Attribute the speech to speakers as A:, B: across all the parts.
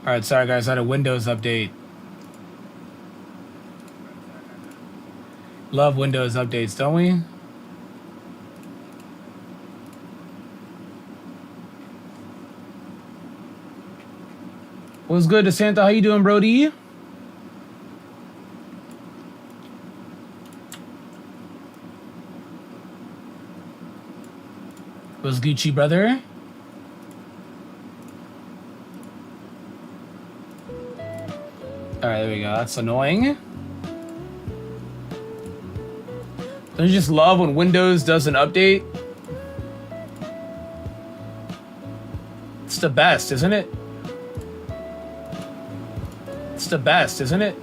A: All right, sorry guys, I had a Windows update. Love Windows updates, don't we? What's good, DeSanta? How you doing, Brody? What's Gucci, brother? All right, there we go. That's annoying. Don't you just love when Windows does an update? It's the best, isn't it? It's the best, isn't it?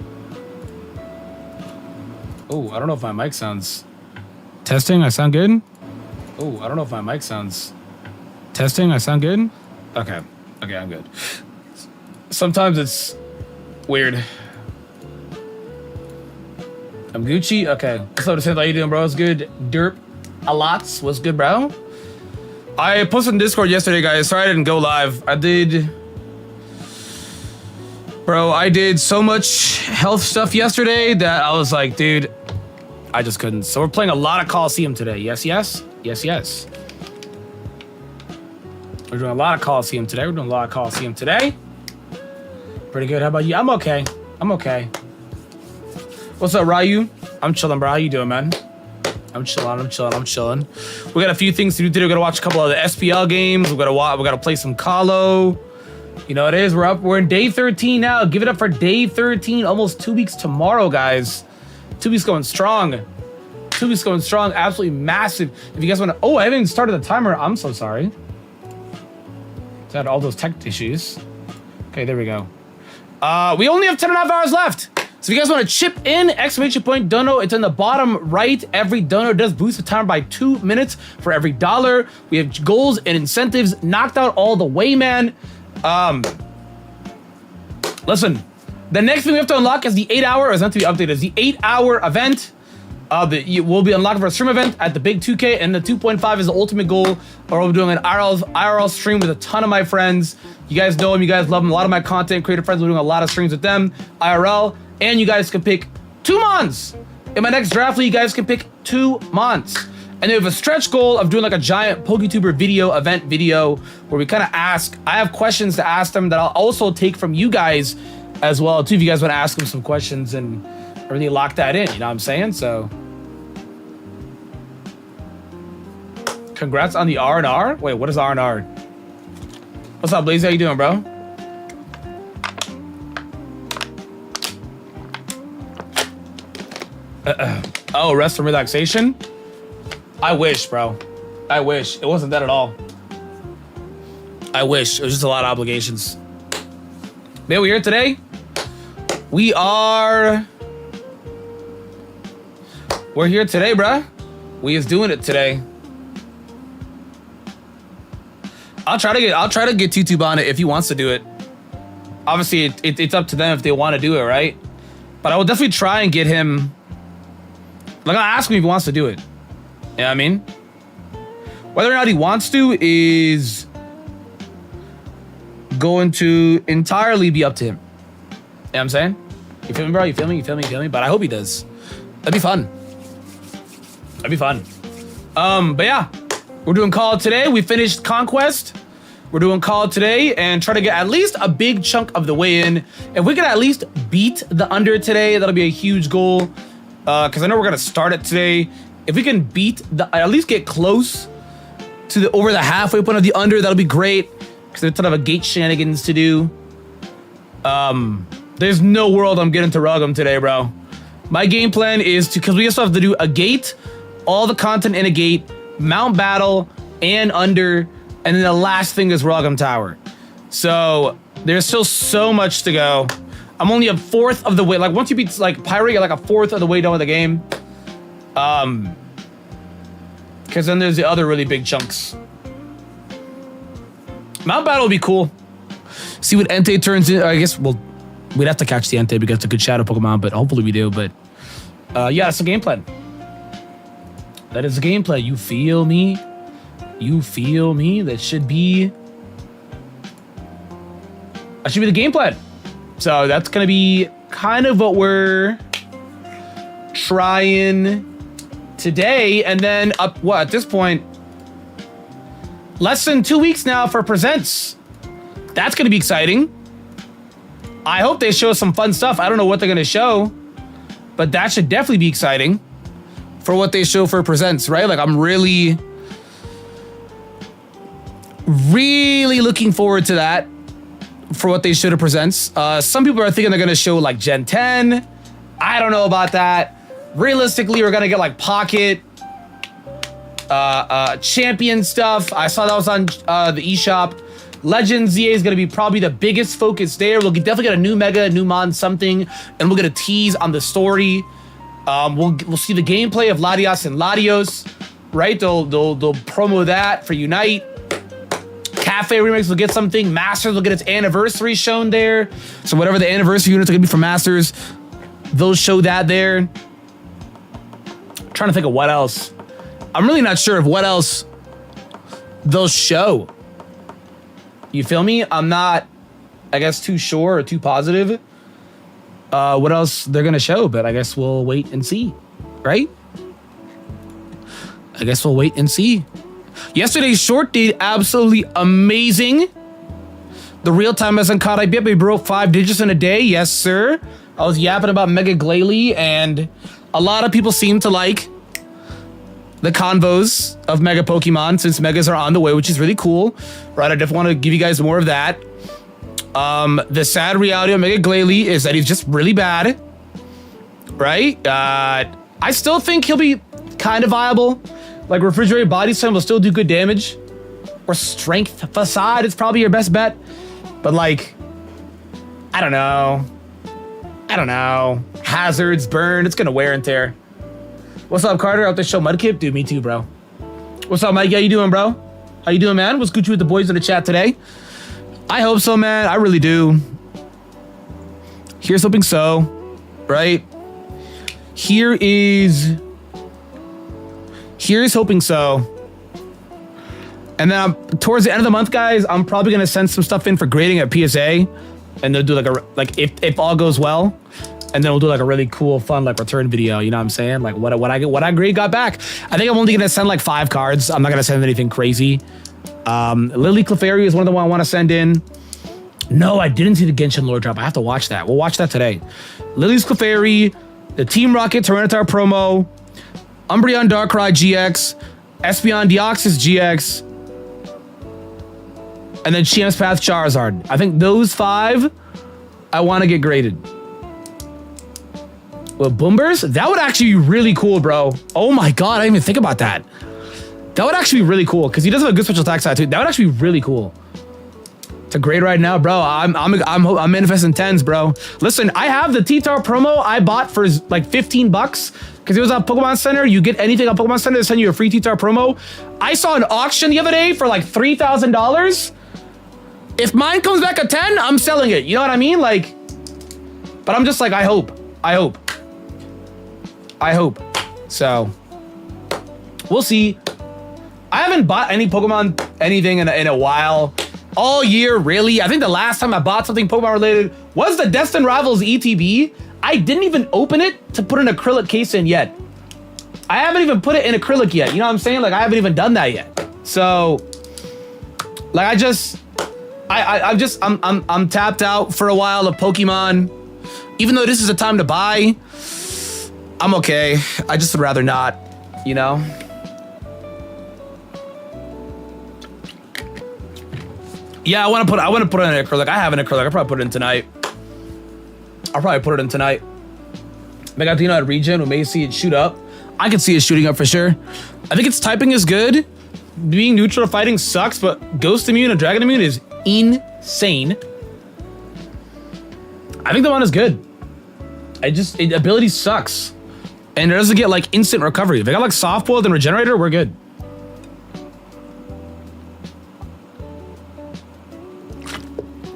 A: Oh, I don't know if my mic sounds... Testing, I sound good? Oh, I don't know if my mic sounds... Testing, I sound good? Okay, I'm good. Sometimes it's weird. I'm Gucci. Okay. So to say how you doing, bro? It's good. Derp a lots. What's good, bro? I posted in Discord yesterday, guys. Sorry I didn't go live. I did so much health stuff yesterday that I was like, dude, I just couldn't. So we're playing a lot of Coliseum today. Yes. We're doing a lot of Coliseum today. Pretty good. How about you? I'm okay. What's up, Ryu? I'm chilling, bro. How you doing, man? I'm chilling. We got a few things to do today. We're gonna watch a couple of the SPL games. We gotta play some Colo. You know it is. We're in day 13 now. Give it up for day 13. Almost 2 weeks tomorrow, guys. 2 weeks going strong. Absolutely massive. If you guys want to, I haven't even started the timer. I'm so sorry. I had all those tech issues. Okay, there we go. We only have 10.5 hours left. So if you guys want to chip in, exclamation point Dono, it's in the bottom right. Every Dono does boost the timer by 2 minutes for every $1. We have goals and incentives knocked out all the way, man. Listen, the next thing we have to unlock is the 8-hour, or is meant to be updated, is the 8-hour event. We'll be unlocking for a stream event at the big 2K, and the 2.5 is the ultimate goal. Or we'll be doing an IRL stream with a ton of my friends. You guys know them, you guys love them. A lot of my content creator friends, we're doing a lot of streams with them, IRL. And you guys can pick 2 months. In my next draft league, you guys can pick 2 months. And we have a stretch goal of doing like a giant PokeTuber event video where we kind of ask, I have questions to ask them that I'll also take from you guys as well too, if you guys want to ask them some questions and really lock that in, you know what I'm saying? So congrats on the R&R. Wait, what is R&R? What's up, Blaze? How you doing, bro? Oh, rest and relaxation? I wish, bro. I wish. It wasn't that at all. I wish. It was just a lot of obligations. Man, we're here today. We're here today, bruh. We is doing it today. I'll try to get YouTube on it if he wants to do it. Obviously, it's up to them if they want to do it, right? But I will definitely try and get him. Like, I'll ask him if he wants to do it. You know what I mean? Whether or not he wants to is going to entirely be up to him. You know what I'm saying? You feel me, bro? You feel me? But I hope he does. That'd be fun. But yeah, we're doing Call today. We finished Conquest. We're doing Call today and try to get at least a big chunk of the way in. If we can at least beat the under today, that'll be a huge goal. Because I know we're gonna start it today. If we can at least get close to over the halfway point of the under, that'll be great. Because there's a ton of gate shenanigans to do. There's no world I'm getting to Rug'em today, bro. My game plan is because we also have to do a gate, all the content in a gate, Mount Battle, and under, and then the last thing is Rug'em Tower. So there's still so much to go. I'm only a fourth of the way. Like once you beat like Pyre, you're like a fourth of the way done with the game. Because then there's the other really big chunks. Mount Battle will be cool. See what Entei turns in. I guess we'd have to catch the Entei because it's a good shadow Pokemon, but hopefully we do. But yeah, that's the game plan. That is the game plan. You feel me? You feel me? That should be That should be the game plan. So that's going to be kind of what we're trying today. And then at this point, less than 2 weeks now for Presents. That's going to be exciting. I hope they show some fun stuff. I don't know what they're going to show, but that should definitely be exciting for what they show for Presents, right? Like, I'm really looking forward to that for what they show to Presents. Some people are thinking they're going to show like Gen 10. I don't know about that. Realistically, we're going to get like Pocket, Champion stuff. I saw that was on the eShop. Legends ZA is going to be probably the biggest focus there. We'll definitely get a new Mega, a new Mon something, and we'll get a tease on the story. We'll see the gameplay of Latios and Latios, right? They'll promo that for Unite. Cafe Remix will get something. Masters will get its anniversary shown there. So whatever the anniversary units are going to be for Masters, they'll show that there. Trying to think of what else. I'm really not sure of what else they'll show. You feel me? I'm not, I guess, too sure or too positive what else they're going to show, but I guess we'll wait and see, right? I guess we'll wait and see. Yesterday's short did absolutely amazing. The real-time hasn't caught up yet, but we broke 5 digits in a day. Yes, sir. I was yapping about Mega Glalie, and a lot of people seem to like the convos of Mega Pokemon since Megas are on the way, which is really cool, right? I definitely want to give you guys more of that. The sad reality of Mega Glalie is that he's just really bad, right? I still think he'll be kind of viable. Like Refrigerated Body Slam will still do good damage. Or Strength Facade is probably your best bet. But like, I don't know. Hazards, Burn, it's gonna wear and tear. What's up, Carter? Out there show Mudkip? Dude, me too, bro. What's up, Mike? How you doing, bro? How you doing, man? What's Gucci with the boys in the chat today? I hope so, man. I really do. Here's hoping so, right? Here's hoping so. And then towards the end of the month, guys, I'm probably gonna send some stuff in for grading at PSA, and they'll do like if all goes well, and then we'll do like a really cool, fun like return video. You know what I'm saying? Like what I grade got back. I think I'm only gonna send like 5 cards. I'm not gonna send anything crazy. Lily Clefairy is one of the ones I want to send in. No, I didn't see the Genshin lore drop. I have to watch that. We'll watch that today. Lily's Clefairy, the Team Rocket Tyranitar promo, Umbreon Darkrai GX, Espeon Deoxys GX, and then Chiam's Path Charizard. I think those 5 I want to get graded. Well, Boomers? That would actually be really cool, bro. Oh my god, I didn't even think about that. That would actually be really cool because he does have a good special attack side too. That would actually be really cool to grade right now, bro. I'm manifesting 10s, bro. Listen, I have the T-Tar promo I bought for like 15 bucks because it was on Pokemon Center. You get anything on Pokemon Center, they send you a free T-Tar promo. I saw an auction the other day for like $3,000. If mine comes back at 10, I'm selling it. You know what I mean? Like, but I'm just like, I hope. So, we'll see. I haven't bought any Pokemon anything in a while. All year, really. I think the last time I bought something Pokemon related was the Destined Rivals ETB. I didn't even open it to put an acrylic case in yet. I haven't even put it in acrylic yet. You know what I'm saying? Like, I haven't even done that yet. So, like, I'm tapped out for a while of Pokemon. Even though this is a time to buy, I'm okay. I just would rather not, you know? Yeah, I want to put it in acrylic. I have an acrylic. I'll probably put it in tonight. Megadino at Regen, we may see it shoot up. I can see it shooting up for sure. I think its typing is good. Being neutral to fighting sucks, but Ghost Immune and Dragon Immune is insane. I think the one is good. Ability sucks. And it doesn't get like instant recovery. If I got like Soft Boiled and Regenerator, we're good.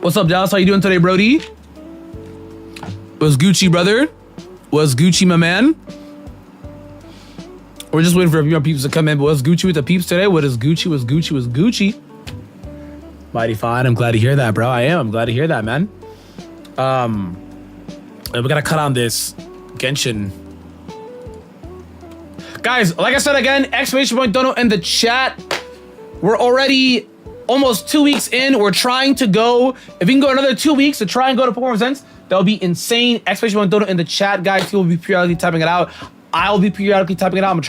A: What's up, Dallas? How you doing today, Brody? What's Gucci, brother? What's Gucci, my man? We're just waiting for a few more peeps to come in, but what's Gucci with the peeps today? What is Gucci? What's Gucci? What's Gucci? Mighty fine. I'm glad to hear that, bro. I am. I'm glad to hear that, man. We gotta cut on this Genshin. Guys, like I said again, !Dono in the chat. We're already almost 2 weeks in. We're trying to go. If we can go another 2 weeks to try and go to Pokemon Presents, that would be insane. !Dono in the chat, guys. He will be periodically typing it out. I'll be periodically typing it out. I'm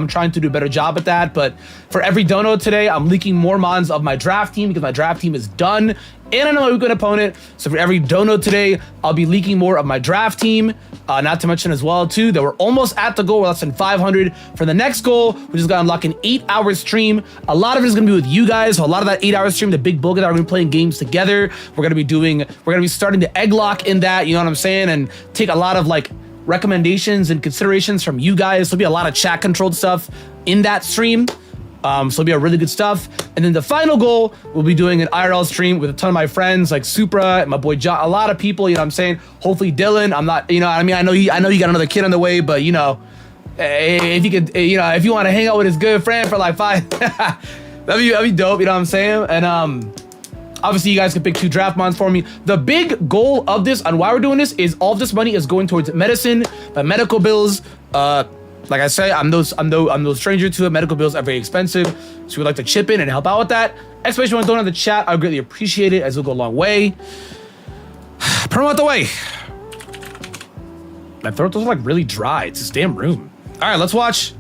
A: trying to do a better job at that. But for every dono today, I'm leaking more mons of my draft team because my draft team is done. And I know my weekend opponent. So for every dono today, I'll be leaking more of my draft team. Not to mention as well, too, that we're almost at the goal. We're less than 500 for the next goal. We just got to unlock an 8-hour stream. A lot of it is going to be with you guys. So a lot of that 8-hour stream, the big bulk of that, we're going to be playing games together. We're going to be starting to egg lock in that, you know what I'm saying? And take a lot of like recommendations and considerations from you guys. There'll be a lot of chat controlled stuff in that stream. So it'll be a really good stuff. And then the final goal, we'll be doing an IRL stream with a ton of my friends like Supra and my boy John, a lot of people, you know what I'm saying? Hopefully Dylan, I'm not, you know, I mean, I know you got another kid on the way, but you know, if you could, you know, if you want to hang out with his good friend for like 5, that'd be dope, you know what I'm saying? And obviously you guys can pick 2 draft mons for me. The big goal of this and why we're doing this is all of this money is going towards medicine, my medical bills. Like I say, I'm no stranger to it. Medical bills are very expensive, so we'd like to chip in and help out with that. Especially when throwing in the chat, I greatly appreciate it as it'll go a long way. Put them out the way. My throat is like really dry. It's this damn room. All right, let's watch.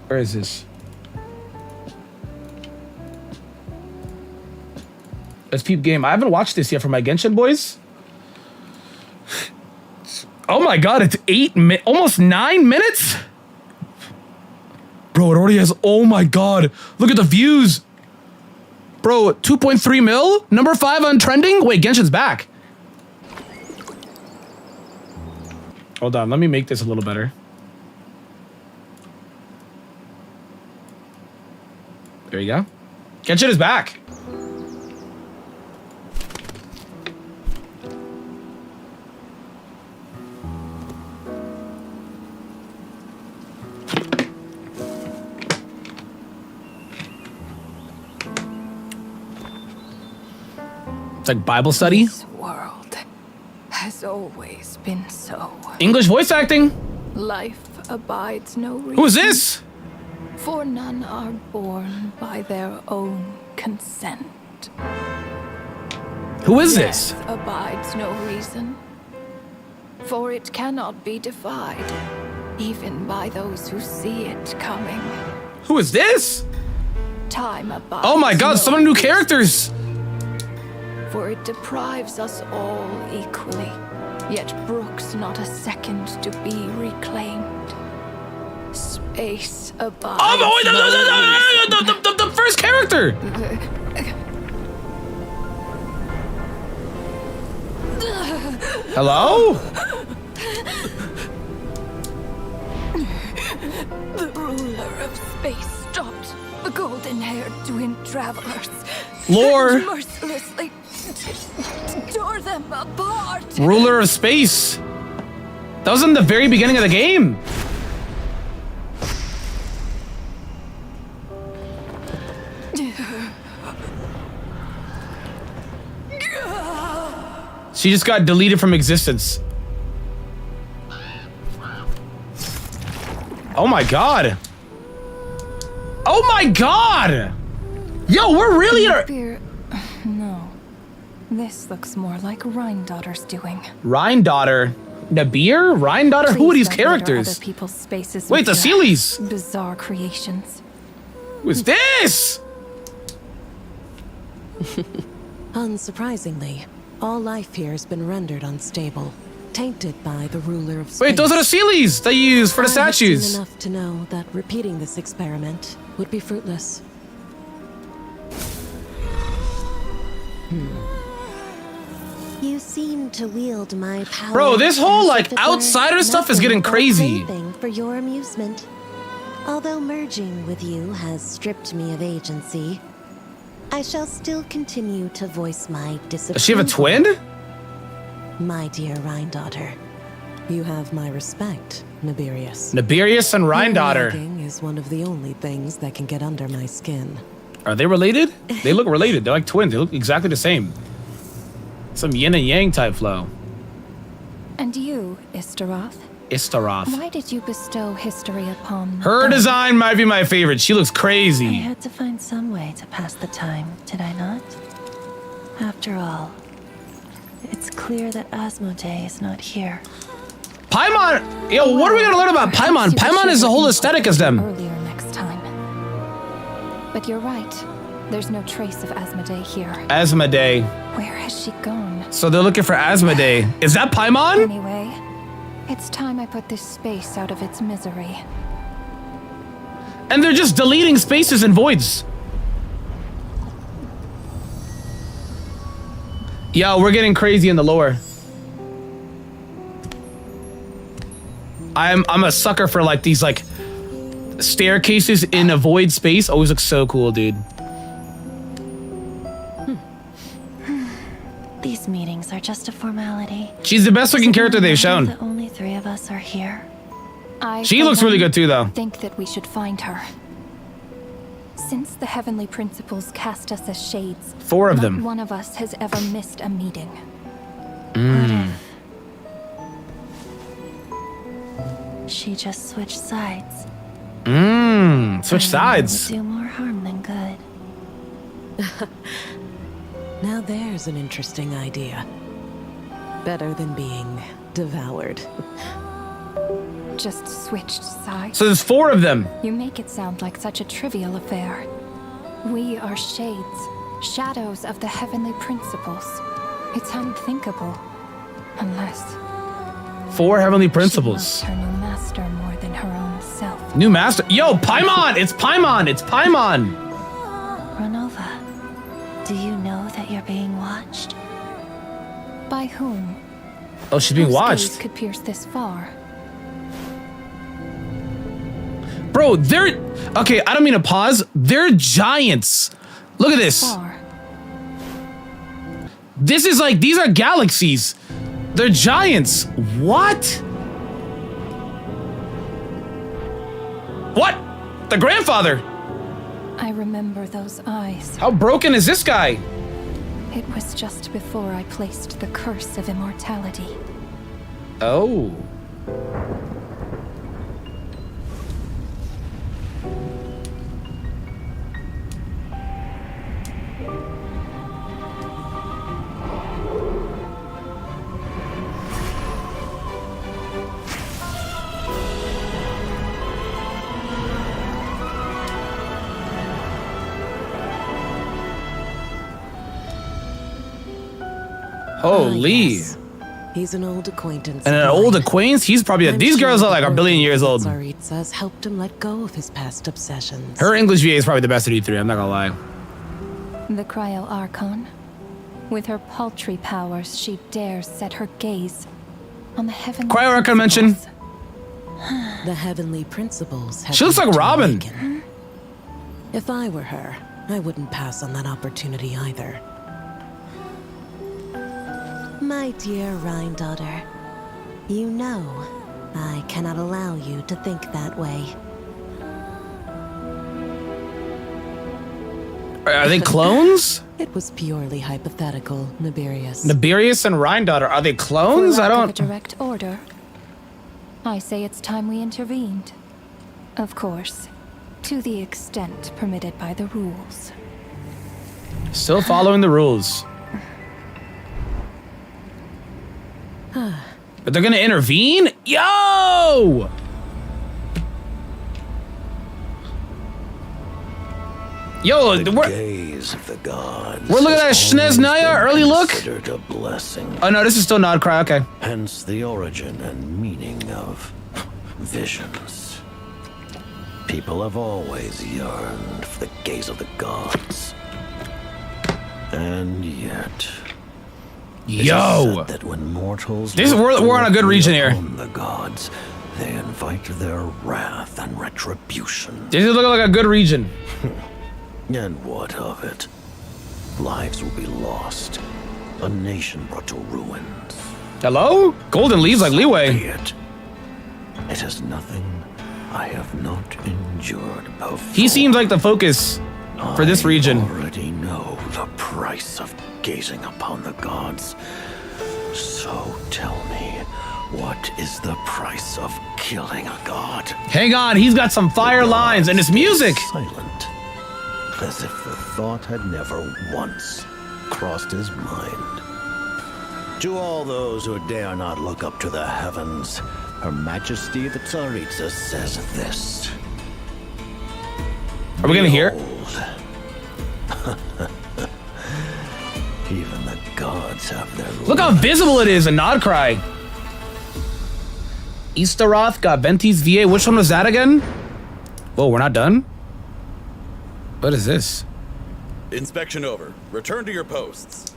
A: Where is this? Let's peep game. I haven't watched this yet for my Genshin boys. Oh my god, it's almost 9 minutes? Bro, it already has, oh my god. Look at the views. Bro, 2.3 mil? Number 5 on trending? Wait, Genshin's back. Hold on, let me make this a little better. There you go. Genshin is back. It's like Bible study.
B: This world has always been so.
A: English voice acting.
B: Life abides no reason.
A: Who is this?
B: For none are born by their own consent.
A: Who is this?
B: Death abides no reason. For it cannot be defied, even by those who see it coming.
A: Who is this?
B: Time abides.
A: Oh my god,
B: no
A: so many new
B: reason.
A: characters.
B: For it deprives us all equally, yet brooks not a second to be reclaimed. Space abides.
A: Oh, wait, the first character. Hello?
B: The ruler of space stopped the golden-haired twin travelers.
A: Lore.
B: And mercilessly tore them apart.
A: Ruler of space. That was in the very beginning of the game. She just got deleted from existence. Oh my god. Oh my god. Yo, we're really in our...
B: No. This looks more like Rhine-daughter's doing.
A: Rhine-daughter? Nabir? Rhine-daughter? Who are these
B: Please don't litter
A: characters?
B: other people's spaces
A: Wait,
B: with
A: the
B: your
A: Sealies.
B: bizarre creations.
A: Who is this?
C: Unsurprisingly, all life here has been rendered unstable, tainted by the ruler of space.
A: Wait, those are the Sealies they use for the
C: I have seen
A: statues.
C: enough to know that repeating this experiment would be fruitless. You seem to wield my power.
A: Bro, this whole,
C: as
A: like,
C: if it were
A: outsider stuff is
C: nothing
A: getting
C: but a
A: crazy.
C: plaything for your amusement. Although merging with you has stripped me of agency, I shall still continue to voice my disapproval.
A: Does she have a twin?
C: My dear Rhine-daughter, you have my respect, Nabirius.
A: Nabirius and Rhine-daughter.
C: Your nagging
D: is one of the only things that can get under my skin.
A: Are they related? They look related. They're like twins. They look exactly the same. Some yin and yang type flow.
B: And you, Istaroth?
A: Istaroth.
B: Why did you bestow history upon...
A: Her design might be my favorite. She looks
E: I
A: crazy.
E: had to find some way to pass the time, did I not? After all, it's clear that Asmodee is not here.
A: Paimon! Yo, what are we gonna learn about Paimon?
B: Perhaps you
A: Paimon
B: should
A: is the whole
B: look
A: aesthetic as them.
B: earlier next time. But you're right. There's no trace of Asmodee here.
A: Asmodee.
B: Where has she gone?
A: So they're looking for Asmodee. Is that Paimon?
B: Anyway, it's time I put this space out of its misery.
A: And they're just deleting spaces and voids. Yo, we're getting crazy in the lore. I'm a sucker for like these like staircases in a void space. Always looks so cool, dude.
E: These meetings are just a formality.
A: She's the best looking character they've shown.
E: The only three of us are here.
A: She
B: for
A: looks really
B: one,
A: good too, though.
B: think that we should find her. Since the heavenly principles cast us as shades,
A: 4 of
B: not
A: them.
B: one of us has ever missed a meeting.
E: She just switched sides.
A: Switch sides.
E: Would do more harm than good.
D: Now there's an interesting idea. Better than being devoured.
B: Just switched sides.
A: So there's 4 of them.
B: You make it sound like such a trivial affair. We are shades, shadows of the heavenly principles. It's unthinkable. Unless
A: 4 heavenly
B: she
A: principles.
B: loves her new master more than her own self.
A: New master. Yo, Paimon! It's Paimon! It's Paimon!
E: Renova, do you know that you're being watched?
B: By whom?
A: Oh, she's being
B: Whose gaze
A: watched.
B: could pierce this far?
A: Bro, they're... Okay, I don't mean to pause. They're giants. Look at this.
B: Far.
A: This is like... These are galaxies. They're giants. What? What? The grandfather.
B: I remember those eyes.
A: How broken is this guy?
B: It was just before I placed the curse of immortality.
A: Oh. Holy.
D: Yes. He's an old acquaintance.
A: And an
D: of
A: old
D: mine.
A: acquaintance? He's probably...
D: I'm
A: These
D: sure
A: girls are
D: the
A: like a billion years old.
D: Tsaritsas helped him let go of his past obsessions.
A: Her English VA is probably the best at E3, I'm not gonna lie.
B: The Cryo Archon. With her paltry powers, she dares set her gaze on the heavenly
A: Cryo Archon mention.
B: principles.
D: The heavenly principles have
A: She looks
D: yet
A: like
D: to
A: Robin.
D: awaken. If I were her, I wouldn't pass on that opportunity either.
C: My dear Rhine daughter, you know I cannot allow you to think that way.
A: Are they clones?
D: It was purely hypothetical, Nibirius.
A: Nibirius and Rhine-Daughter, are they
B: For
A: clones? I
B: lack of a
A: don't...
B: direct order, I say it's time we intervened. Of course, to the extent permitted by the rules.
A: Still following the rules. But they're gonna intervene? Yo! Yo, we're
F: Gaze of the gods.
A: looking at a
F: has
A: Shnez
F: always
A: Naya
F: been
A: early look.
F: Considered a blessing.
A: Oh no, this is still Nod Cry, okay.
F: Hence the origin and meaning of visions. People have always yearned for the gaze of the gods. And yet, it is
A: Yo!
F: said that when mortals
A: We're on a good region here.
F: upon the gods, they invite their wrath and retribution.
A: This is looking like a good region.
F: And what of it? Lives will be lost. A nation brought to ruins.
A: Hello? Golden leaves like
F: So
A: leeway.
F: be it. It has nothing I have not endured before.
A: He seems like the focus for this region.
F: I already know the price of gazing upon the gods. So tell me, what is the price of killing a god?
A: Hang on, he's got some fire lines and his music.
F: Silent, as if the thought had never once crossed his mind. To all those who dare not look up to the heavens, Her Majesty the Tsaritsa says this.
A: Are we gonna hear it?
F: Even the gods have their
A: Look how visible it is in Nodcry. Easteroth got Venti's VA. Which one was that again? Whoa, we're not done? What is this?
G: Inspection over. Return to your posts.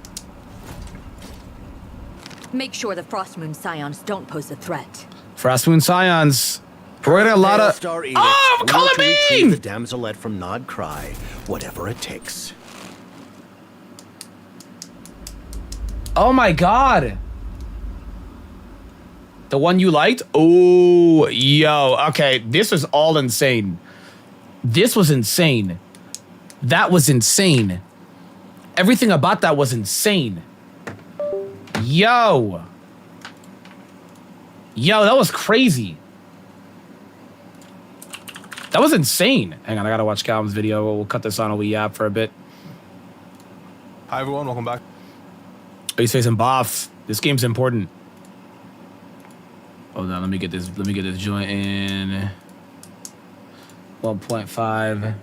H: Make sure the Frostmoon Scions don't pose a threat.
A: Frostmoon Scions. We're getting a lot of...
F: Star Edict.
A: Oh,
F: We
A: color
F: will retrieve
A: beam!
F: the damselette from Nod Cry, whatever it takes.
A: Oh my god. The one you liked? Oh, yo. Okay, this was all insane. This was insane. That was insane. Everything about that was insane. Yo. Yo, that was crazy. That was insane. Hang on, I gotta watch Calvin's video. We'll cut this on a wee app for a bit.
I: Hi everyone, welcome back.
A: Oh, he's facing Boff. This game's important. Hold on, let me get this joint in. 1.5.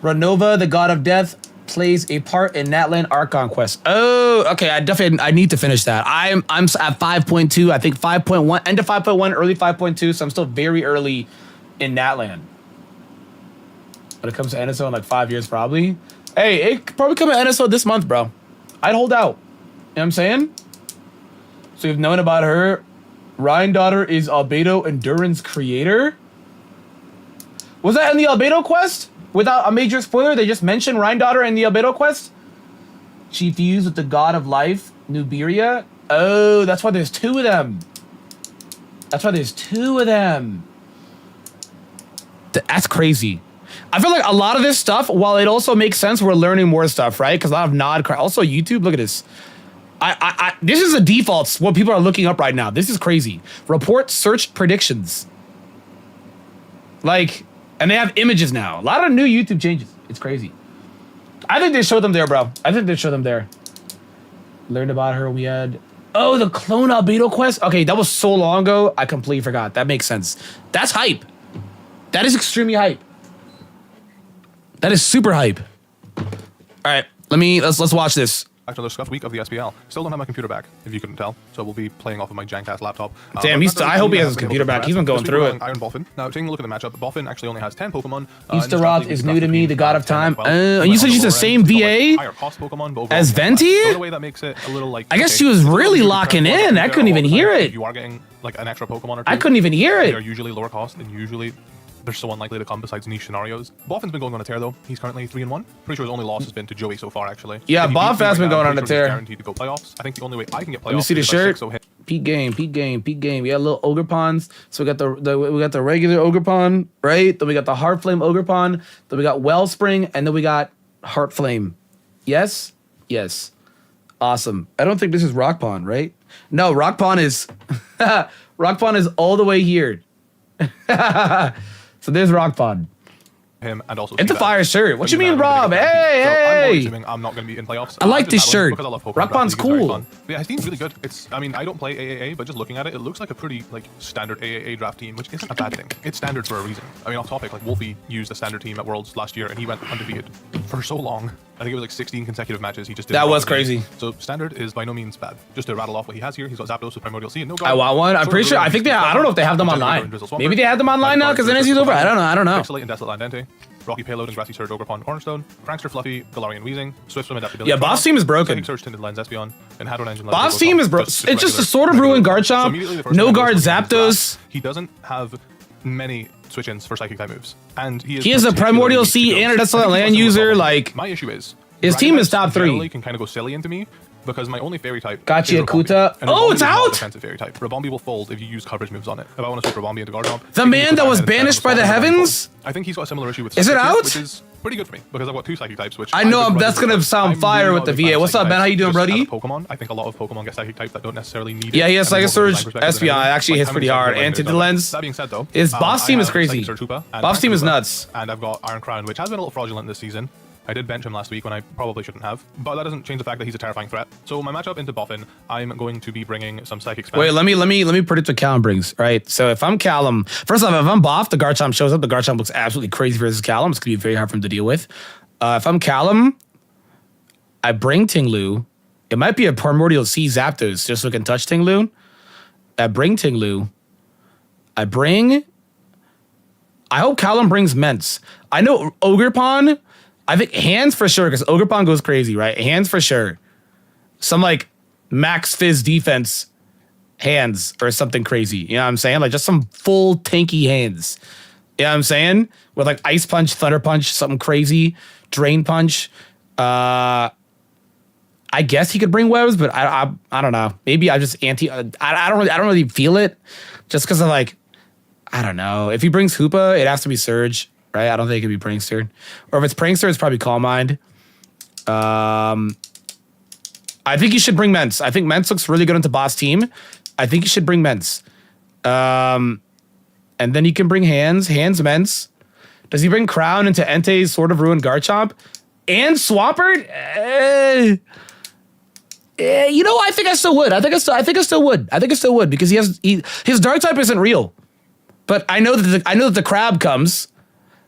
A: Renova, the god of death, plays a part in Natlan Archon quest. Oh, okay. I need to finish that. I'm at 5.2. I think 5.1, end of 5.1, early 5.2. So I'm still very early in Natlan. When it comes to NSO in like 5 years, probably. Hey, it could probably come to NSO this month, bro. I'd hold out. You know what I'm saying? So you've known about her. Ryan Daughter is Albedo Endurance creator. Was that in the Albedo quest? Without a major spoiler, they just mentioned Ryan Daughter in the Albedo quest. She fused with the god of life, Nuberia. Oh, that's why there's two of them. That's why there's two of them. That's crazy. I feel like a lot of this stuff, while it also makes sense, we're learning more stuff, right? Because a lot of nod. Also, YouTube, look at this. This is the defaults, what people are looking up right now. This is crazy. Report search predictions. Like, and they have images now. A lot of new YouTube changes. It's crazy. I think they showed them there, bro. I think they showed them there. Learned about her. We had... Oh, the Clone Albedo quest? Okay, that was so long ago. I completely forgot. That makes sense. That's hype. That is extremely hype. That is super hype. All right, let's watch this.
I: Another scuffed week of the SPL. Still don't have my computer back, if you couldn't tell. So we'll be playing off of my jank-ass laptop.
A: Damn, I hope he has his computer back. He's been going through it.
I: Iron Boffin. Now, taking a look at the matchup, Boffin actually only has 10 Pokemon.
A: Easteroth is new to me, the god of time. And you said she's the same VA as Venti?
I: The way that makes it a little like...
A: I guess she was really locking in. I couldn't even hear it.
I: You are getting like an extra Pokemon or two.
A: I couldn't even hear it.
I: They are usually lower cost and usually... they're so unlikely to come besides niche scenarios. Boffin's been going on a tear though. He's currently 3-1. Pretty sure his only loss has been to Joey so far, actually.
A: Yeah, Boff has been going on a tear.
I: Guaranteed to go playoffs. I think the only way I can get playoffs.
A: Let me see the shirt. Peak game. We got little Ogerpons. So we got the regular Ogerpon, right? Then we got the Heartflame Ogerpon. Then we got Wellspring, and then we got Heartflame. Yes. Awesome. I don't think this is Rockpon, right? No, Rockpon is Rockpon is all the way here. So there's Rockpon.
I: Him and also
A: it's a fire shirt. What you mean, Rob? Hey!
I: I'm not going to be in playoffs.
A: I like this shirt. Rockpon's cool.
I: Yeah, his team's really good. I mean, I don't play AAA, but just looking at it, it looks like a pretty like standard AAA draft team, which isn't a bad thing. It's standard for a reason. I mean, off topic, like Wolfie used a standard team at Worlds last year, and he went undefeated for so long. I think it was like 16 consecutive matches. He just did.
A: That was crazy.
I: So standard is by no means bad. Just to rattle off what he has here, he's got Zapdos with Primordial Sea and no.
A: I want one. I'm pretty sure. I think I don't know if they have them online. Maybe they have them online now because NSU's over. I don't know.
I: Pixelate and Desolate Landente. Rocky Payload and Grassy Surge Ogerpon Cornerstone, Prankster Fluffy, Galarian Weezing, Swift Swim Adaptability.
A: Yeah, Boss team is broken.
I: Surge Tinted Lens Espeon, and Hadron Engine.
A: Boss team is broken. It's just a Sword of Ruin Garchomp, no guard Zapdos.
I: He doesn't have many switch-ins for Psychic type moves, and
A: he is a Primordial Sea and a Desolate Land user. Like
I: my issue is
A: his team is top 3.
I: Can kind of go silly into me. because my only fairy type
A: Gotcha,
I: is Rabombi,
A: Akuta.
I: and
A: Oh,
I: Rabombi
A: it's
I: is not a
A: out!
I: defensive fairy type. Rabombi will fold if you use coverage moves on it. If I want to switch Rabombi into Garchomp,
A: The man that was banished by the heavens?
I: I think he's got a similar issue with
A: Is it
I: Psychic,
A: out?
I: which is pretty good for me because I've got 2 psychic types. Which
A: I know
I: would
A: that's
I: rather
A: gonna
I: use.
A: sound
I: I'm
A: fire
I: really
A: with the
I: not a big fan
A: VA.
I: of
A: What's up,
I: psychic
A: Ben? How you doing,
I: types just
A: buddy?
I: as a Pokemon, I think a lot of Pokemon get psychic types that don't necessarily need it.
A: Yeah, he has
I: and
A: Psychic
I: from a
A: Surge,
I: design perspective
A: SPI.
I: and
A: Actually hits
I: I'm
A: pretty
I: excited
A: hard.
I: to play
A: Anti
I: it.
A: Lens.
I: That being said, though,
A: His boss
I: I
A: team is
I: have
A: crazy.
I: Psychic Surge Hoopa and
A: Boss team is
I: Hoopa,
A: nuts.
I: and I've got Iron Crown, which has been a little fraudulent this season. I did bench him last week when I probably shouldn't have, but that doesn't change the fact that he's a terrifying threat. So my matchup into Boffin, I'm going to be bringing some Psychic Spam.
A: Wait, let me predict what Callum brings. Right. So if I'm Callum, first off, if I'm Boff, the Garchomp shows up. The Garchomp looks absolutely crazy versus Callum. It's gonna be very hard for him to deal with. If I'm Callum, I bring Tinglu. It might be a Primordial Sea Zapdos just so we can touch Tinglu. I bring Tinglu. I hope Callum brings Ments. I know Ogerpon. I think hands for sure because Ogerpon goes crazy, right? Hands for sure. Some like max fizz defense hands or something crazy. You know what I'm saying? Like just some full tanky hands. You know what I'm saying? With like Ice Punch, Thunder Punch, something crazy, Drain Punch. I guess he could bring webs, but I don't know. Maybe I just I don't really feel it just because of like, I don't know. If he brings Hoopa, it has to be Surge, right? I don't think it could be Prankster. Or if it's Prankster, it's probably Calm Mind. I think you should bring Ments. I think Ments looks really good into boss team. I think you should bring Ments. And then you can bring Hands, Ments. Does he bring Crown into Entei's Sword of Ruin Garchomp? And Swampert? You know, I think I still would. I think I still would because his dark type isn't real. But I know that the crab comes,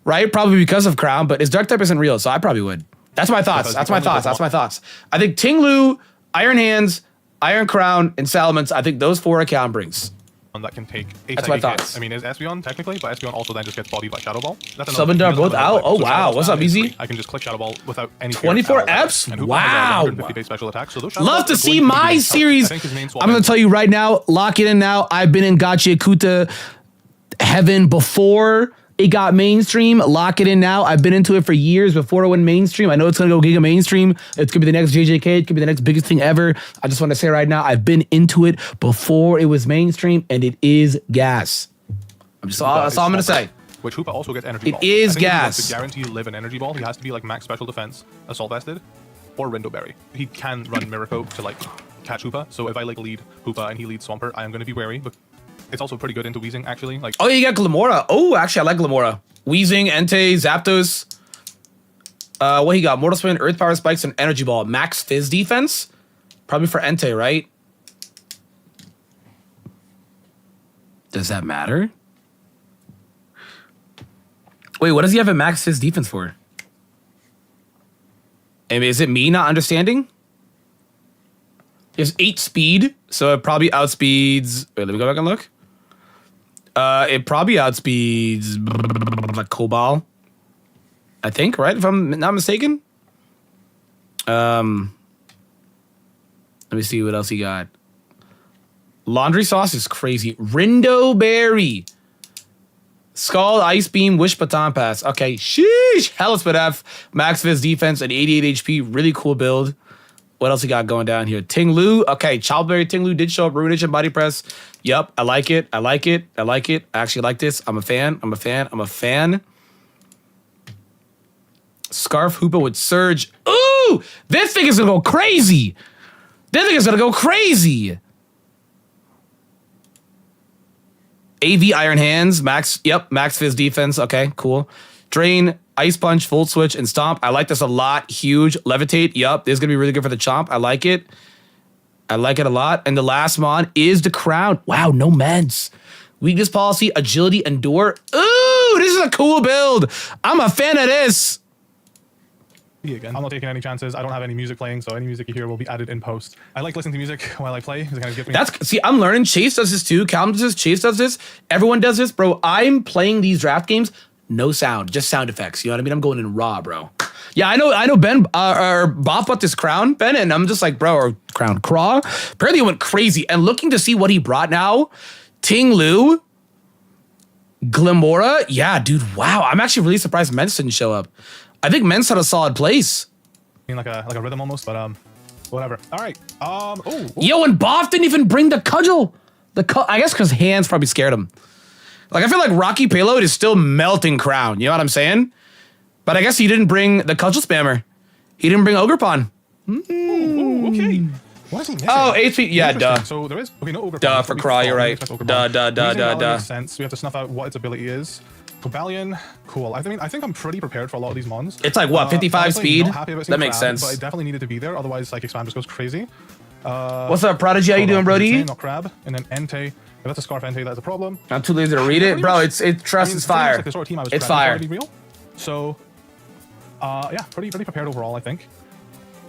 A: right? Probably because of Crown, but his dark type isn't real, so I probably would. That's my thoughts. That's my thoughts. I think Tinglu, Iron Hands, Iron Crown, and Salamence, I think those 4 account brings.
I: That can take a
A: That's my
I: psychic
A: thoughts.
I: hit. I mean, is Espeon technically, but Espeon also then just gets bodied by Shadow Ball. That's
A: Sub and Dark both out? Oh, wow. What's up, Easy?
I: I can just click Shadow Ball without any
A: 24 Eps? Wow.
I: 150 base special attack. So those Shadow
A: Love
I: Balls
A: to
I: are
A: see
I: going to be
A: my
I: tough.
A: series.
I: I think his main swap
A: I'm going to tell you right now, lock it in now. I've been in Gotcha Kuta heaven before it got mainstream. Lock it in now. I've been into it for years before it went mainstream. I know it's going to go giga mainstream. It's going to be the next JJK. It could be the next biggest thing ever. I just want to say right now, I've been into it before it was mainstream, and it is gas. That's all I'm going to say.
I: Which Hoopa also gets Energy Ball.
A: It is
I: I think if he
A: gas.
I: wants to guarantee live an Energy Ball, he has to be like max special defense, Assault Vested, or Rindo Berry. He can run Miracle to like catch Hoopa. So if I like lead Hoopa and he leads Swampert, I am going to be wary. But it's also pretty good into Weezing, actually. Like,
A: oh, you got Glamora. Oh, actually, I like Glamora. Weezing, Entei, Zapdos. What he got? Mortal Spin, Earth Power Spikes, and Energy Ball. Max Fizz defense? Probably for Entei, right? Does that matter? Wait, what does he have a max Fizz defense for? I mean, is it me not understanding? He has 8 speed, so it probably outspeeds... Wait, let me go back and look. It probably outspeeds like Cobalt, I think, right? If I'm not mistaken. Let me see what else he got. Laundry Sauce is crazy. Rindo Berry. Scald, Ice Beam, Wish Baton Pass. Okay, sheesh. Hellas F, Max Fizz defense and 88 HP. Really cool build. What else he got going down here? Tinglu. Okay, Childberry Tinglu did show up. Ruination Body Press. Yep, I like it. I actually like this. I'm a fan. Scarf Hoopa with Surge. Ooh! This thing is gonna go crazy. AV Iron Hands. Max Fizz defense. Okay, cool. Drain, Ice Punch, Volt Switch, and Stomp. I like this a lot. Huge. Levitate. Yup. This is going to be really good for the Chomp. I like it. I like it a lot. And the last mon is the Crown. Wow, no meds. Weakness Policy, Agility, Endure. Ooh, this is a cool build. I'm a fan of this.
I: Again, I'm not taking any chances. I don't have any music playing, so any music you hear will be added in post. I like listening to music while I play. It kind of gives me...
A: See, I'm learning. Chase does this too. Calum does this. Chase does this. Everyone does this. Bro, I'm playing these draft games. No sound, just sound effects. You know what I mean? I'm going in raw, bro. Yeah, I know Ben, or Bob bought this Crown, Ben, and I'm just like, bro, or Crown Craw. Apparently it went crazy. And looking to see what he brought now, Tinglu, Glamora. Yeah, dude, wow. I'm actually really surprised Mence didn't show up. I think Mence had a solid place.
I: Like a rhythm almost, but Whatever. All right. Oh.
A: Yo, and Boff didn't even bring the cudgel. I guess because hands probably scared him. Like, I feel like Rocky Payload is still melting Crown. You know what I'm saying? But I guess he didn't bring the cudgel spammer. He didn't bring Ogre Pawn.
I: Ooh, okay. What is he missing?
A: Oh, HP. Yeah, duh.
I: So there is. Okay, no Ogre
A: Duh
I: Pawn.
A: for Craw, you're right. Duh.
I: Makes sense. We have to snuff out what its ability is. Cobalion, cool. I think I'm pretty prepared for a lot of these mons.
A: It's like what, 55
I: honestly,
A: speed?
I: not happy about
A: That makes
I: Crab,
A: sense.
I: But it definitely needed to be there, otherwise Psychic Spam just goes crazy.
A: What's up, Prodigy? How you doing, Brody?
I: Not Crab, and then Entei. If that's a Scarf Entei, that's a problem.
A: I'm too lazy to read it, bro. It's trust is fire.
I: Like the sort of team I was
A: It's
I: prepping for
A: fire.
I: to be real. So, yeah, pretty prepared overall, I think.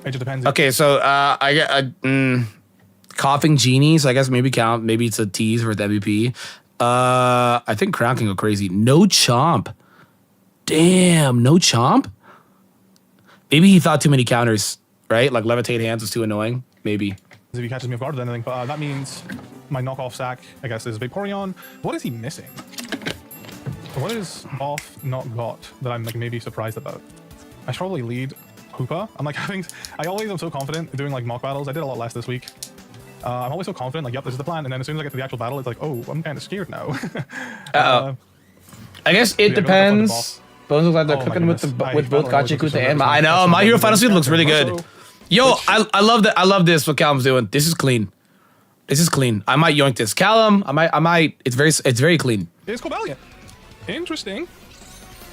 I: It just depends.
A: Okay, so I get Coughing Genie, so I guess maybe count. Maybe it's a tease for the MVP. I think Crown can go crazy. No Chomp. Damn, no Chomp? Maybe he thought too many counters, right? Like Levitate Hands was too annoying. Maybe.
I: If he catches me off guard or anything, but that means my knockoff sack, I guess, is Vaporeon. What is he missing? What is off not got that I'm like maybe surprised about? I should probably lead Hoopa. I'm like I always am so confident doing like mock battles. I did a lot less this week. I'm always so confident, like, yep, this is the plan. And then as soon as I get to the actual battle, it's like, oh, I'm kind of scared now.
A: I guess it depends. Bones looks like they're cooking with both Kachikuta and I know, My Hero Final Suit looks really good. Yo, I love that. I love this, what Callum's doing. This is clean. This is clean. I might yoink this. Callum, I might, it's very clean.
I: It's Cobalion. Interesting.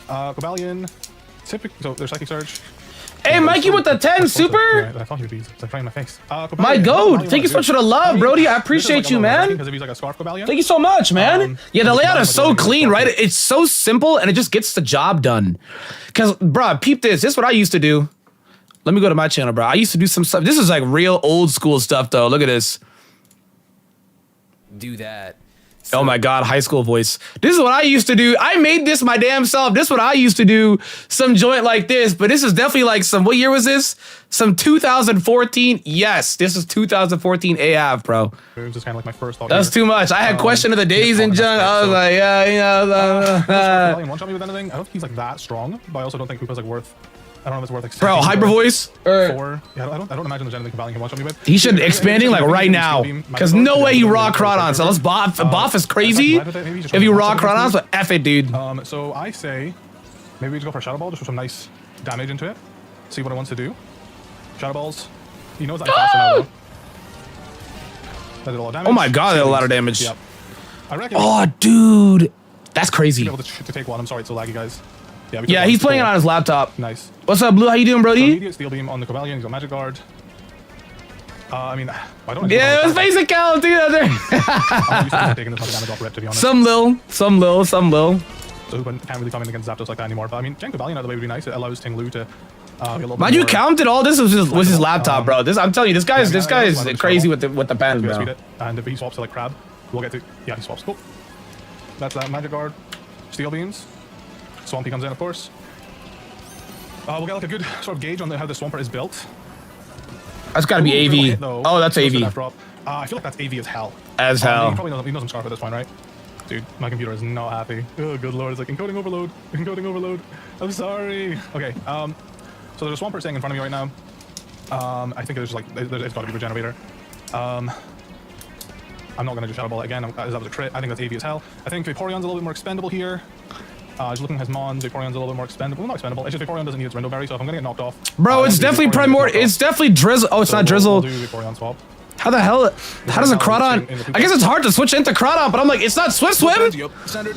I: Cobalion, typical, so there's Psychic Surge.
A: Hey, Mikey with the 10 super.
I: Yeah, I thought he would be like right in my face.
A: My goat. Thank you so much for the love, Brody. I appreciate you, man.
I: Because if he's like a Scarf Cobalion.
A: Thank you so much, man. Yeah, the layout is so clean, right? It's so simple and it just gets the job done. Because, bro, peep this. This is what I used to do. Let me go to my channel, bro. I used to do some stuff. This is like real old school stuff, though. Look at this.
J: Do that.
A: Oh my God, high school voice. This is what I used to do. I made this my damn self. This is what I used to do. Some joint like this, but this is definitely like some, what year was this? Some 2014. Yes, this is 2014 AF, bro.
I: It was just kind of like my first thought.
A: That's too much. I had question of the days in junk. I was like, yeah, you know.
I: One shot me with anything. I don't think he's like that strong, but I also don't think Koopa's like worth. I don't know if it's worth like.
A: Bro, hyper voice.
I: Or yeah, I don't imagine there's anything Cobalion can one shot me with.
A: He should expanding like right now, because no way he raw Crawdon. So let's Boff is crazy. If you raw Crawdon, but F it, dude.
I: So I say maybe we just go for Shadow Ball just for some nice damage into it. See what it wants to do. Shadow Balls. He knows that I'm faster now though. That did a lot of damage.
A: Oh my God, that did a lot of damage.
I: Yep. I reckon.
A: Oh, dude, that's crazy.
I: Be able to take one. I'm sorry, it's so laggy, guys.
A: Yeah, he's playing it on his laptop.
I: Nice.
A: What's up, Blue? How you doing, Brody?
I: So immediate Steel Beam on the Cobalion. He's got Magic Guard. I mean, I don't.
A: Yeah, it was basic Cal, dude. Out there.
I: I'm used to taking this much damage off rip, to be honest.
A: Some lil.
I: So Hoopa can't really come in against Zapdos like that anymore. But I mean, Gen Cobalion out of the way would be nice. It allows Ting Lu to.
A: Mind you, counted all this was his laptop, bro. I'm telling you, this guy is crazy with the pen, bro.
I: And if he swaps to like Crab, we'll get to. Yeah, he swaps. Cool. That's that Magic Guard, Steel Beams. Swampy comes in, of course. We'll get like a good sort of gauge on how the Swampert is built.
A: That's got to be AV. Oh, that's AV.
I: I feel like that's AV as hell.
A: As hell.
I: He knows some Scarf at this point, right? Dude, my computer is not happy. Oh, good lord. It's like encoding overload. Encoding overload. I'm sorry. Okay. So there's a Swampert sitting in front of me right now. I think it's like, it's got to be Regenerator. I'm not going to just Shadow Ball it again. That was a crit. I think that's AV as hell. I think Vaporeon's a little bit more expendable here. Just looking at his Mons, Vaporeon's a little bit more expendable. Well, not expendable. It's just Vaporeon doesn't need its Rindo Berry, so if I'm gonna get knocked off,
A: bro, it's definitely it's definitely Drizzle. Oh, it's not Drizzle.
I: We'll do Vaporeon swap.
A: How the hell? How does a Crawdon? I guess it's hard to switch into Crawdon, but I'm like, it's not Swift Swim.
I: Standard.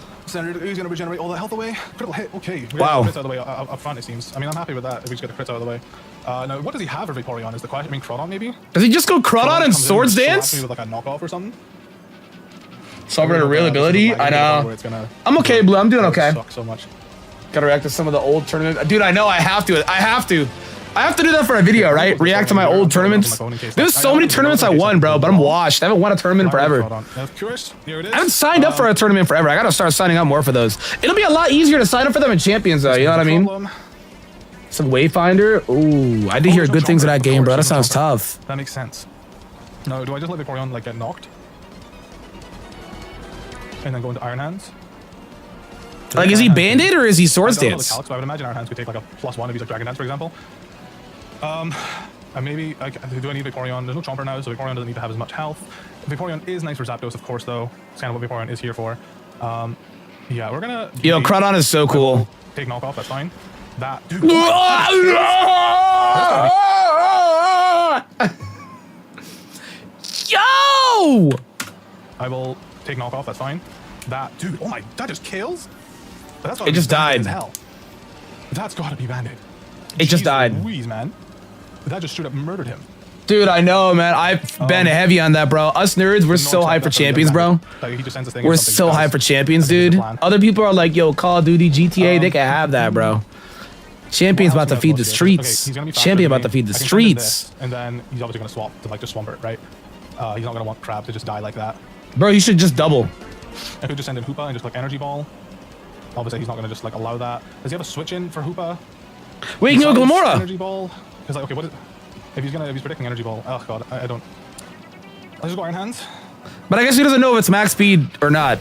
I: Who's gonna regenerate all the health away? Critical hit. Okay.
A: Wow.
I: Crits out of the way up front, it seems. I mean, I'm happy with that. If we just get the crits out of the way. Now, what does he have for Vaporeon? Is the question? I mean, Crawdon maybe.
A: Does he just go Crawdon and Swords Dance?
I: With like a knockoff or something.
A: Sovereign a real ability. I know. I'm okay, Blue. I'm doing okay.
I: Sucks so much.
A: Gotta react to some of the old tournaments. Dude, I know I have to. I have to do that for a video, right? React to my old tournaments. There's so many tournaments I won, bro, but I'm washed. I haven't won a tournament forever. I haven't signed up for a tournament forever. I gotta start signing up more for those. It'll be a lot easier to sign up for them in Champions, though. You know what I mean? Some Wayfinder. Ooh, I did hear good things in that game, bro. That sounds tough.
I: That makes sense. No, do I just let Vaporeon like get knocked? And then go into Iron Hands?
A: Like, is he Band-Aid or is he Swords Dance?
I: Calcs, but I would imagine Iron Hands could take like a +1 if he's like Dragon Dance, for example. Maybe, do I need Vaporeon? There's no Chomper now, so Vaporeon doesn't need to have as much health. Vaporeon is nice for Zapdos, of course, though. It's kind of what Vaporeon is here for. Yeah, we're gonna...
A: Yo, Crawdon is so cool.
I: Take knockoff, that's fine. That... Dude,
A: Yo!
I: I will take knockoff, that's fine. That... Dude, oh my... That just kills? That's
A: It just died.
I: Hell. That's gotta be Bandit.
A: It just died.
I: Louise, man. That just straight up murdered him.
A: Dude, I know, man. I've been heavy on that, bro. Us nerds, we're so hyped for champions, bro.
I: Like, he just sends a thing
A: We're
I: or something
A: so
I: else.
A: hyped for champions, dude. Other people are like, yo, Call of Duty, GTA, they can have that, bro. Champion's about to feed the streets. Champion about to feed the streets.
I: And then he's obviously going to swap to, like, just Swampert, right? He's not going to want Crab to just die like that.
A: Bro, you should just double.
I: I could just send in Hoopa and just, like, Energy Ball. Obviously, he's not going to just, like, allow that. Does he have a switch in for Hoopa?
A: Wait, you can go Gamora.
I: Energy Ball? Because, like, okay, what is... If he's predicting Energy Ball... Oh, God, I don't... Let's just go Iron Hands.
A: But I guess he doesn't know if it's max speed or not.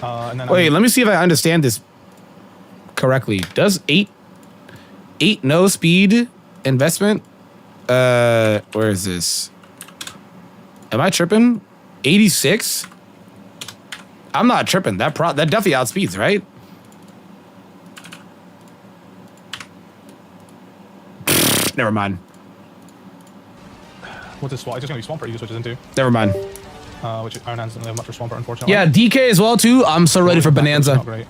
I: And then
A: Wait, let me see if I understand this correctly. Does 8 no speed investment? Where is this? Am I tripping? 86? I'm not tripping. That definitely outspeeds, right? Never mind.
I: What's his swap? It's just going to be Swampert he just switches into.
A: Never mind.
I: Which Iron Hands doesn't have much for Swampert, unfortunately.
A: Yeah, DK as well, too. I'm so ready for Bonanza.
I: Not great.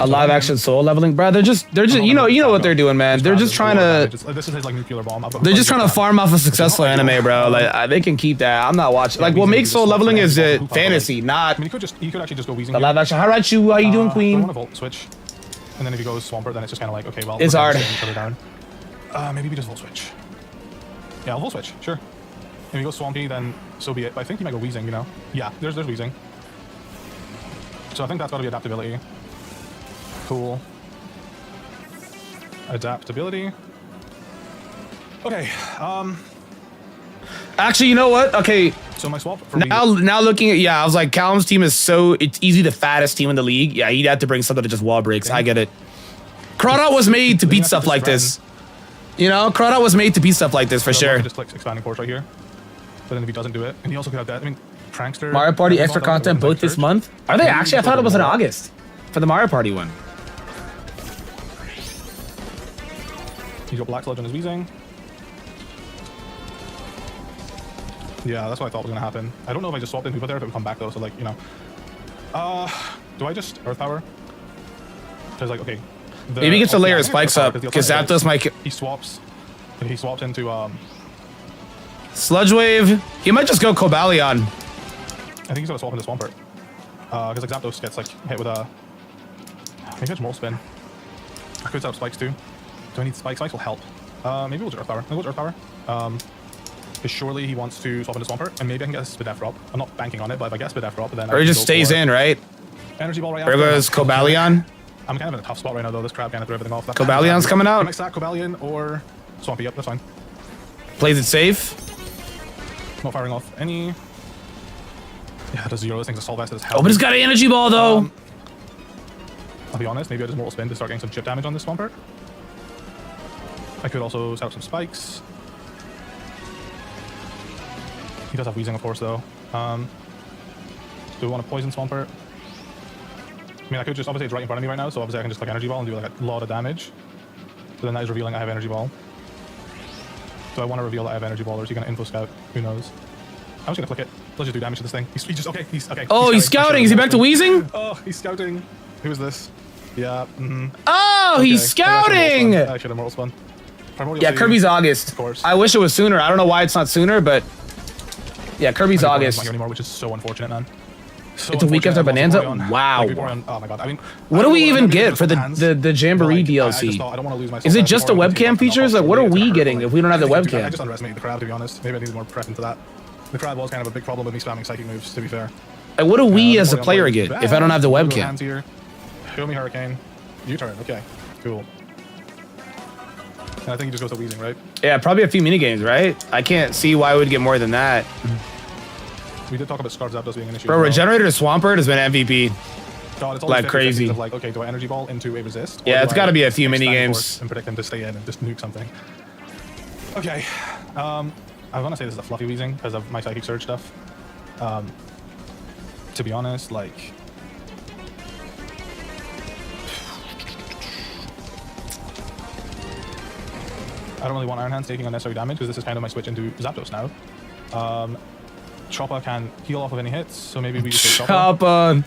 A: A live action soul leveling, bro. They're just you know what they're doing, man. They're just trying to.
I: This is his like nuclear bomb.
A: They're just trying to farm off a successful anime, bro. Like they can keep that. I'm not watching. Like what makes soul leveling is fantasy, not.
I: I mean, he could actually just go Weezing.
A: The live action. How about you? How you doing,
I: I
A: Queen?
I: want to Volt Switch, and then if he goes Swampert, then it's just kind of like okay, well,
A: It's hard.
I: Down. Maybe we just Volt Switch. Yeah, I'll Volt Switch. Sure. If he goes Swampy, then so be it. But I think he might go Weezing. You know? Yeah, there's Weezing. So I think that's got to be adaptability. Cool. Adaptability. Okay.
A: Actually, you know what? Okay.
I: So my swap for
A: now looking at I was like Callum's team is it's easy the fattest team in the league. Yeah, he'd have to bring something to just wall breaks. I get it. Crawdon was made to beat stuff like this. You know, Crawdon was made to beat stuff like this for sure.
I: Just clicks expanding force right here. But then if he doesn't do it, and he also could have that. I mean, Prankster.
A: Mario Party extra content both this month. Are they actually? I thought it was in August for the Mario Party one.
I: He's got Black Sludge on his Weezing. Yeah, that's what I thought was gonna happen. I don't know if I just swapped in Hoopa there, if it would come back though. So like, you know, do I just Earth Power? Because like, okay,
A: maybe he gets a layer of spikes up because Zapdos might.
I: He swaps. If he swaps into
A: Sludge Wave. He might just go Cobalion.
I: I think he's gonna swap into Swampert. Because like Zapdos gets like hit with a. Maybe it's Moral Spin. I could set up spikes too. Do I need spikes? Spikes will help. Maybe we'll just Earth Power. Maybe we'll just Earth Power. Because surely he wants to swap into Swampert, and maybe I can get a Spidef drop. I'm not banking on it, but if I get a Spidef drop, then
A: or he just stays in, right?
I: Energy Ball right
A: after. There goes Cobalion.
I: I'm kind of in a tough spot right now, though. This crab kind of threw everything off.
A: Cobalion's coming out.
I: I might sack Cobalion or Swampy. Yep, that's fine.
A: Plays it safe.
I: Not firing off any. Yeah, does zero. This thing's Assault Vest as hell.
A: Oh, but he's got an energy ball though.
I: I'll be honest. Maybe I just Mortal Spin to start getting some chip damage on this Swampert. I could also set up some spikes. He does have Weezing, of course, though. Do we want to poison Swampert? I mean, I could just, obviously it's right in front of me right now, so obviously I can just like Energy Ball and do like a lot of damage. So then that is revealing I have Energy Ball. Do I want to reveal that I have Energy Ball, or is he going to Info Scout? Who knows? I'm just going to click it. Let's just do damage to this thing. He's just, okay, okay.
A: Oh, he's scouting. Is he back to Weezing?
I: Oh, he's scouting. Who is this? Yeah,
A: Oh, okay. He's scouting!
I: I should have Mortal Spun.
A: Yeah, Kirby's August.
I: Of course.
A: I wish it was sooner. I don't know why it's not sooner, but yeah, Kirby's August.
I: Not here anymore, which is so unfortunate, man. So
A: it's a week after Bonanza. Wow.
I: Oh my god. I mean,
A: what do we even get for the Jamboree DLC?
I: I don't want to lose myself.
A: Is it just the webcam features? Like, what are we getting if we don't have the webcam?
I: I just underestimated the crab, to be honest. Maybe I needed more prep into that. The crab was kind of a big problem with me spamming psychic moves, to be fair.
A: Like, what do we as a player get if I don't have the webcam?
I: Show me Hurricane. U-turn. Okay. Cool. And I think he just goes to Weezing, right?
A: Yeah, probably a few minigames, right? I can't see why we would get more than that.
I: We did talk about Scarf Zapdos being an issue.
A: Bro, Regenerator Swampert has been MVP.
I: God, it's
A: like crazy.
I: Of like, okay, do I energy ball into a resist?
A: Yeah, it's got to be a few mini
I: expand
A: games.
I: force and predict them to stay in and just nuke something. Okay. I want to say this is a fluffy wheezing because of my psychic surge stuff. To be honest, like. I don't really want Iron Hands taking unnecessary damage because this is kind of my switch into Zapdos now. Chopper can heal off of any hits, so maybe we just take Chopper.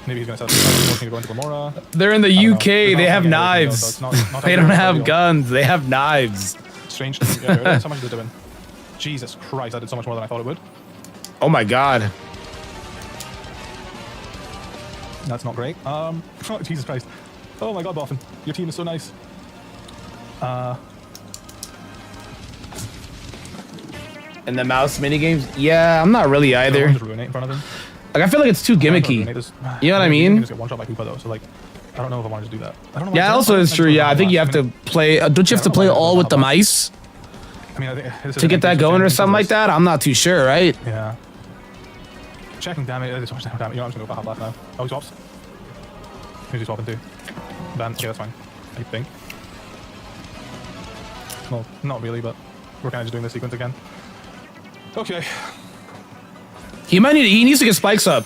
I: Maybe he's going to set up to go into Gamora.
A: They're in the UK. They have knives. They don't have guns. They have knives.
I: Strange. Yeah, how much is it doing? Jesus Christ, that did so much more than I thought it would.
A: Oh my god.
I: That's not great. Oh, Jesus Christ. Oh my god, Boffin. Your team is so nice.
A: And the mouse minigames? Yeah, I'm not really either.
I: Just ruin it in front of him.
A: Like, I feel like it's too gimmicky. You know what I mean?
I: You just get one shot by Koopa though, so like, I don't know if I want to do that. I don't know.
A: Yeah, also is true. Yeah, I think you have to play. Don't you have to play all with the mice?
I: I mean, I think
A: to get that going or something like that? I'm not too sure, right?
I: Yeah. Checking damage. There's so much damage. You know, I'm just gonna go for half life now. Oh, he swaps. Who's he swapping to? Ben. Okay, that's fine. I think. Well, not really, but we're kind of just doing this sequence again. Okay.
A: He needs to get spikes up.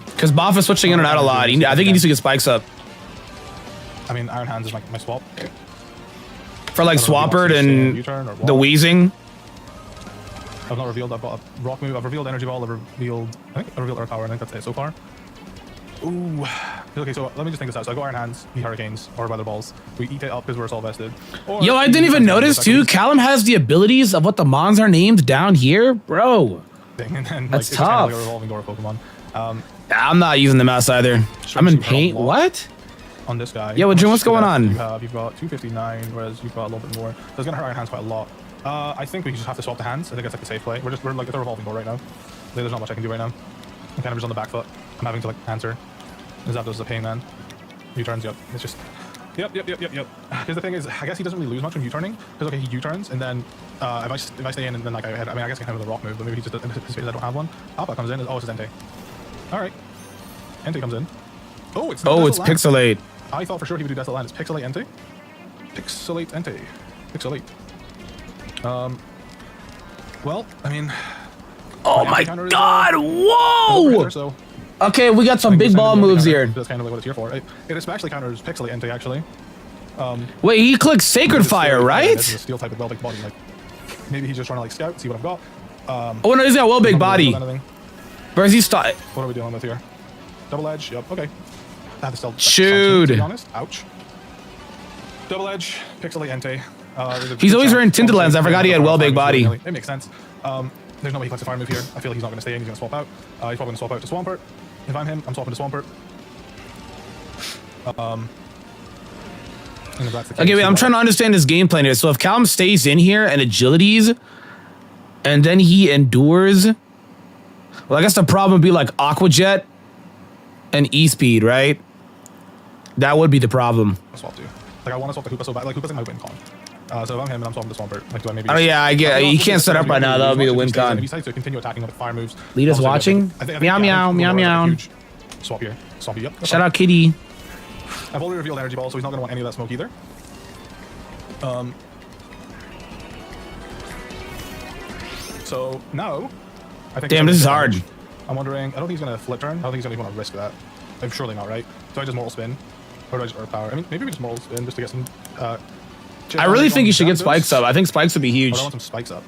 A: Because Boff is switching in and out a lot. I think he needs to get spikes up.
I: I mean, Iron Hands is my swap.
A: For like Swampert and the Wheezing.
I: I've not revealed. I've got a rock move. I've revealed Energy Ball. I've revealed. I think I revealed Earth Power. I think that's it so far. Ooh. Okay, so let me just think this out. So I go Iron Hands, he Hurricanes, or Weather Balls. We eat it up because we're all vested. Or
A: yo, I didn't even notice too. Callum has the abilities of what the Mons are named down here, bro.
I: And then,
A: that's
I: like,
A: tough.
I: It's kind of like a revolving door Pokemon.
A: I'm not using the mouse either. I'm in paint. What?
I: On this guy.
A: Yeah, well, Jim, what's going on?
I: You've got 259, whereas you've got a little bit more. So it's gonna hurt Iron Hands quite a lot. I think we just have to swap the hands. I think that's like a safe play. We're like at the revolving door right now. There's not much I can do right now. I'm kind of just on the back foot. I'm having to like answer. Zapdos is a pain, man. U-turns, yep. It's just, yep. Because the thing is, I guess he doesn't really lose much when U-turning. Because okay, he U-turns, and then if I stay in, and then like I mean, I guess I can have the rock move, but maybe he just anticipates I don't have one. Appa comes in. Oh, it's Entei. All right, Entei comes in. Oh, it's
A: Pixelate.
I: I thought for sure he would do Desolate Land. It's Pixelate Entei. Pixelate Entei. Pixelate. Well, I mean.
A: Oh my god! Whoa!
I: So,
A: okay, we got some big ball moves here.
I: That's kind of like what it's here for. It especially counters Pixelate Entei, actually.
A: Wait, he clicks Sacred Fire, right?
I: It's a steel type with well-big body. Like, maybe he's just trying to like scout, see what I've got.
A: Oh no, he's got well-big body. Where's he start?
I: What are we dealing with here? Double edge. Yep. Okay. That is still.
A: Shoot.
I: To be honest. Ouch. Double edge. Pixelate Entei.
A: He's always wearing tinted lens. I forgot he had well-big body.
I: It makes sense. There's no way he collects a fire move here. I feel like he's not going to stay in. He's going to swap out. He's probably going to swap out to Swampert. If I'm him, I'm swapping to Swampert.
A: Okay, wait, I'm trying to understand his game plan here. So if Callum stays in here and agilities, and then he endures, well, I guess the problem would be like Aqua Jet and E-Speed, right? That would be the problem.
I: I'll swap to. Like, I want to swap the Koopa so bad. Like, Koopa's in my win con. So if I'm him and I'm swapping the Swampert, like, do I maybe...
A: Oh, yeah, I get it. He can't set up right now. That'll be the win con.
I: If he decides to continue attacking with fire moves...
A: Lita's watching? Meow, meow, meow, meow.
I: Swap here. Swap you. Yep.
A: Shout out, Kitty.
I: I've already revealed Energy Ball, so he's not going to want any of that smoke either. So now, I think...
A: Damn, this is hard.
I: I'm wondering... I don't think he's going to flip turn. I don't think he's going to want to risk that. I'm surely not, right? So I just Mortal Spin. Or do I just Earth Power? I mean, maybe we just Mortal Spin just to get some...
A: I really think you should get spikes up. I think spikes would be huge.
I: I want some spikes up.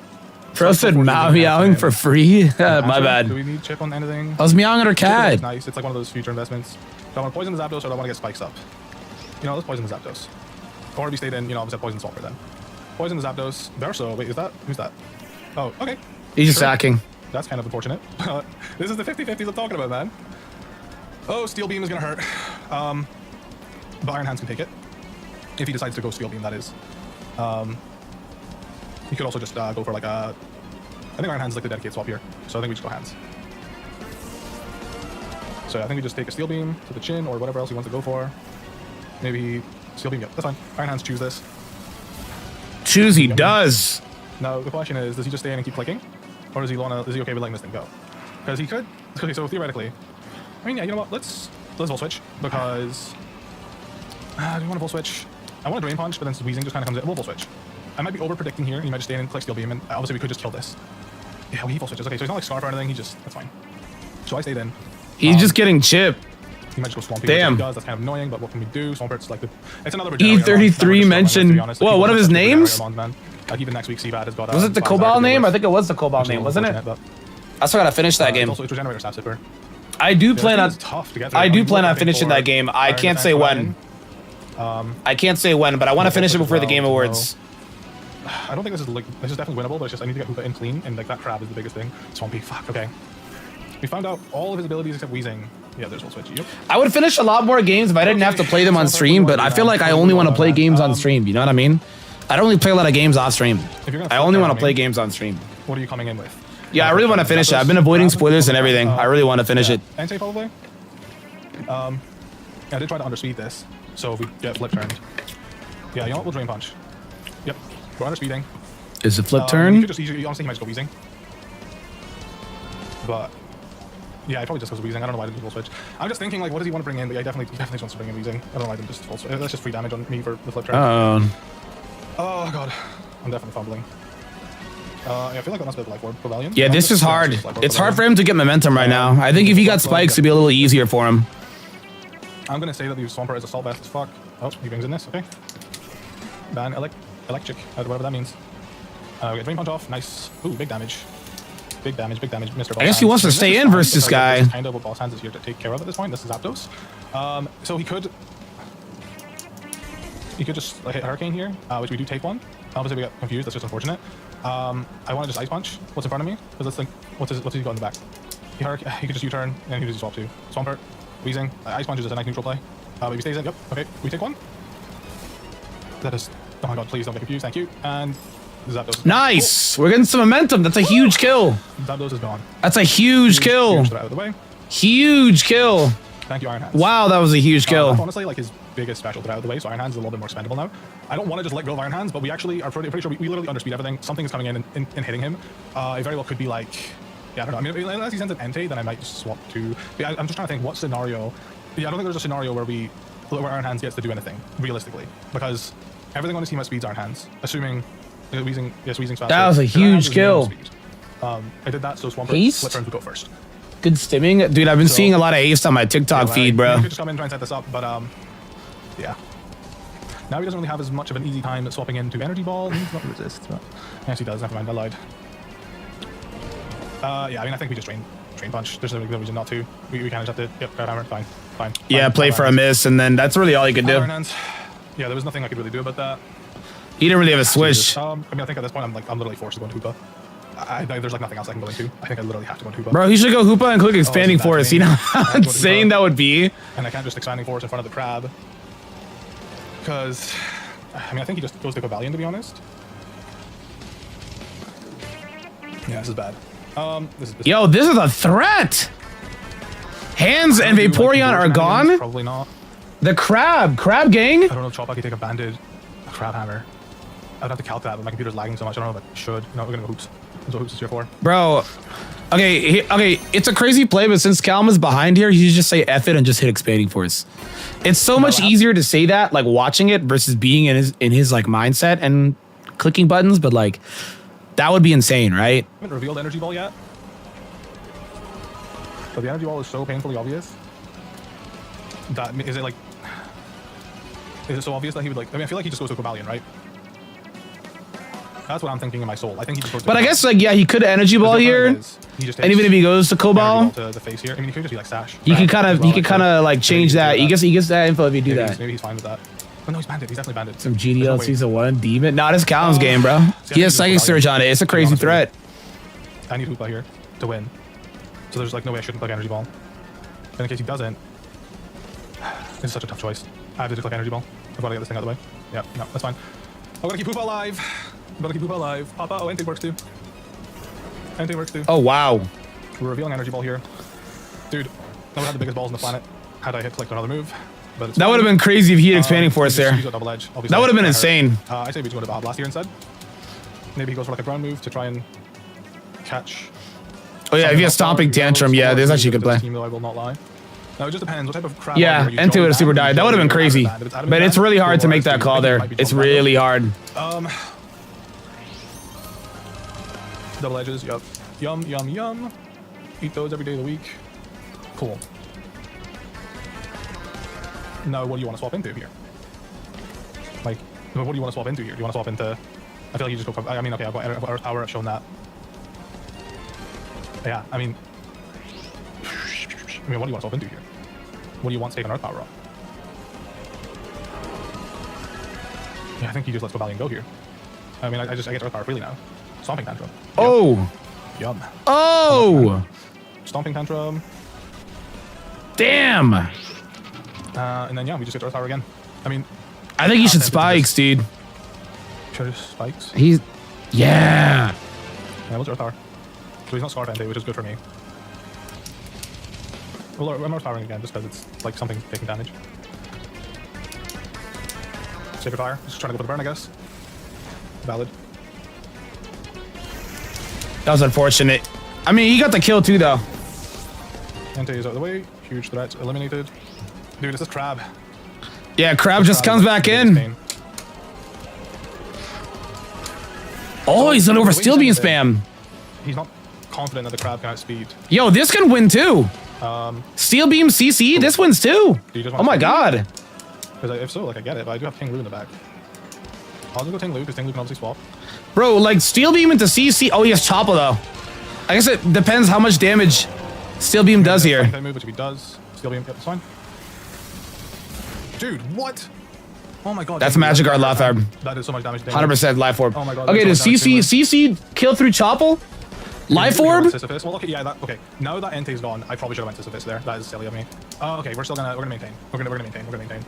A: Pro said meowing for free. My bad.
I: Do we need chip on anything?
A: I was meowing at her cat.
I: It's nice. It's like one of those future investments. Do I want to poison the Zapdos or do I want to get spikes up? You know, let's poison the Zapdos. Or we stayed in, you know, obviously poison Swampert then. Poison the Zapdos. Verso. Wait, is that? Who's that? Oh, okay.
A: He's just hacking.
I: That's kind of unfortunate. This is the 50-50s I'm talking about, man. Oh, Steel Beam is going to hurt. But Iron Hands can take it. If he decides to go Steel Beam, that is. You could also just go for like a... I think Iron Hands is like the dedicated swap here. So I think we just go Hands. So I think we just take a Steel Beam to the chin or whatever else he wants to go for. Maybe Steel Beam, yep, that's fine. Iron Hands choose this.
A: Choose he does.
I: Now the question is, does he just stay in and keep clicking? Or is he okay with letting this thing go? Because he could... Okay, so theoretically... I mean, yeah, you know what, let's let's Volt Switch, because... do you want to Volt Switch? I want to Drain Punch, but then Wheezing just kind of comes in. We'll Volt Switch. I might be over-predicting here. He might just stay in and click Steel Beam, and obviously we could just kill this. Yeah, well, he Volt Switches. Okay, so he's not like Scarf or anything. He just... That's fine. So I stayed in.
A: He's just getting chipped.
I: He might just go Swampy.
A: Damn.
I: He does. That's kind of annoying, but what can we do? Swampert's like the... It's another...
A: E33 mentioned... Whoa, one of his names?
I: Like even next week, Seabat has got...
A: Was it the Cobalt name? I think it was the Cobalt name, wasn't it? I still gotta finish that game.
I: Also, it's Regenerator Staff Zipper.
A: I do plan on...
I: Tough to get through.
A: I do plan on finishing that game. I can't say when. I can't say when, but I want to finish it before the Game Awards.
I: I don't think this is like... This is definitely winnable, but it's just I need to get Hoopa in clean, and like that crab is the biggest thing. Swampy, fuck, okay. We found out all of his abilities except Wheezing. Yeah, there's Volt Switch. Yep.
A: I would finish a lot more games if I didn't have to play them on stream, but I feel like I only want to play games on stream, you know what I mean? I don't really play a lot of games off stream. I only want to play games on stream.
I: What are you coming in with?
A: Yeah, I really want to finish it. I've been avoiding spoilers and everything. I really want to finish it.
I: Entei probably. I did try to underspeed this, so if we get flip turned. Yeah, you know what? We'll Drain Punch. Yep, we're underspeeding.
A: Is it flip
I: You
A: turn?
I: could just honestly, he might just go Wheezing. But yeah, he probably just goes Wheezing. I don't know why I didn't Full Switch. I'm just thinking like, what does he want to bring in? But yeah, he definitely wants to bring in Wheezing. I don't know why I didn't just Full Switch. That's just free damage on me for the flip turn. Oh god, I'm definitely fumbling. Yeah, I feel like that must be like Word Rebellion.
A: Yeah, this is hard. It's hard for him to get momentum right now. I think if he got spikes, it'd be a little easier for him.
I: I'm gonna say that the Swampert is assault vest as fuck. Oh, he brings in this. Okay. Ban electric, whatever that means. We get Drain Punch off. Nice. Ooh, big damage. Big damage, Mr. Boss.
A: I guess he wants to stay in versus this guy.
I: Kind of what Boss Hands is here to take care of at this point. This is Zapdos. So he could just like, hit Hurricane here, which we do take one. Obviously, we got confused. That's just unfortunate. I want to just Ice Punch. What's in front of me? Because let's think. What's he got in the back? He could just U-turn and he could just swap too. Swampert, Wheezing. Ice Punch is a nice neutral play. But if he stays in, yep. Okay, we take one. That is. Oh my god! Please don't get confused. Thank you. And Zapdos.
A: Nice. We're getting some momentum. That's a huge kill.
I: Zapdos is gone.
A: That's a huge kill.
I: Out of the way.
A: Huge kill.
I: Thank you, Iron Hands.
A: Wow, that was a huge kill.
I: That's honestly like his biggest special to get out of the way, so Iron Hands is a little bit more expendable now. I don't want to just let go of Iron Hands, but we actually are pretty sure we literally underspeed everything. Something is coming in and hitting him. It very well could be like, yeah, I don't know. I mean, unless he sends an Entei, then I might just swap to. Yeah, I'm just trying to think what scenario. Yeah, I don't think there's a scenario where Iron Hands gets to do anything realistically, because everything on his team has speeds Iron Hands, assuming Wheezing's faster.
A: That was a huge kill.
I: I did that, so Swampert split turns would go first.
A: Good stimming. Dude, I've been seeing a lot of haste on my TikTok feed, bro.
I: You could just come in and try and set this up, but yeah. Now he doesn't really have as much of an easy time swapping into Energy Ball. He's not resist, but yes, he does. Never mind, I lied. Yeah, I mean, I think we just Drain Punch. There's no reason not to. We kind of just have to. Yep, Crowd Hammer. Fine.
A: Yeah, play for a miss, and then that's really all he could do.
I: Yeah, there was nothing I could really do about that.
A: He didn't really have a switch.
I: I mean, I think at this point I'm literally forced to go into Hoopa. There's like nothing else I can go into. I think I literally have to go into Hoopa.
A: Bro, he should go Hoopa and click Expanding Force. You know how insane that would be?
I: And I can't just Expanding Force in front of the crab. Because, I mean, I think he just goes to Cobalion, to be honest. Yeah, this is bad.
A: Yo, this is a threat! Hands and Vaporeon are gone?
I: Probably not.
A: The crab gang?
I: I don't know if Choppa can take a Crab Hammer. I'd have to calculate, but my computer's lagging so much. I don't know if I should. No, we're gonna go Hoops. That's what Hoops is here for.
A: Bro, okay, it's a crazy play, but since Calum is behind here, you just say F it and just hit Expanding Force. It's so much easier to say that, like watching it versus being in his like mindset and clicking buttons, but like that would be insane, right?
I: I haven't revealed Energy Ball yet. But the Energy Ball is so painfully obvious. Is it so obvious that he would like? I mean, I feel like he just goes to Cobalion, right? That's what I'm thinking in my soul. I think he just goes to
A: But I guess like, yeah, he could Energy Ball here. And even if he goes to Cobalt,
I: to the face here. I mean, he could just be like Sash.
A: You can kind of like change that. He gets that info if you do that.
I: Maybe he's fine with that. But no, he's banded. He's definitely banded.
A: Some GDL Season 1 Demon. Nah, this Calum's game, bro. He has Psychic Surge on it. It's a crazy threat.
I: I need Hoopa here to win. So there's like no way I shouldn't click Energy Ball. And in case he doesn't, it's such a tough choice. I have to click Energy Ball. I've got to get this thing out of the way. Yeah, no, that's fine. I'm gonna keep Hoopa alive. Papa, oh, Entei works too.
A: Oh, wow.
I: We're revealing Energy Ball here. Dude, that would have the biggest balls on the planet had I hit clicked another move. But that
A: would have been crazy if he had Expanding Force there.
I: Double edge,
A: that would have been insane.
I: I say we just go to Baja Blast here instead. Maybe he goes for like a ground move to try and catch.
A: Oh yeah, if he has Stomping Tantrum, yeah, there's actually a good play.
I: Team, though, I will not lie. No, it just depends what type of crab.
A: Yeah, Entei would have super died. That would have been crazy. But it's really hard to make that call there. It's really hard.
I: Double edges, yup. Yum, yum, yum. Eat those every day of the week. Cool. Now, what do you want to swap into here? Like, what do you want to swap into here? Do you want to swap into... I feel like you just go... I mean, okay, I've got Earth Power, I've shown that. Yeah, I mean, what do you want to swap into here? What do you want to take on Earth Power on? Yeah, I think he just lets go Valley and go here. I mean, I get Earth Power freely now. Stomping Tantrum. Yep.
A: Oh!
I: Yum.
A: Oh!
I: Stomping Tantrum.
A: Damn!
I: And then, yeah, we just get Earth Power again. I mean...
A: I think he should spikes, dude.
I: Should have spikes?
A: He's... Yeah!
I: Yeah, what's Earth Power? So he's not Scarf Entei, which is good for me. Well, I'm Earth Powering again, just because it's like something taking damage. Sacred Fire. Just trying to go for the burn, I guess. Valid.
A: That was unfortunate. I mean, he got the kill too, though.
I: Entei is out of the way. Huge threat eliminated. Dude, this is Crab.
A: Yeah, Crab just comes back in. Oh, he's an over Steel Beam spam.
I: He's not confident that the Crab can outspeed.
A: Yo, this can win too. Steel Beam CC, this wins too. Oh my god.
I: Because if so, like I get it, but I do have King Lu in the back. I'll just go King Lu, because King Lu can obviously swap.
A: Bro, like Steel Beam into CC. Oh, he has Chopper though. I guess it depends how much damage Steel Beam does here.
I: Move, which if he does, Steel Beam, yep, that's fine. Dude, what? Oh my god.
A: That's Magic Guard Life Orb.
I: That is so much damage.
A: 100% Life Orb.
I: Oh my god.
A: Okay, does CC kill through Chopple? Life Orb?
I: Well, okay, yeah, okay. Now that Entei's gone, I probably should have went Sisyphus there. That is silly of me. Okay, we're gonna maintain. We're gonna maintain.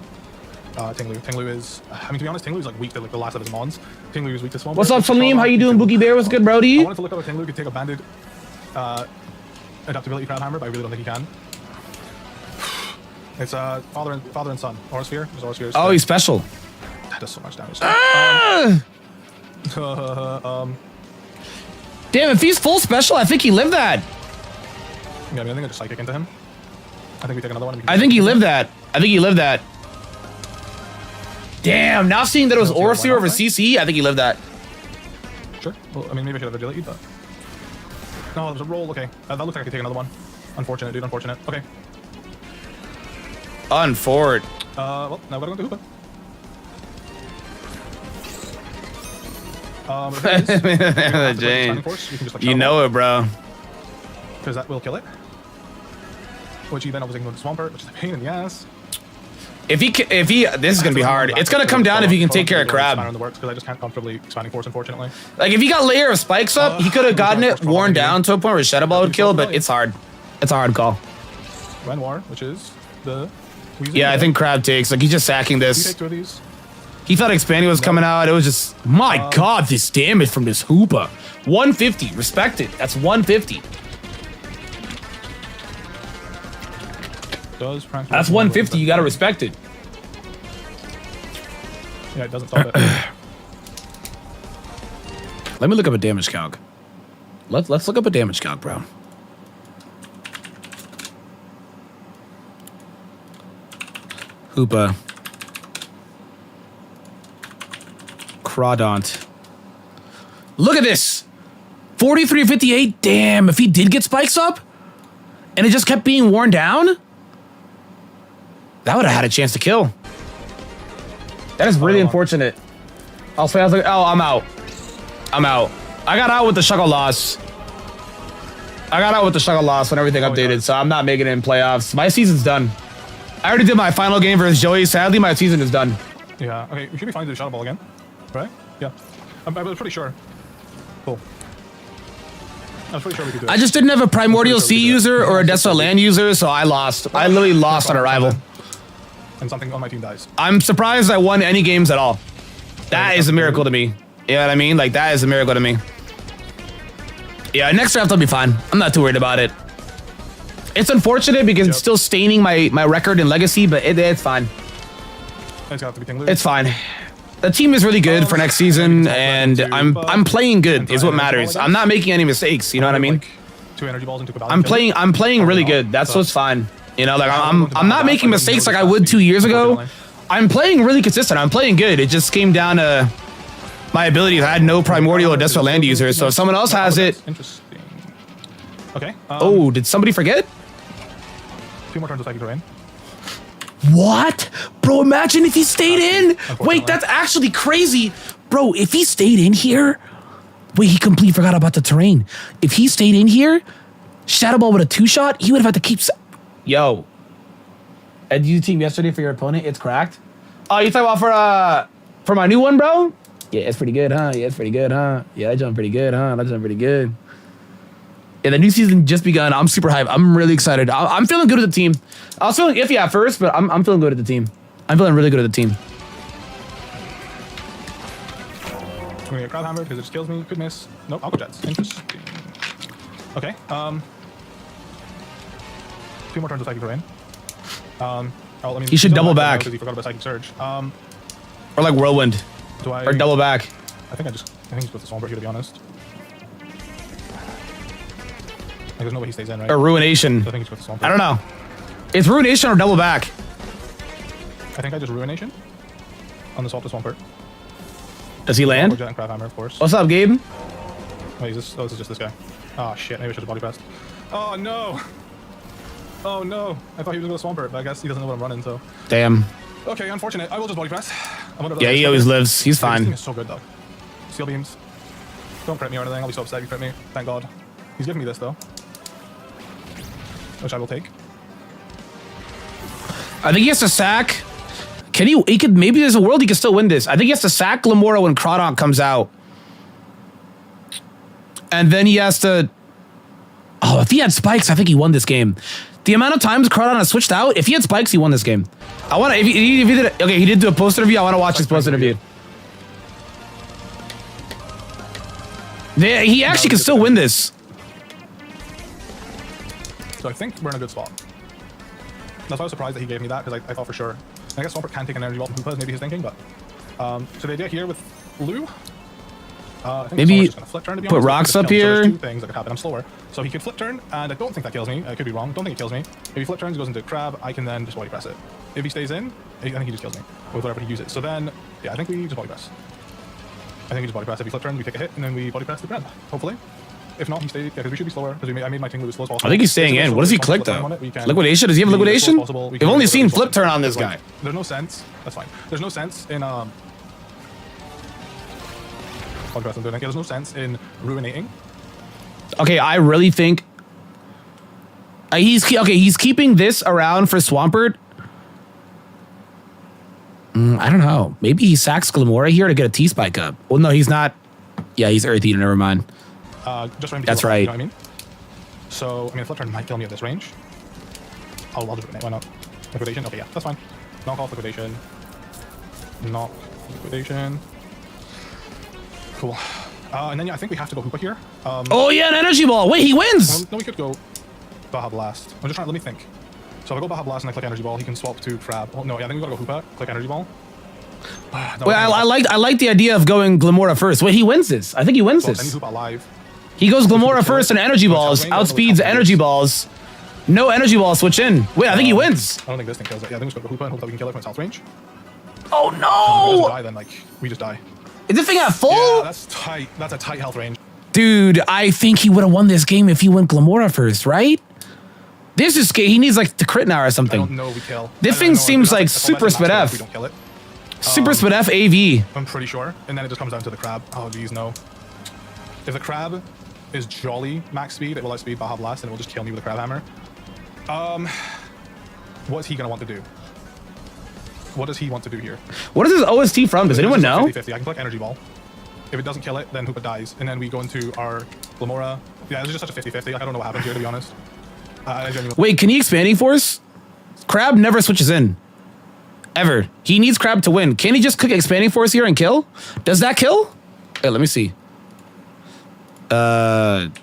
I: Tinglu is, I mean, to be honest, Tinglu is like weak to like the last of his mons. Tinglu is weak to Swamp.
A: What's up, Salim? How you doing, Boogie Bear? What's good, Brody?
I: I wanted to look up if Tinglu could take a banded adaptability crab hammer, but I really don't think he can. It's father and son. Aurasphere.
A: Oh, he's special.
I: That does so much damage.
A: Damn, if he's full special, I think he lived that.
I: Yeah, I mean, I think I just psychic into him. I think we take another one.
A: I think he lived that. Damn, now seeing that it was Aurasphere over CC, I think he lived that.
I: Sure. Well, I mean, maybe I should have agility, but... No, there's a roll. Okay. That looks like I could take another one. Unfortunate, dude. Unfortunate. Okay.
A: Unfortunate.
I: Well, now we gotta go into Hoopa.
A: Jane. You know it, bro.
I: Because that will kill it. Which he then obviously can go to Swampert, which is a pain in the ass.
A: If he, this is gonna be hard. It's gonna come down if he can take care of Crab.
I: Because I just can't comfortably expanding force, unfortunately.
A: Like if he got layer of spikes up, he could have gotten it worn down to a point where Shadow Ball would kill, but it's hard. It's a hard call.
I: Renoir, which is the...
A: Yeah, I think Crab takes. Like he's just sacking this.
I: You take 2 of these.
A: He thought Expanding was coming out. It was just, my god, this damage from this Hoopa. 150, respect it. That's 150. That's 150, you gotta respect it.
I: Yeah, it doesn't stop it.
A: Let me look up a damage calc. Let's look up a damage calc, bro. Hoopa. Crawdont. Look at this. 4358. Damn, if he did get spikes up and it just kept being worn down, that would have had a chance to kill. That is really unfortunate. I'll say, I was like, oh, I'm out. I got out with the Shuggle loss. When everything updated, so I'm not making it in playoffs. My season's done. I already did my final game versus Joey. Sadly, my season is done.
I: Yeah, okay, we should be fine to do Shadow Ball again. Right? Yeah. I'm pretty sure. Cool. I was pretty sure we could do it.
A: I just didn't have a Primordial Sea user or a Desolate Land user, so I lost. I literally lost on arrival.
I: And something on my team dies.
A: I'm surprised I won any games at all. That is a miracle to me. You know what I mean? Like, that is a miracle to me. Yeah, next draft I'll be fine. I'm not too worried about it. It's unfortunate because it's still staining my record and legacy, but it's fine. It's fine. The team is really good for next season, and I'm playing good is what matters. I'm not making any mistakes. You know what I mean?
I: 2 energy balls into
A: I'm playing really good. That's what's fine. You know, like I'm not making mistakes like I would 2 years ago. I'm playing really consistent. I'm playing good. It just came down to my abilities. I had no primordial or desperate land users, so if someone else has it.
I: Interesting. Okay.
A: Oh, did somebody forget?
I: 2 more turns of psychic terrain.
A: What? Bro, imagine if he stayed in. Wait, that's actually crazy. Bro, if he stayed in here. Wait, he completely forgot about the terrain. If he stayed in here, Shadow Ball with a 2-shot, he would have had to keep. Yo. And you team yesterday for your opponent, it's cracked. Oh, you talking about for my new one, bro? Yeah, it's pretty good, huh? Yeah, it's pretty good, huh? Yeah, that jumped pretty good, huh? That jumped pretty good. Yeah, the new season just begun. I'm super hyped. I'm really excited. I'm feeling good with the team. I was feeling iffy at first, but I'm feeling good at the team. I'm feeling really good at the team.
I: I'm gonna get crowd hammered because it just kills me. Could miss. Nope, I'll go Jets. Interesting. Okay. 2 more turns of psychic terrain.
A: He should double back.
I: Because he forgot about psychic surge.
A: Or like whirlwind. Or double back.
I: I think he's supposed to Swampert here, to be honest. Like, there's no way he stays in, right?
A: Or ruination.
I: So I think he's supposed to Swampert.
A: I don't know. It's ruination or double back.
I: I think I just ruination on the swap to Swampert.
A: Does he land?
I: Jet and crab hammer, of course.
A: What's up, Gabe?
I: Wait, is this? Oh, this is just this guy. Oh shit! Maybe I should have body pressed. Oh no! Oh no! I thought he was gonna Swampert, but I guess he doesn't know what I'm running, so.
A: Damn.
I: Okay, unfortunate. I will just body press.
A: Yeah, he always lives. He's fine.
I: This thing is so good though. Steel beams. Don't crit me or anything. I'll be so upset if you crit me. Thank God. He's giving me this though, which I will take.
A: I think he has to sack. He could, maybe there's a world he can still win this. I think he has to sack Glamora when Crawdon comes out. And then he has to, oh, if he had spikes, I think he won this game. The amount of times Crawdon has switched out, if he had spikes, he won this game. I want to, if he did, okay, he did do a post interview. I want to watch his post interview. He actually can still win this.
I: So I think we're in a good spot. That's why I was surprised that he gave me that, because I thought for sure. I guess Swampert can take an energy ball from Hoopa, maybe he's thinking, but. So the idea here with Lou. I think
A: maybe
I: just gonna flip turn, to be
A: put
I: honest.
A: rocks up
I: So
A: here.
I: there's 2 things that could happen. I'm slower. So he could flip turn, and I don't think that kills me. I could be wrong. Don't think it kills me. If he flip turns, he goes into crab, I can then just body press it. If he stays in, I think he just kills me with whatever he uses. So then, yeah, I think we just body press. I think we just body press. If he flip turn, we take a hit, and then we body press the crab, hopefully. If not, he stays, yeah, because we should be slower, because I made my thing move as slow as possible.
A: I think he's staying in. What does he click though? Liquidation? Does he have liquidation? We've only seen flip turn on this guy.
I: There's no sense. That's fine. There's no sense in there's no sense in ruinating.
A: Okay, I really think he's keeping this around for Swampert. I don't know. Maybe he sacks Glamora here to get a T-Spike up. Well, no, he's not. Yeah, he's Earth Eater. Never mind.
I: Just for him to
A: That's
I: kill,
A: right.
I: You know what I mean? So, I mean, a flip turn might kill me at this range. I'll just ruinate. Why not? Liquidation? Okay, yeah, that's fine. Knock off liquidation. Knock liquidation. Cool. And then yeah, I think we have to go Hoopa here.
A: Oh yeah, an energy ball. Wait, he wins.
I: No, we could go Baja Blast. I'm just trying. Let me think. So if I go Baja Blast and I click energy ball, he can swap to crab. Oh no, yeah, I think we gotta go Hoopa. Click energy ball.
A: Wait, I like the idea of going Glamora first. Wait, he wins this. I think he wins this.
I: Any Hoopa alive.
A: He goes Glamora first and energy balls. Outspeeds energy balls. No energy balls switch in. Wait, I think he wins.
I: I don't think this thing kills it. Yeah, I think we just go Hoopa and hope that we can kill it from its health range.
A: Oh
I: If it
A: no!
I: doesn't die, then like we just die.
A: Is this thing at full?
I: Yeah, that's tight. That's a tight health range.
A: Dude, I think he would have won this game if he went Glamora first, right? This is he needs like the crit now or something.
I: I don't know. We kill.
A: This thing seems like super Spit F.
I: We don't kill it.
A: Super Spit F AV.
I: I'm pretty sure. And then it just comes down to the crab. Oh geez, no. If the crab is jolly max speed, it will outspeed Baja Blast and it will just kill me with a crab hammer. What's he gonna want to do? What does he want to do here?
A: What is his OST from? Does anyone know?
I: 50-50. I can click energy ball. If it doesn't kill it, then Hoopa dies. And then we go into our Glamora. Yeah, it's just such a 50-50. Like, I don't know what happens here, to be honest.
A: Wait, can he expanding force? Crab never switches in. Ever. He needs Crab to win. Can he just click expanding force here and kill? Does that kill? Hey, let me see. Like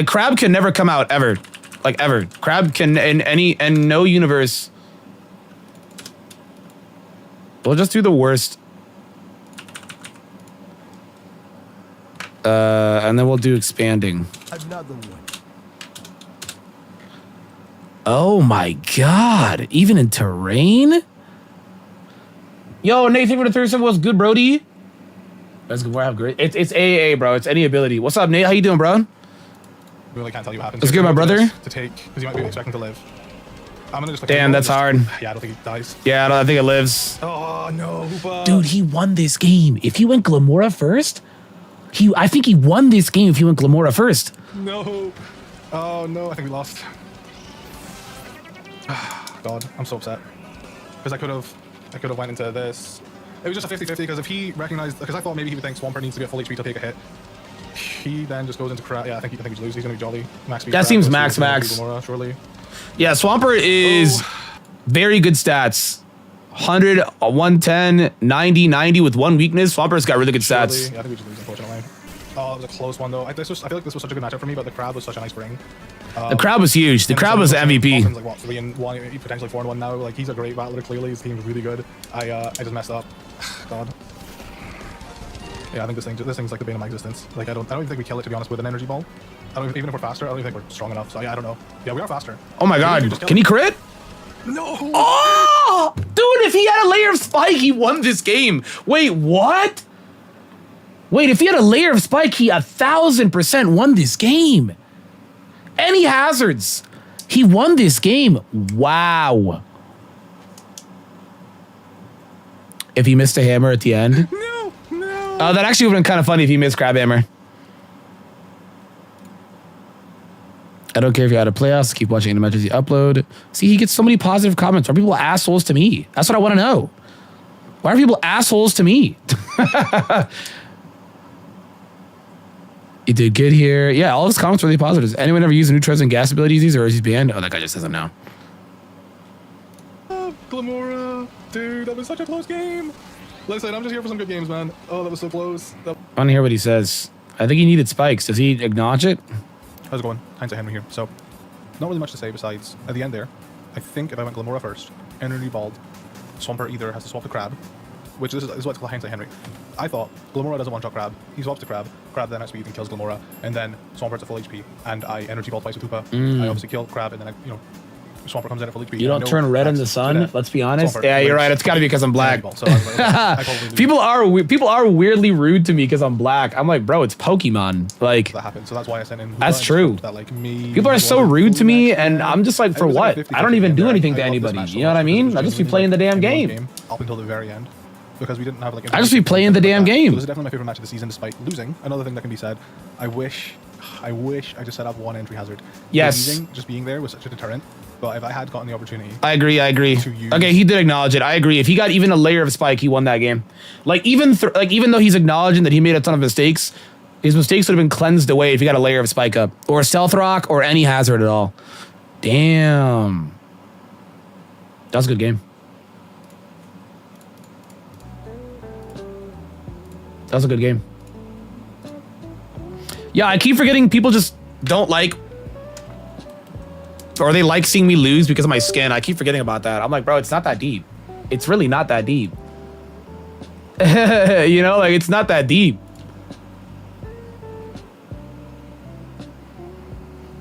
A: Crab can never come out ever. Like ever. Crab can in no universe. We'll just do the worst. And then we'll do expanding.
F: Another one.
A: Oh my god. Even in terrain? Yo, Nate, thank you for the 37 was good, Brody. That's good. Have great. It's AAA, bro. It's any ability. What's up, Nate? How you doing, bro?
I: Really can't tell you what happens.
A: Let's give my brother
I: to take because you might be expecting to live. I'm gonna just like,
A: damn, that's hard.
I: Yeah, I don't think he dies.
A: Yeah, I think it lives.
I: Oh no,
A: dude, he won this game. If he went Glamora first, I think he won this game if he went Glamora first.
I: No. Oh no, I think we lost. God, I'm so upset because I could have went into this. It was just a 50-50 because if he recognized, because I thought maybe he would think Swampert needs to be at full HP to take a hit. He then just goes into crap. Yeah, I think he's lose. He's gonna be jolly. Max speed.
A: That seems max.
I: Glamora, surely.
A: Yeah, Swampert is very good stats. 100, 110, 90, 90 with one weakness. Swampert's got really good stats.
I: Yeah, I think we just lose, unfortunately. Oh, it was a close one though. I feel like this was such a good matchup for me, but the crab was such a nice bring.
A: The crab was huge. The crab was MVP.
I: Like what, 3-1, potentially 4-1 now. Like he's a great battler. Clearly, his team's really good. I just messed up. God. Yeah, I think this thing's like the bane of my existence. Like I don't even think we kill it, to be honest, with an energy ball. Even if we're faster, I don't even think we're strong enough. So yeah, I don't know. Yeah, we are faster.
A: Oh my god, can he crit?
I: No.
A: Oh, dude, if he had a layer of spike, he won this game. Wait, what? Wait, if he had a layer of spike, he 1000% won this game. Any hazards, he won this game. Wow. If he missed a hammer at the end.
I: No.
A: That actually would have been kind of funny if he missed crab hammer. I don't care if you're out of playoffs. Keep watching any matches you upload. See, he gets so many positive comments. Are people assholes to me? That's what I want to know. Why are people assholes to me? You did good here. Yeah, all his comments were really positive. Does anyone ever use the new Trojan gas abilities or is he banned? Oh, that guy just doesn't know.
I: Glamora, dude, that was such a close game. Listen, I'm just here for some good games, man. Oh, that was so close.
A: I want to hear what he says. I think he needed spikes. Does he acknowledge it?
I: How's it going? Hindsight Henry here. So, not really much to say besides, at the end there, I think if I went Glamora first, Energy Bald, Swampert either has to swap to Crab, which is what's called Hindsight Henry. I thought Glamora doesn't one-shot Crab. He swaps to Crab. Crab then outspeeds and kills Glamora, and then Swampert's at full HP, and I Energy Ball twice with Hoopa. I obviously kill Crab, and then Swampert comes in at full HP.
A: You don't turn red in the sun. Let's be honest. Yeah, you're right. It's got to be because I'm black.
I: So
A: people are weirdly rude to me because I'm black. I'm like, bro, it's Pokemon. Like
I: that happened. So that's why I sent in. Hoopa.
A: That's true.
I: That, like,
A: people are so rude to me, and I'm just like, for what? I don't even do anything to anybody. You know what I mean? I just be playing the damn game
I: up until the very end. Because we didn't have like.
A: I just be playing the damn game.
I: So this is definitely my favorite match of the season, despite losing. Another thing that can be said, I wish I just set up one entry hazard.
A: Yes.
I: Just being there was such a deterrent. But if I had gotten the opportunity,
A: I agree. Okay, he did acknowledge it. I agree. If he got even a layer of spike, he won that game. Like even though he's acknowledging that he made a ton of mistakes, his mistakes would have been cleansed away if he got a layer of spike up or a stealth rock or any hazard at all. Damn, that was a good game. That was a good game. Yeah, I keep forgetting people just don't like, or they like seeing me lose because of my skin. I keep forgetting about that. I'm like, bro, it's not that deep. It's really not that deep. You know, like it's not that deep.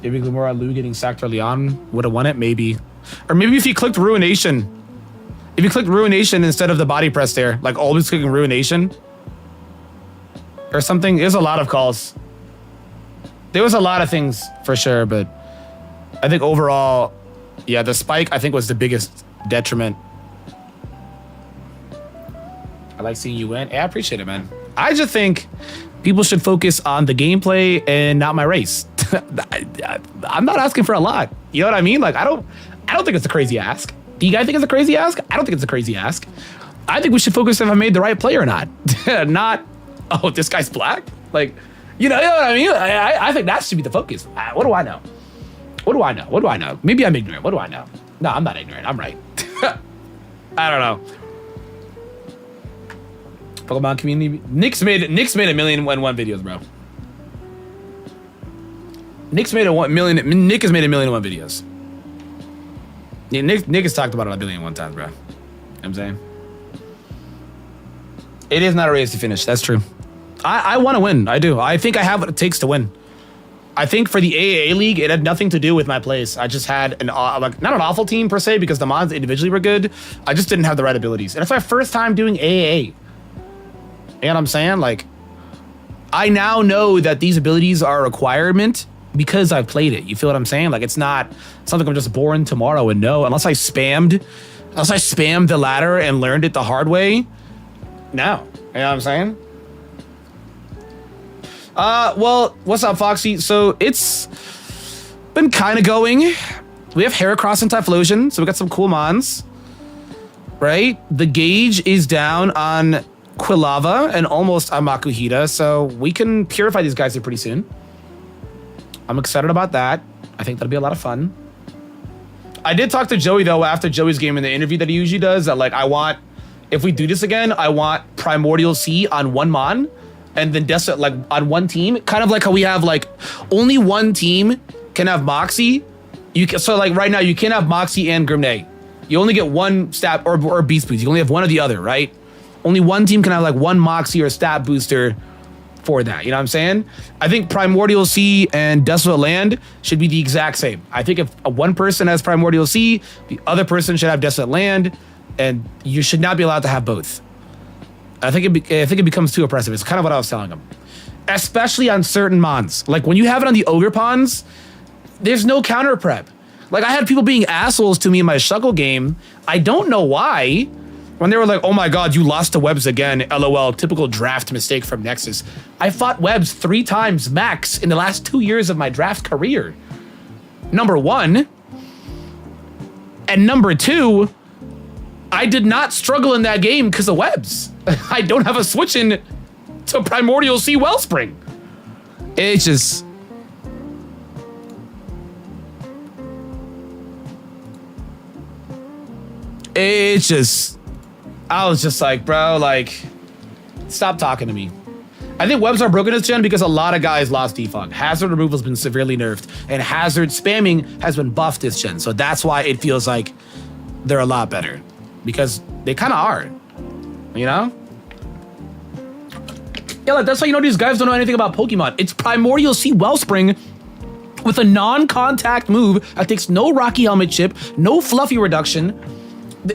A: Maybe Glamora Lu getting sacked early on would have won it, maybe. Or maybe if he clicked Ruination. If you clicked Ruination instead of the body press there, like always clicking Ruination. Or something. There's a lot of calls. There was a lot of things for sure, but I think overall, yeah, the spike I think was the biggest detriment. I like seeing you win. Yeah, I appreciate it, man. I just think people should focus on the gameplay and not my race. I'm not asking for a lot. You know what I mean? Like I don't think it's a crazy ask. Do you guys think it's a crazy ask? I don't think it's a crazy ask. I think we should focus if I made the right play or not. Not, oh, this guy's black? Like, you know what I mean? I think that should be the focus. What do I know? What do I know? What do I know? Maybe I'm ignorant. What do I know? No, I'm not ignorant. I'm right. I don't know. Pokemon community. Nick's made a million and one videos, bro. Nick has made a million and one videos. Yeah, Nick has talked about it a billion and one times, bro. You know what I'm saying? It is not a race to finish. That's true. I want to win. I do. I think I have what it takes to win. I think for the AAA League, it had nothing to do with my place. I just had like not an awful team per se because the mods individually were good. I just didn't have the right abilities. And it's my first time doing AAA. You know what I'm saying? Like, I now know that these abilities are a requirement because I've played it. You feel what I'm saying? Like, it's not something I'm just born tomorrow and know. Unless I spammed the ladder and learned it the hard way. No. You know what I'm saying? Well, what's up, Foxy? So it's been kind of going. We have Heracross and Typhlosion, so we got some cool mons, right? The gauge is down on Quilava and almost on Makuhita, so we can purify these guys here pretty soon. I'm excited about that. I think that'll be a lot of fun. I did talk to Joey, though, after Joey's game in the interview that he usually does, that, like, if we do this again, I want Primordial Sea on one mon, and then Desolate, like, on one team. Kind of like how we have, like, only one team can have Moxie. So, like, right now, you can't have Moxie and Grimnay. You only get one stat, or Beast Boost. You only have one or the other, right? Only one team can have, like, one Moxie or stat booster for that. You know what I'm saying? I think Primordial Sea and Desolate Land should be the exact same. I think if one person has Primordial Sea, the other person should have Desolate Land, and you should not be allowed to have both. I think it becomes too oppressive. It's kind of what I was telling them. Especially on certain mons. Like, when you have it on the Ogre Pawns, there's no counter prep. Like, I had people being assholes to me in my Shuckle game. I don't know why. When they were like, oh my god, you lost to Webs again. LOL, typical draft mistake from Nexus. I fought Webs 3 times max in the last 2 years of my draft career. Number one. And number two, I did not struggle in that game because of Webs. I don't have a switch in to Primordial Sea Wellspring. It's just... I was just like, bro, like, stop talking to me. I think Webs are broken this gen because a lot of guys lost defog. Hazard removal has been severely nerfed, and hazard spamming has been buffed this gen. So that's why it feels like they're a lot better. Because they kind of are, you know? Yeah, like, that's how you know these guys don't know anything about Pokemon. It's Primordial Sea Wellspring with a non-contact move that takes no Rocky Helmet chip, no Fluffy reduction.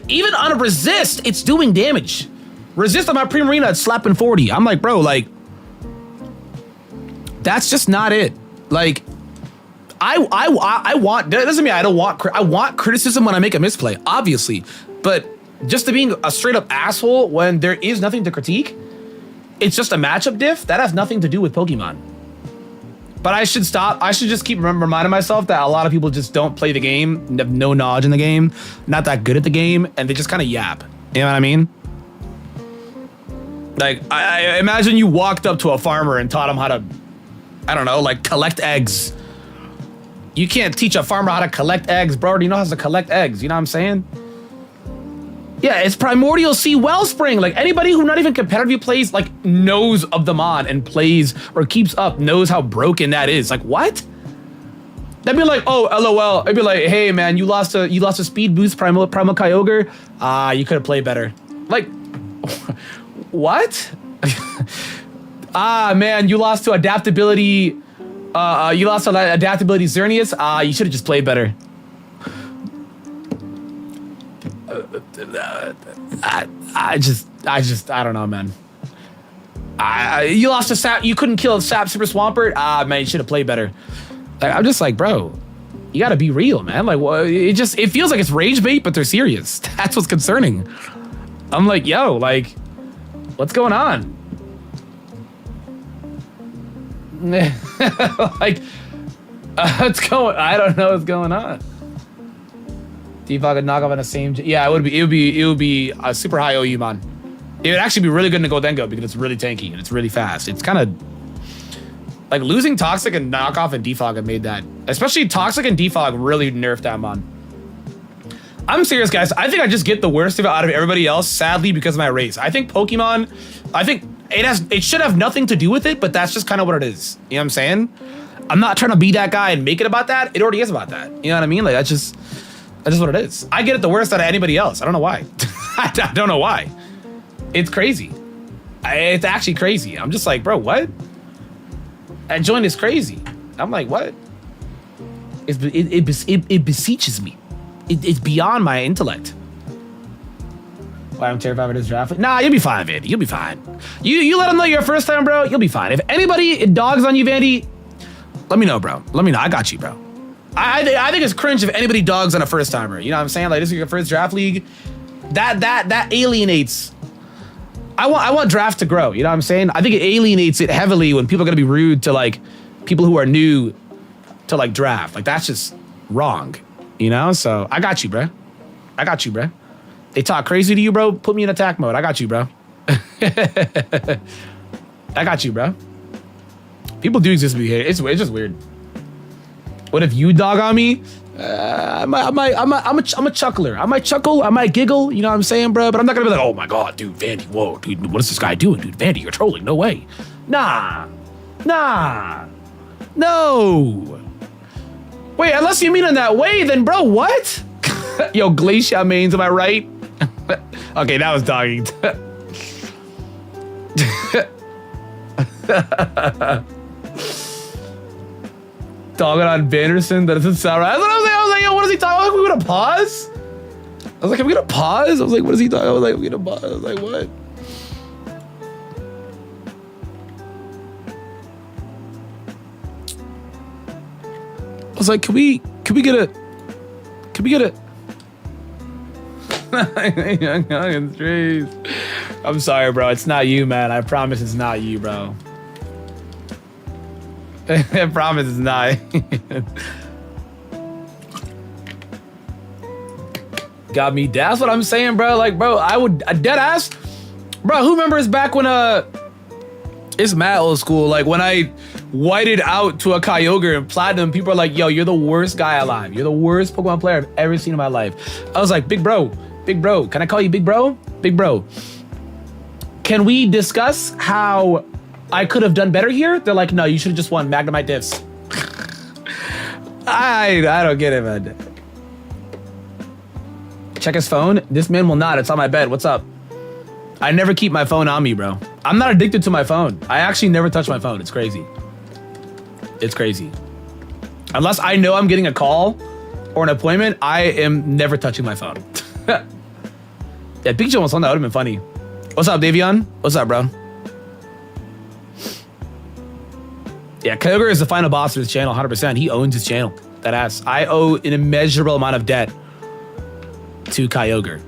A: Even on a resist, it's doing damage. Resist on my Primarina, it's slapping 40. I'm like, bro, like, that's just not it. Like, I want, that doesn't mean I want criticism when I make a misplay, obviously. But just to being a straight up asshole when there is nothing to critique, it's just a matchup diff, that has nothing to do with Pokemon. But I should stop. I should just keep reminding myself that a lot of people just don't play the game, have no knowledge in the game, not that good at the game, and they just kind of yap. You know what I mean? Like, I imagine you walked up to a farmer and taught him how to, I don't know, like, collect eggs. You can't teach a farmer how to collect eggs, bro. Do you know how to collect eggs? You know what I'm saying? Yeah, it's Primordial Sea Wellspring. Like, anybody who not even competitively plays, like, knows of the mod and plays or keeps up knows how broken that is. Like, what? That'd be like, oh, LOL. It'd be like, hey, man, you lost a speed boost Primal Kyogre. You could have played better. Like, what? Man, you lost to adaptability. You lost to adaptability Xerneas. You should have just played better. I don't know, man. You lost to Sap. You couldn't kill Sap Super Swampert. Man, you should have played better. Like, I'm just like, bro, you gotta be real, man. Like, well, it feels like it's rage bait, but they're serious. That's what's concerning. I'm like, yo, like, what's going on? Like, what's going? I don't know what's going on. Defog could knock off on the same. Yeah, it would be a super high OU mon. It would actually be really good in Goldengo because it's really tanky and it's really fast. It's kind of like losing Toxic and Knockoff and Defog have made that. Especially Toxic and Defog really nerfed that mon. I'm serious, guys. I think I just get the worst of it out of everybody else, sadly, because of my race. I think Pokemon, it should have nothing to do with it, but that's just kind of what it is. You know what I'm saying? I'm not trying to be that guy and make it about that. It already is about that. You know what I mean? Like, that's just what it is. I get it the worst out of anybody else. I don't know why. I don't know why. It's crazy. It's actually crazy. I'm just like, bro, what? That joint is crazy. I'm like, what? It beseeches me. It's beyond my intellect. Why I'm terrified of this draft? Nah, you'll be fine, Vandy. You'll be fine. You let them know your first time, bro. You'll be fine. If anybody dogs on you, Vandy, let me know, bro. Let me know. I got you, bro. I think it's cringe if anybody dogs on a first timer. You know what I'm saying? Like, this is your first draft league. That alienates. I want draft to grow. You know what I'm saying? I think it alienates it heavily when people are gonna be rude to like people who are new to like draft. Like, that's just wrong. You know? So I got you, bro. I got you, bro. They talk crazy to you, bro. Put me in attack mode. I got you, bro. I got you, bro. People do exist to be here. It's just weird. What if you dog on me? I'm a chuckler. I might chuckle. I might giggle. You know what I'm saying, bro? But I'm not gonna be like, oh my god, dude, Vandy, whoa, dude, what is this guy doing, dude? Vandy, you're trolling. No way. Nah. No. Wait, unless you mean in that way, then bro, what? Yo, Glacia mains, am I right? Okay, that was dogging. Dogging on Vanderson, that doesn't sound right. That's what I was like, yo, what is he talking about? Are we gonna pause? I was like, are we gonna pause? I was like, what is he talking about? I was like, we're gonna pause. I was like, what? I was like, can we get a I'm sorry, bro. It's not you, man. I promise it's not you, bro. I promise it's not. Got me. That's what I'm saying, bro. Like, bro, I would dead ass. Bro, who remembers back when it's mad old school. Like when I whited out to a Kyogre and platinum, people are like, yo, you're the worst guy alive. You're the worst Pokemon player I've ever seen in my life. I was like, big bro, can I call you big bro? Big bro. Can we discuss how I could have done better here? They're like, no, you should have just won Magnemite diffs. I don't get it, man. Check his phone. This man will not. It's on my bed. What's up? I never keep my phone on me, bro. I'm not addicted to my phone. I actually never touch my phone. It's crazy. It's crazy. Unless I know I'm getting a call or an appointment, I am never touching my phone. Yeah, Pikachu almost won. That would have been funny. What's up, Davion? What's up, bro? Yeah, Kyogre is the final boss of his channel, 100%. He owns his channel. That ass. I owe an immeasurable amount of debt to Kyogre.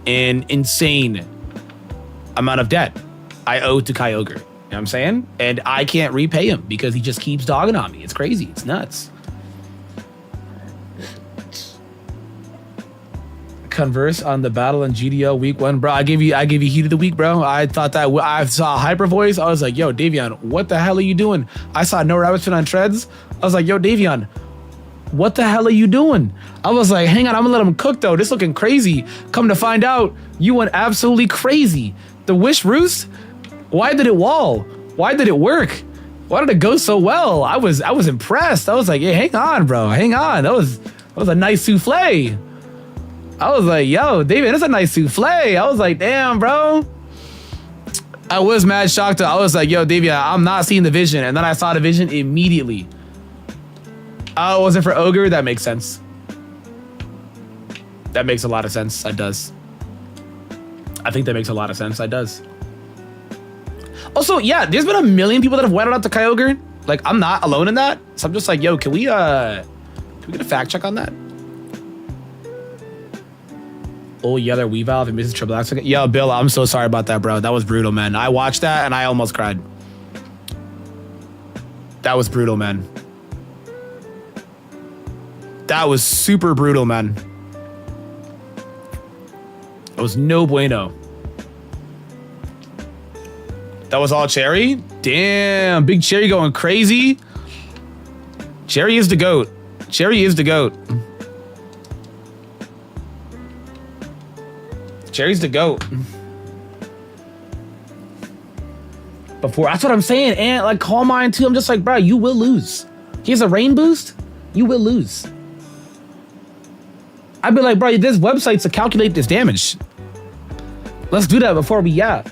A: An insane amount of debt I owe to Kyogre. You know what I'm saying? And I can't repay him because he just keeps dogging on me. It's crazy. It's nuts. Converse on the battle in GDO week 1, bro. I gave you heat of the week, bro. I thought that I saw Hyper Voice. I was like, yo, Davion, what the hell are you doing? I saw No Rabbit Spin on Treads. I was like, yo, Davion, what the hell are you doing? I was like, hang on, I'm gonna let him cook though. This looking crazy. Come to find out, you went absolutely crazy. The Wish Roost? Why did it wall? Why did it work? Why did it go so well? I was impressed. I was like, hey, hang on, bro. Hang on. That was a nice souffle. I was like, yo, David, that's a nice souffle. I was like, damn, bro. I was mad shocked. I was like, yo, David, I'm not seeing the vision. And then I saw the vision immediately. Oh, was it for Ogre? That makes sense. That makes a lot of sense. That does. I think that makes a lot of sense. That does. Also, yeah, there's been a million people that have whited out to Kyogre. Like, I'm not alone in that. So I'm just like, yo, can we get a fact check on that? Oh, yeah, they're Weavile and Mrs. Triple X. Yo, Bill, I'm so sorry about that, bro. That was brutal, man. I watched that and I almost cried. That was brutal, man. That was super brutal, man. It was no bueno. That was all Cherry? Damn, big Cherry going crazy. Cherry is the GOAT. Cherry is the GOAT. Cherry's the GOAT. Before, that's what I'm saying. And like, Calm Mind too. I'm just like, bro, you will lose. He has a rain boost. You will lose. I'd be like, bro, there's websites to calculate this damage. Let's do that before we yap.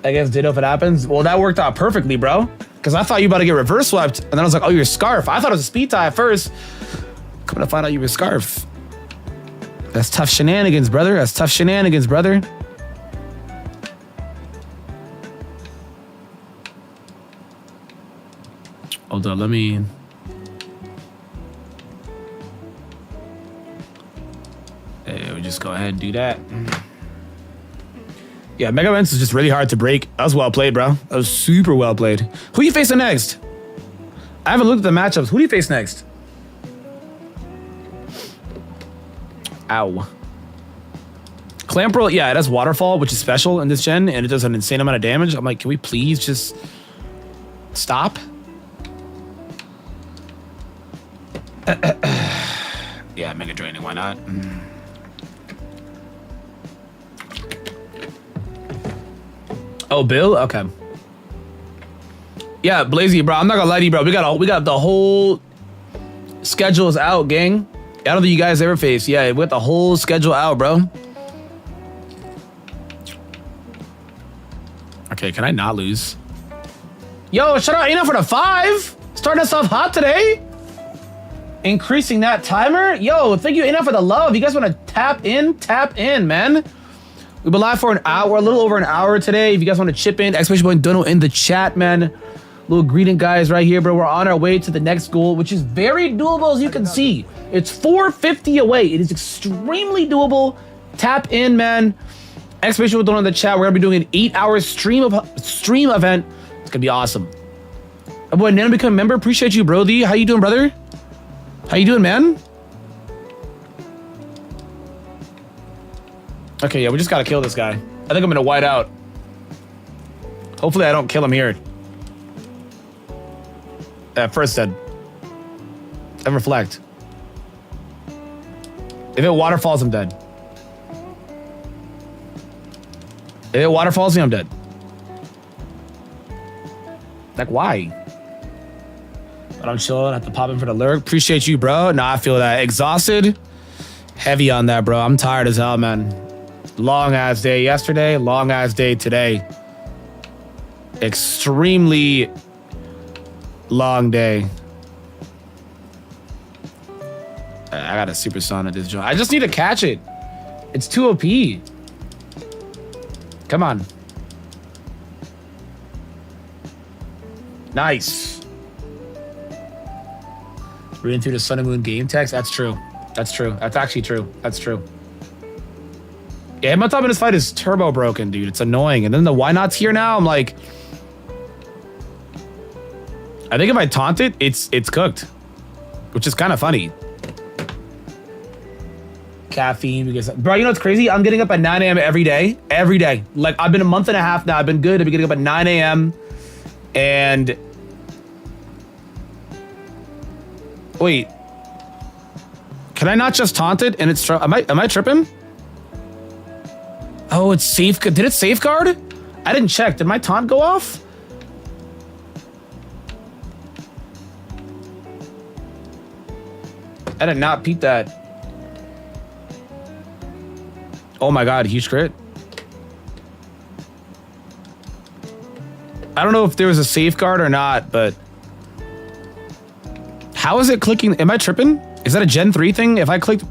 A: I guess ditto if it happens. Well, that worked out perfectly, bro. Because I thought you about to get reverse swept, and then I was like, oh, you're Scarf. I thought it was a speed tie at first. Coming to find out you were Scarf. That's tough shenanigans, brother. That's tough shenanigans, brother. Hold on, let me... Hey, we just go ahead and do that. Yeah, Mega Events is just really hard to break. That was well played, bro. That was super well played. Who you facing next? I haven't looked at the matchups. Who do you face next? Ow. Clamperl, yeah, it has Waterfall, which is special in this gen, and it does an insane amount of damage. I'm like, can we please just stop? Yeah, Mega Draining, why not? Oh, Bill? Okay. Yeah, Blazy, bro. I'm not gonna lie to you, bro. We got the whole schedules out, gang. I don't think you guys ever faced. Yeah, we got the whole schedule out, bro. Okay, can I not lose? Yo, shout out Ina for the 5. Starting us off hot today. Increasing that timer. Yo, thank you, Ina, for the love. You guys want to tap in, man. We've been live for an hour, a little over an hour today. If you guys want to chip in, especially boy Dono in the chat, man. Little greeting guys right here, bro. We're on our way to the next goal, which is very doable, as you can see. It's 450 away. It is extremely doable. Tap in, man. Especially with Dono in the chat. We're gonna be doing an 8-hour stream event. It's gonna be awesome. Oh boy, Nano become a member. Appreciate you, Brody. How you doing, brother? How you doing, man? Okay, yeah, we just gotta kill this guy. I think I'm gonna white out. Hopefully I don't kill him here. First dead. And reflect. If it waterfalls, I'm dead. If it waterfalls me, I'm dead. Like, why? But I'm chilling. I have to pop in for the lurk. Appreciate you, bro. Nah, I feel that. Exhausted. Heavy on that, bro. I'm tired as hell, man. Long ass day yesterday. Long ass day today. Extremely long day. I got a supersonic this joint. I just need to catch it. It's too OP. Come on. Nice. Reading through the Sun and Moon game text. That's true. That's true. That's actually true. That's true. Yeah, my top in this fight is turbo broken, dude. It's annoying. And then the why not's here now. I'm like, I think if I taunt it, it's cooked, which is kind of funny. Caffeine, because bro, you know what's crazy? I'm getting up at 9 a.m. every day. Like I've been a month and a half now. I've been good. I've been getting up at 9 a.m. and wait, can I not just taunt it? And it's am I tripping? Oh, it's safe. Did it safeguard? I didn't check. Did my taunt go off? I did not peep that. Oh my god, huge crit. I don't know if there was a safeguard or not, but how is it clicking? Am I tripping? Is that a Gen 3 thing? If I clicked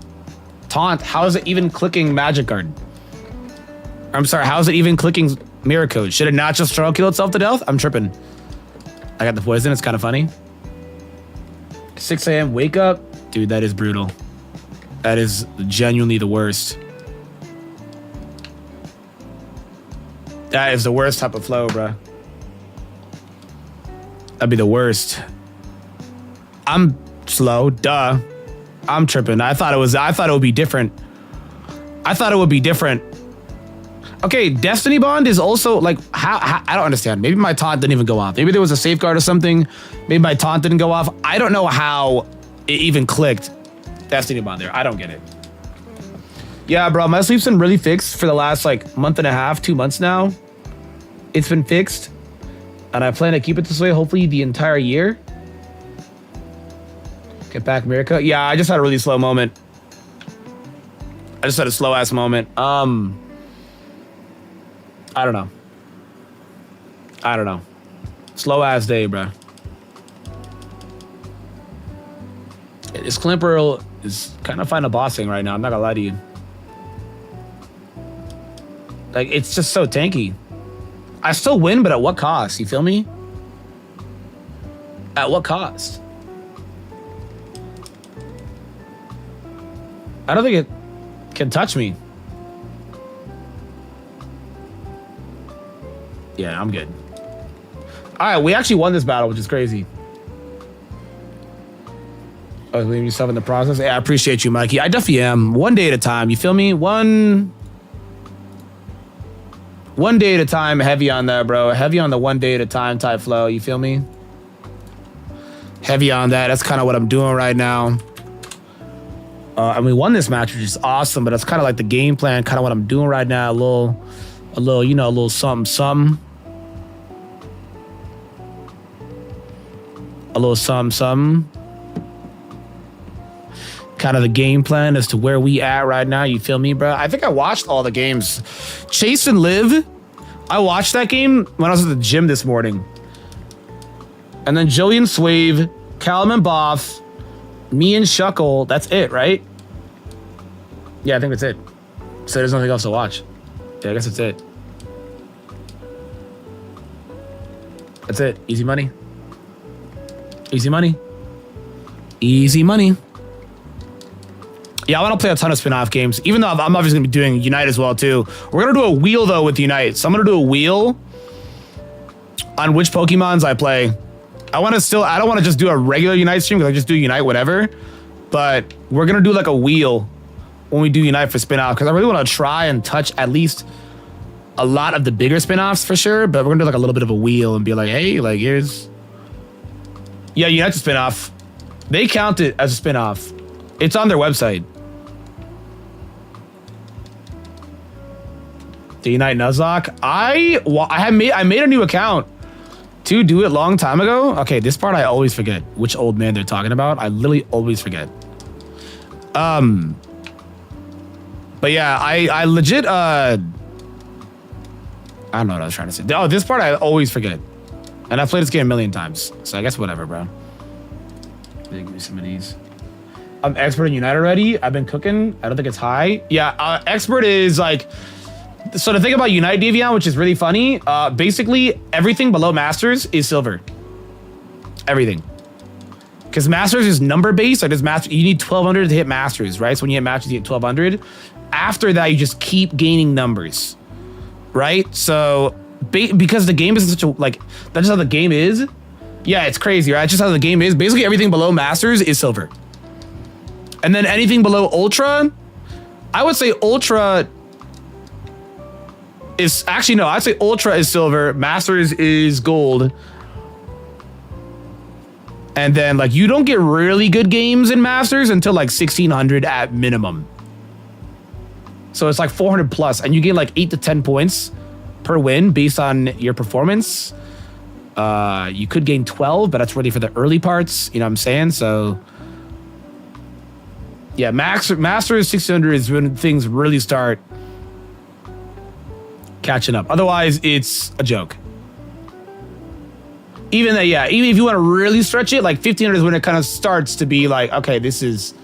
A: taunt, how is it even clicking magic guard? I'm sorry, how is it even clicking mirror code? Should it not just struggle kill itself to death? I'm tripping. I got the poison, it's kind of funny. 6 a.m. wake up. Dude, that is brutal. That is genuinely the worst. That is the worst type of flow, bro. That'd be the worst. I'm slow, duh. I'm tripping. I thought it would be different. I thought it would be different. Okay, Destiny Bond is also like, how I don't understand. Maybe my taunt didn't even go off. Maybe there was a safeguard or something. Maybe my taunt didn't go off. I don't know how it even clicked Destiny Bond there. I don't get it. Yeah, bro, my sleep's been really fixed for the last like month and a half, 2 months now. It's been fixed. And I plan to keep it this way, hopefully the entire year. Get back, America. Yeah, I just had a really slow moment. I just had a slow ass moment. I don't know. Slow ass day, bro. This Climper is kind of finding a bossing right now. I'm not gonna lie to you. Like, it's just so tanky. I still win, but at what cost? You feel me? At what cost? I don't think it can touch me. Yeah, I'm good. All right, we actually won this battle, which is crazy. Oh, leaving yourself in the process. Yeah, I appreciate you, Mikey. I definitely am. One day at a time. You feel me? One day at a time. Heavy on that, bro. Heavy on the one day at a time type flow. You feel me? Heavy on that. That's kind of what I'm doing right now. And we won this match, which is awesome. But that's kind of like the game plan. Kind of what I'm doing right now. A little, you know, a little something, something. A little something, something. Kind of the game plan as to where we at right now. You feel me, bro? I think I watched all the games. Chase and Live. I watched that game when I was at the gym this morning. And then Joey and Swave, Callum and Boff, me and Shuckle. That's it, right? Yeah, I think that's it. So there's nothing else to watch. Yeah, I guess that's it. That's it. Easy money. Easy money. Easy money. Yeah, I want to play a ton of spin-off games, even though I'm obviously going to be doing Unite as well, too. We're going to do a wheel, though, with Unite. So I'm going to do a wheel on which Pokemons I play. I don't want to just do a regular Unite stream, because I just do Unite whatever. But we're going to do, like, a wheel when we do Unite for spin-off, because I really want to try and touch at least a lot of the bigger spin-offs for sure. But we're going to do, like, a little bit of a wheel and be like, hey, like, here's... Yeah, Unite's a spin-off. They count it as a spin-off. It's on their website. The Unite Nuzlocke. I made a new account to do it long time ago. Okay, this part I always forget which old man they're talking about. I literally always forget. But yeah, I legit I don't know what I was trying to say. Oh, this part I always forget. And I've played this game a million times. So I guess whatever, bro. Give me some of these. I'm expert in Unite already. I've been cooking. I don't think it's high. Yeah, expert is like... So the thing about Unite, Davion, which is really funny, basically everything below Masters is silver. Everything. Because Masters is number-based. Like you need 1,200 to hit Masters, right? So when you hit Masters, you hit 1,200. After that, you just keep gaining numbers, right? So because the game is such a... Like, that's just how the game is. Yeah, it's crazy, right? It's just how the game is. Basically, everything below Masters is silver. And then anything below Ultra, I would say Ultra... is actually no, I'd say Ultra is silver, Masters is gold. And then like you don't get really good games in Masters until like 1,600 at minimum. So it's like 400 plus, and you get like 8 to 10 points per win based on your performance. You could gain 12, but that's really for the early parts, you know what I'm saying? So yeah, Masters 1,600 is when things really start catching up. Otherwise, it's a joke. Even that, yeah, even if you want to really stretch it, like 1,500 is when it kind of starts to be like, okay, this is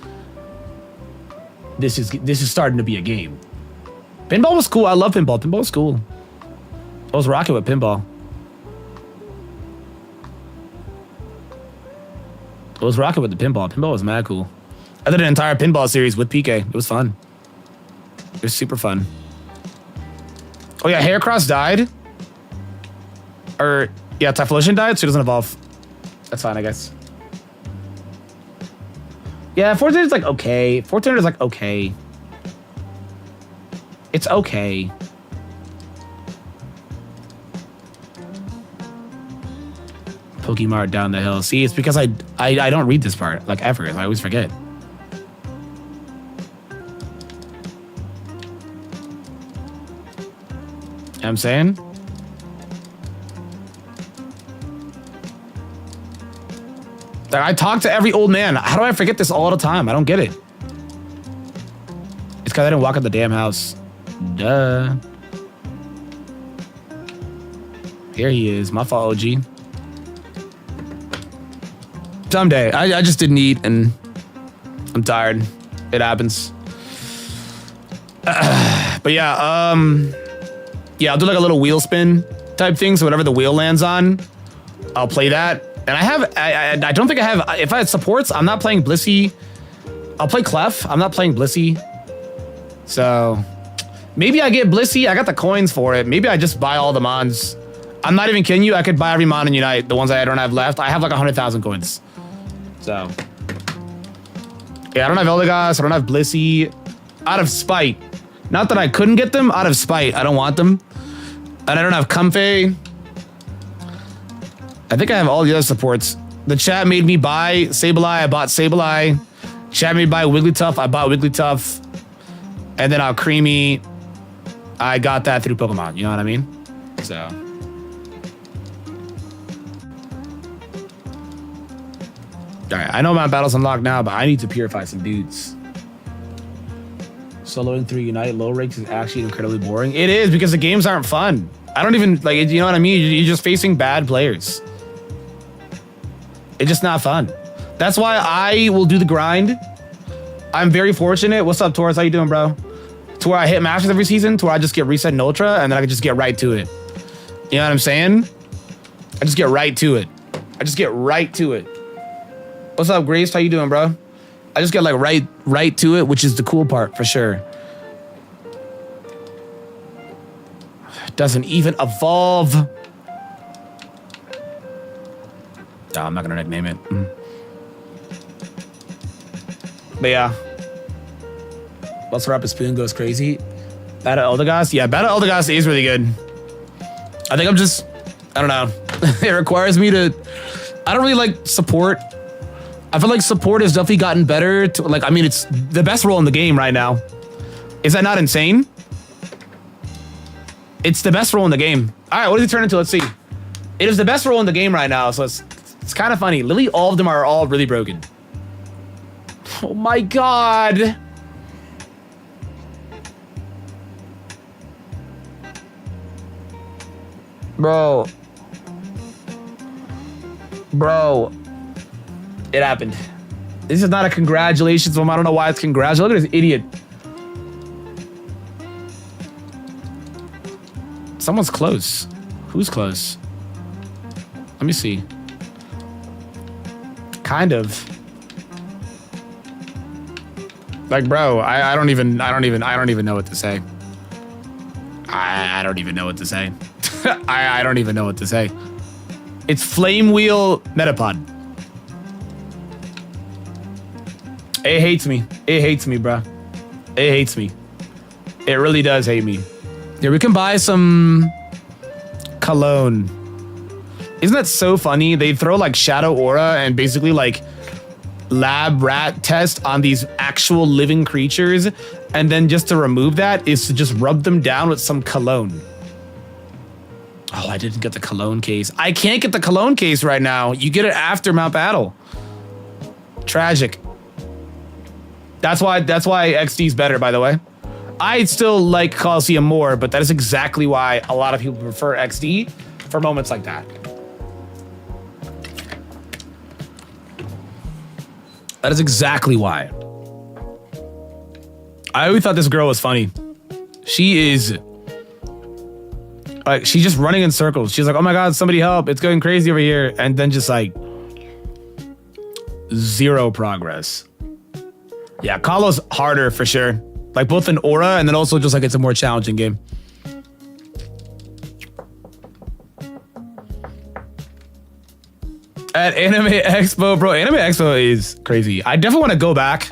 A: starting to be a game. Pinball was cool. I love pinball. Pinball was cool. I was rocking with pinball. I was rocking with the pinball. Pinball was mad cool. I did an entire pinball series with PK. It was fun. It was super fun. Oh yeah, Heracross died. Or yeah, Typhlosion died, so he doesn't evolve. That's fine, I guess. Yeah, 400 is like okay. 400 is like okay. It's okay. Pokemart down the hill. See, it's because I don't read this part like ever. I always forget. You know what I'm saying? Like, I talk to every old man. How do I forget this all the time? I don't get it. It's because I didn't walk out the damn house. Duh. Here he is. My fault, OG. Dumb day. I just didn't eat and I'm tired. It happens. But yeah, yeah, I'll do like a little wheel spin type thing. So whatever the wheel lands on, I'll play that. And I don't think I have, if I had supports, I'm not playing Blissey. I'll play Clef. I'm not playing Blissey. So maybe I get Blissey. I got the coins for it. Maybe I just buy all the mons. I'm not even kidding you. I could buy every mon in Unite. The ones I don't have left. I have like 100,000 coins. So yeah, I don't have Eldegoss. I don't have Blissey. Out of spite. Not that I couldn't get them. Out of spite. I don't want them. And I don't have Comfey. I think I have all the other supports. The chat made me buy Sableye. I bought Sableye. Chat made me buy Wigglytuff. I bought Wigglytuff. And then Creamy. I got that through Pokemon. You know what I mean? So. Alright, I know my battle's unlocked now, but I need to purify some dudes. Soloing 3 Unite low ranks is actually incredibly boring. It is, because the games aren't fun. I don't even, like, you know what I mean? You're just facing bad players. It's just not fun. That's why I will do the grind. I'm very fortunate. What's up, Taurus? How you doing, bro? To where I hit Masters every season, to where I just get reset in Ultra, and then I can just get right to it. You know what I'm saying? I just get right to it. I just get right to it. What's up, Grace? How you doing, bro? I just get like right to it, which is the cool part for sure. Doesn't even evolve. No, I'm not gonna nickname it. But yeah. What's up? Spoon goes crazy. Battle Eldegoss? Yeah, Battle Eldegoss is really good. I think I'm just, I don't know. It requires me to, I don't really like support. I feel like support has definitely gotten better. To, like, I mean, it's the best role in the game right now. Is that not insane? It's the best role in the game. All right, what does it turn into? Let's see. It is the best role in the game right now, so it's kind of funny. Literally, all of them are all really broken. Oh my god. Bro. It happened. This is not a congratulations moment. I don't know why it's congratulations. Look at this idiot. Someone's close. Who's close? Let me see. Kind of. Like, bro, I don't even know what to say. I don't even know what to say. I don't even know what to say. It's Flame Wheel Metapod. It hates me. It hates me, bro. It hates me. It really does hate me. Yeah, we can buy some cologne. Isn't that so funny? They throw like Shadow Aura and basically like lab rat test on these actual living creatures. And then just to remove that is to just rub them down with some cologne. Oh, I didn't get the cologne case. I can't get the cologne case right now. You get it after Mount Battle. Tragic. That's why XD is better, by the way. I still like Coliseum more, but that is exactly why a lot of people prefer XD for moments like that. That is exactly why. I always thought this girl was funny. She is like, she's just running in circles. She's like, oh my god, somebody help. It's going crazy over here. And then just like zero progress. Yeah, Kalo's harder for sure. Like both in aura and then also just like it's a more challenging game. At Anime Expo, bro, Anime Expo is crazy. I definitely want to go back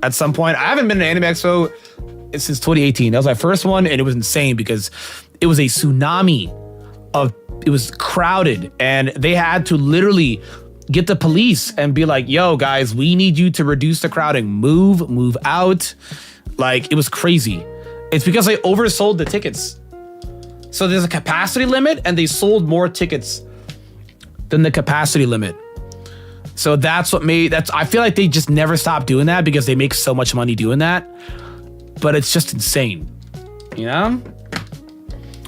A: at some point. I haven't been to Anime Expo since 2018. That was my first one and it was insane because it was a tsunami of, it was crowded and they had to literally get the police and be like, yo guys, we need you to reduce the crowding. Move out. Like, it was crazy. It's because they oversold the tickets. So there's a capacity limit and they sold more tickets than the capacity limit. So that's what made, I feel like they just never stopped doing that because they make so much money doing that. But it's just insane, you know?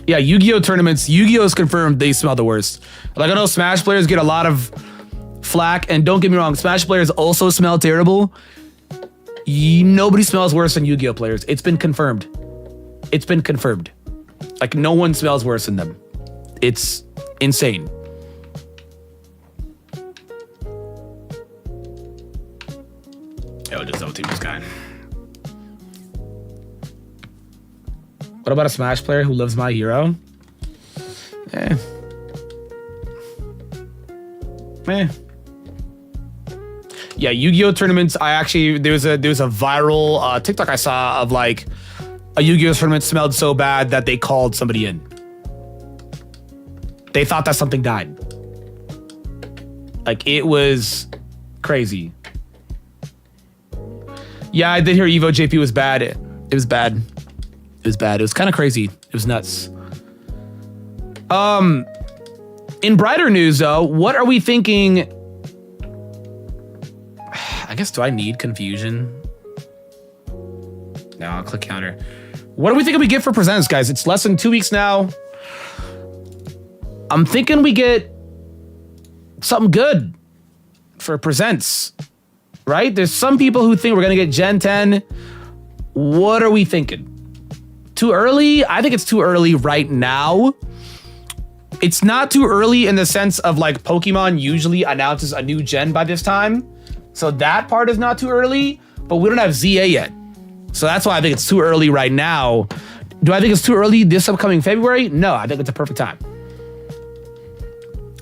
A: Yeah, Yu-Gi-Oh tournaments, Yu-Gi-Oh is confirmed they smell the worst. Like, I know Smash players get a lot of flack. And don't get me wrong, Smash players also smell terrible. Nobody smells worse than Yu-Gi-Oh players. It's been confirmed. It's been confirmed. Like, no one smells worse than them. It's insane. Yo, just double team this guy. What about a Smash player who loves My Hero? Eh. Yeah, Yu-Gi-Oh tournaments. There was a viral TikTok I saw of like a Yu-Gi-Oh tournament smelled so bad that they called somebody in. They thought that something died. Like, it was crazy. Yeah, I did hear Evo JP was bad. It was bad. It was bad. It was kind of crazy. It was nuts. In brighter news, though, what are we thinking? I guess, do I need confusion? No, I'll click counter. What do we think we get for presents, guys? It's less than 2 weeks now. I'm thinking we get something good for presents, right? There's some people who think we're going to get Gen 10. What are we thinking? Too early? I think it's too early right now. It's not too early in the sense of like Pokemon usually announces a new gen by this time. So that part is not too early, but we don't have ZA yet. So that's why I think it's too early right now. Do I think it's too early this upcoming February? No, I think it's a perfect time.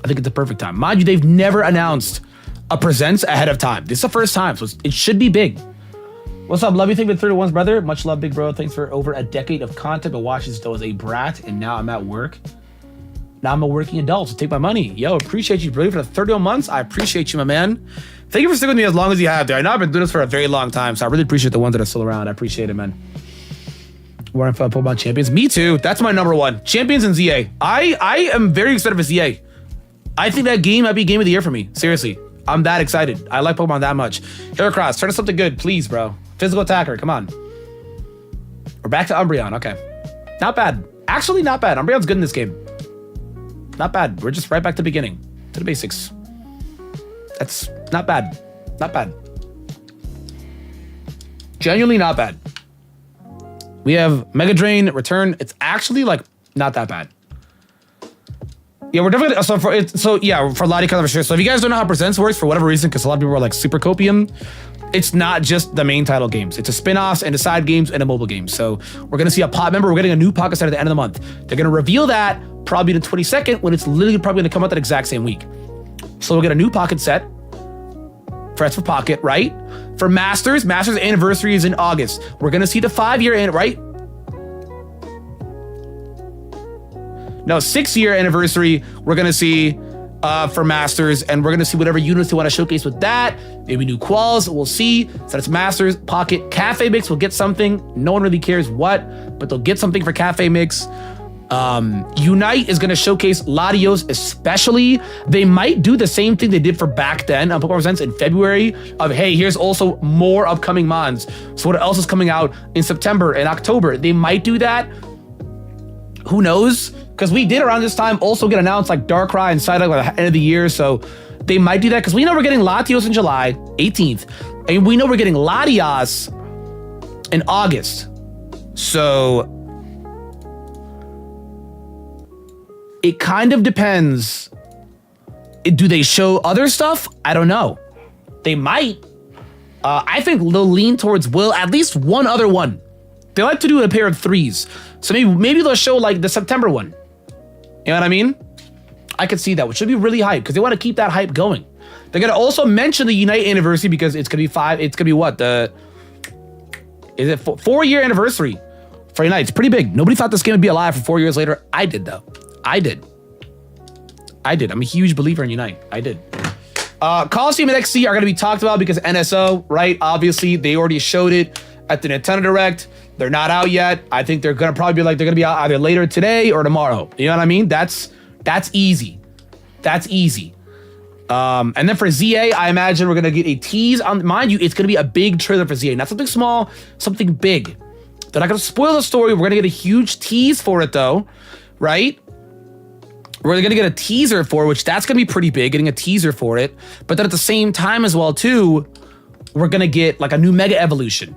A: I think it's a perfect time. Mind you, they've never announced a presents ahead of time. This is the first time, so it should be big. What's up? Love you. Think with 31's brother. Much love, big bro. Thanks for over a decade of content, but watches still as a brat, and now I'm at work. Now I'm a working adult, so take my money. Yo, appreciate you, bro, for the 31 months. I appreciate you, my man. Thank you for sticking with me as long as you have, dude. I know I've been doing this for a very long time, so I really appreciate the ones that are still around. I appreciate it, man. We're on Pokemon Champions. Me too. That's my number one. Champions and ZA. I am very excited for ZA. I think that game might be game of the year for me. Seriously. I'm that excited. I like Pokemon that much. Heracross, turn us something good, please, bro. Physical attacker, come on. We're back to Umbreon. Okay. Not bad. Actually, not bad. Umbreon's good in this game. Not bad. We're just right back to the beginning. To the basics. That's not bad. Not bad. Genuinely not bad. We have Mega Drain, Return. It's actually like not that bad. Yeah, we're definitely for Lottie for sure. So if you guys don't know how presents works for whatever reason, because a lot of people are like Super Copium, it's not just the main title games. It's a spin-offs and a side games and a mobile game. So we're gonna see a pot. Remember, we're getting a new pocket set at the end of the month. They're gonna reveal that probably the 22nd when it's literally probably gonna come out that exact same week. So we'll get a new pocket set. That's for pocket, right? For Masters anniversary is in August. We're gonna see the 5-year end, right? No, 6-year anniversary. We're gonna see for Masters, and we're gonna see whatever units they want to showcase with that. Maybe new quals. We'll see. So that's Masters, Pocket, Cafe Mix. Will get something. No one really cares what, but they'll get something for Cafe Mix. Unite is going to showcase Latios especially. They might do the same thing they did for back then on Pokemon Presents in February of, hey, here's also more upcoming Mons. So what else is coming out in September and October? They might do that. Who knows? Because we did around this time also get announced like Darkrai and Psyduck at the end of the year. So they might do that because we know we're getting Latios in July 18th. And we know we're getting Latias in August. So it kind of depends. Do they show other stuff? I don't know. They might. I think they'll lean towards at least one other one. They like to do a pair of 3s. So maybe they'll show like the September one. You know what I mean? I could see that, which should be really hype because they want to keep that hype going. They're going to also mention the Unite anniversary because it's going to be it's going to be what? Is it 4-year anniversary for Unite? It's pretty big. Nobody thought this game would be alive for 4 years later. I did though. I did. I'm a huge believer in Unite. I did. Coliseum and XC are going to be talked about because NSO, right? Obviously, they already showed it at the Nintendo Direct. They're not out yet. I think they're going to probably they're going to be out either later today or tomorrow. You know what I mean? That's easy. That's easy. And then for ZA, I imagine we're going to get a tease on, mind you, it's going to be a big trailer for ZA. Not something small, something big. They're not going to spoil the story. We're going to get a huge tease for it though, right? we're gonna get a teaser for, which that's gonna be pretty big, getting a teaser for it. But then at the same time as well too, we're gonna get like a new Mega Evolution.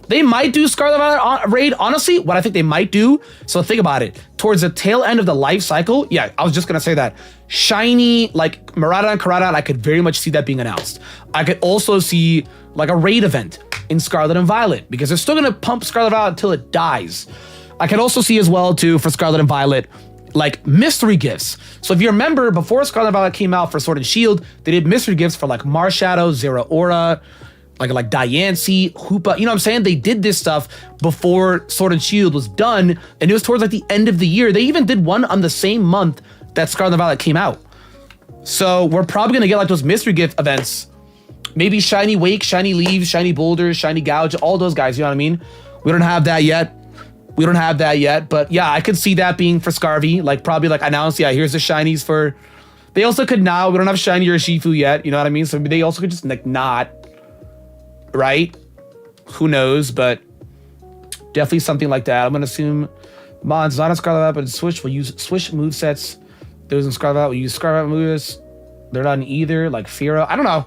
A: They might do Scarlet Violet raid. Honestly, what I think they might do, so think about it, towards the tail end of the life cycle, yeah, I was just gonna say that. Shiny, like Miraidon, Caradon, I could very much see that being announced. I could also see like a raid event in Scarlet and Violet, because they're still gonna pump Scarlet Violet until it dies. I could also see as well too, for Scarlet and Violet, like mystery gifts. So if you remember, before Scarlet Violet came out for Sword and Shield, they did mystery gifts for like Marshadow, Zeraora, like Diancie, Hoopa, you know what I'm saying? They did this stuff before Sword and Shield was done, and it was towards like the end of the year. They even did one on the same month that Scarlet Violet came out. So we're probably gonna get like those mystery gift events. Maybe Shiny Wake, Shiny Leaves, Shiny Boulders, Shiny Gouge, all those guys, you know what I mean? We don't have that yet. But yeah, I could see that being for Scarvy, like probably like announced, yeah, here's the shinies for, they also could now, we don't have Shiny or Shifu yet, you know what I mean? So they also could just like not, right? Who knows, but definitely something like that. I'm gonna assume mods not on Scarlet Violet, but Switch will use Switch movesets. Those in Scarlet Violet will use Scarlet Violet moves. They're not in either, like Fira. I don't know.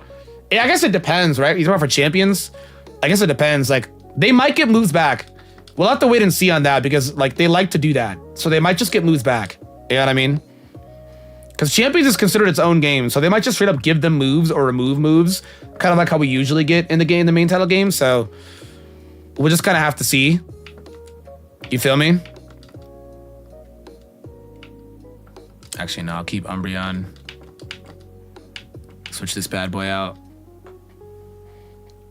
A: I guess it depends, right? You're talking about for champions? I guess it depends. Like, they might get moves back. We'll have to wait and see on that, because like they like to do that. So they might just get moves back. You know what I mean? Because Champions is considered its own game, so they might just straight up give them moves or remove moves, kind of like how we usually get in the game, the main title game. So we'll just kind of have to see. You feel me? Actually, no, I'll keep Umbreon. Switch this bad boy out.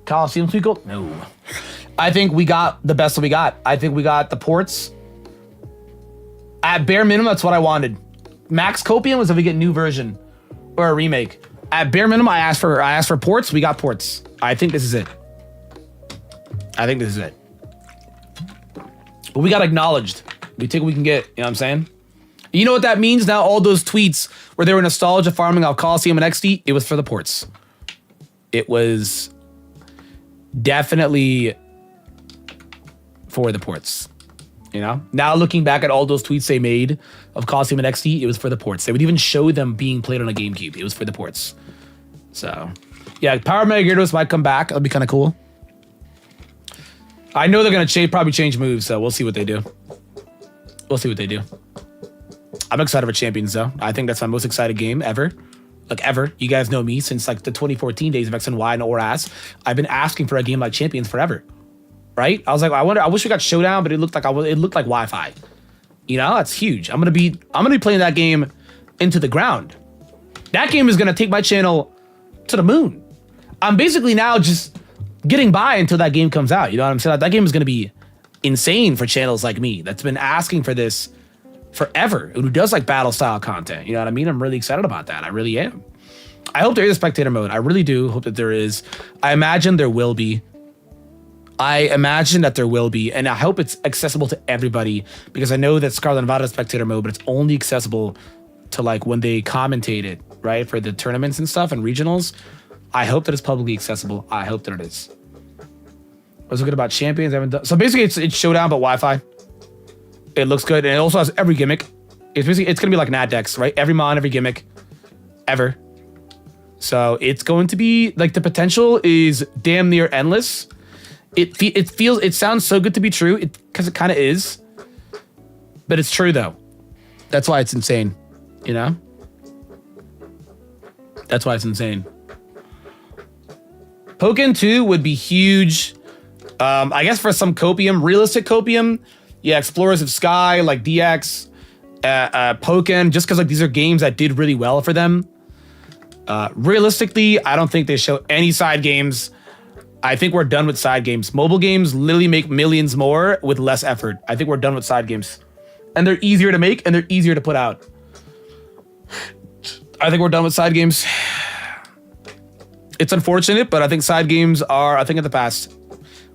A: Coliseum Twinkle? No. I think we got the best that we got. I think we got the ports. At bare minimum, that's what I wanted. Max Copium was if we get new version or a remake. At bare minimum, I asked for ports. We got ports. I think this is it. But we got acknowledged. We think we can get, you know what I'm saying? You know what that means now? All those tweets where they were nostalgia farming off Colosseum and XD, it was for the ports. It was definitely for the ports. You know, now looking back at all those tweets they made of Coliseum and XD, it was for the ports. They would even show them being played on a GameCube. It was for the ports. So, yeah, Power Mega Gyarados might come back. That'll be kind of cool. I know they're gonna probably change moves, so we'll see what they do. I'm excited for Champions though. I think that's my most excited game ever. Like ever. You guys know me since like the 2014 days of X and Y and ORAS. I've been asking for a game like Champions forever. Right? I was like, I wish we got Showdown, but it looked like Wi-Fi. You know, that's huge. I'm gonna be playing that game into the ground. That game is gonna take my channel to the moon. I'm basically now just getting by until that game comes out. You know what I'm saying? That game is gonna be insane for channels like me that's been asking for this forever, who does like battle style content. You know what I mean? I'm really excited about that. I really am. I hope there is a spectator mode. I really do hope that there is. I imagine there will be. And I hope it's accessible to everybody, because I know that Scarlet and Violet has spectator mode, but it's only accessible to like when they commentate it, right? For the tournaments and stuff and regionals. I hope that it's publicly accessible. I hope that it is. I was looking about Champions. I haven't done, so basically it's Showdown, but Wi-Fi. It looks good, and it also has every gimmick. It's gonna be like Nadex, right? Every mon, every gimmick, ever. So it's going to be like, the potential is damn near endless. It sounds so good to be true, because it kind of is, but it's true though. That's why it's insane, you know? That's why it's insane. Pokken 2 would be huge. I guess for some Copium, realistic Copium, yeah, Explorers of Sky, like DX, Pokken, just because like these are games that did really well for them. Realistically, I don't think they show any side games. I think we're done with side games. Mobile games literally make millions more with less effort. I think we're done with side games. And they're easier to make, and they're easier to put out. I think we're done with side games. It's unfortunate, but I think side games are a thing of the past.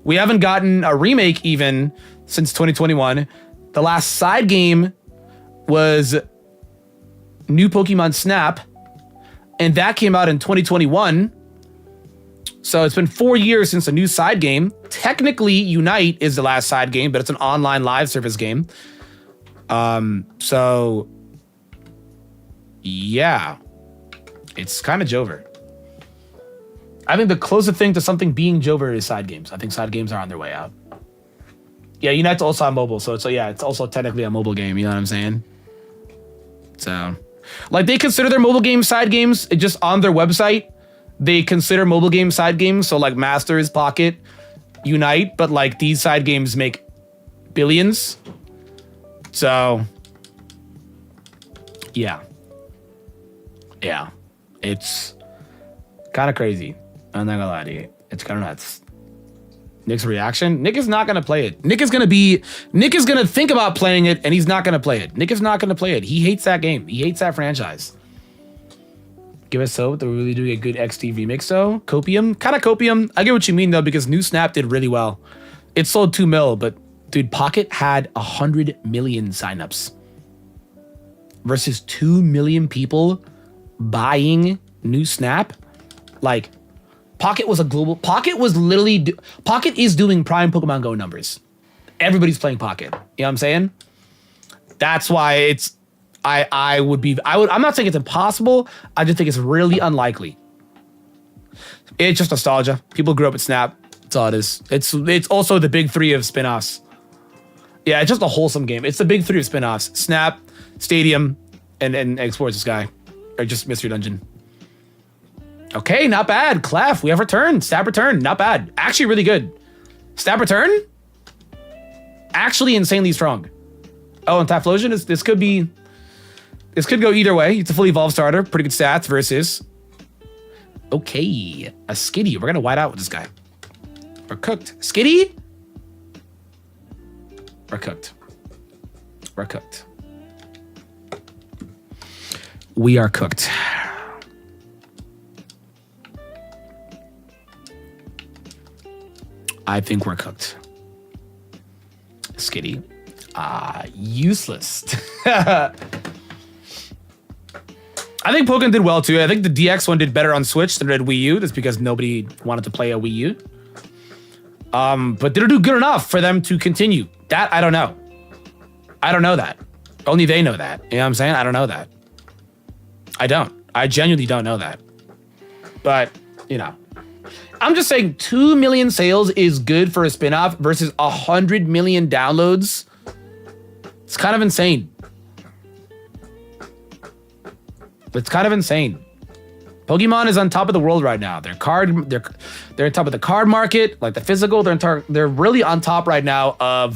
A: We haven't gotten a remake even since 2021. The last side game was New Pokemon Snap, and that came out in 2021. So it's been 4 years since a new side game. Technically, Unite is the last side game, but it's an online live service game. So yeah, it's kind of Jover. I think the closest thing to something being Jover is side games. I think side games are on their way out. Yeah, Unite's also on mobile, so it's also technically a mobile game. You know what I'm saying? So, like, they consider their mobile game side games. It just on their website, they consider mobile game side games. So like Masters, Pocket, Unite, but like these side games make billions. So, yeah, it's kind of crazy. I'm not gonna lie to you. It's kind of nuts. Nick's reaction. Nick is not gonna play it. Nick is gonna think about playing it, and he's not gonna play it. Nick is not gonna play it. He hates that game. He hates that franchise. Give us hope. They're really doing a good XD remix though. Copium, kind of Copium. I get what you mean though, because New Snap did really well. It sold 2 mil, but dude, Pocket had 100 million signups versus 2 million people buying New Snap. Like, Pocket was a global. Pocket was literally. Pocket is doing prime Pokemon Go numbers. Everybody's playing Pocket. You know what I'm saying? That's why it's. I would. I'm not saying it's impossible. I just think it's really unlikely. It's just nostalgia. People grew up with Snap. That's all it is. It's also the big 3 of spin-offs. Yeah, it's just a wholesome game. It's the big 3 of spin-offs: Snap, Stadium, and Explorers the Sky, or just Mystery Dungeon. Okay, not bad. Clef, we have Return. Stab Return, not bad. Actually really good. Stab Return? Actually insanely strong. Oh, and Typhlosion, this could go either way. It's a fully evolved starter. Pretty good stats versus... Okay, a Skitty. We're going to white out with this guy. We're cooked. Skitty? We're cooked. We're cooked. We are cooked. I think we're cooked. Skitty. Useless. I think Pokemon did well too. I think the DX one did better on Switch than it did Wii U. That's because nobody wanted to play a Wii U. But did it do good enough for them to continue? That, I don't know. I don't know that. Only they know that. You know what I'm saying? I don't know that. I don't. I genuinely don't know that. But, you know. I'm just saying 2 million sales is good for a spin-off versus 100 million downloads. It's kind of insane. It's kind of insane. Pokemon is on top of the world right now. They're on top of the card market, like the physical. They're really on top right now of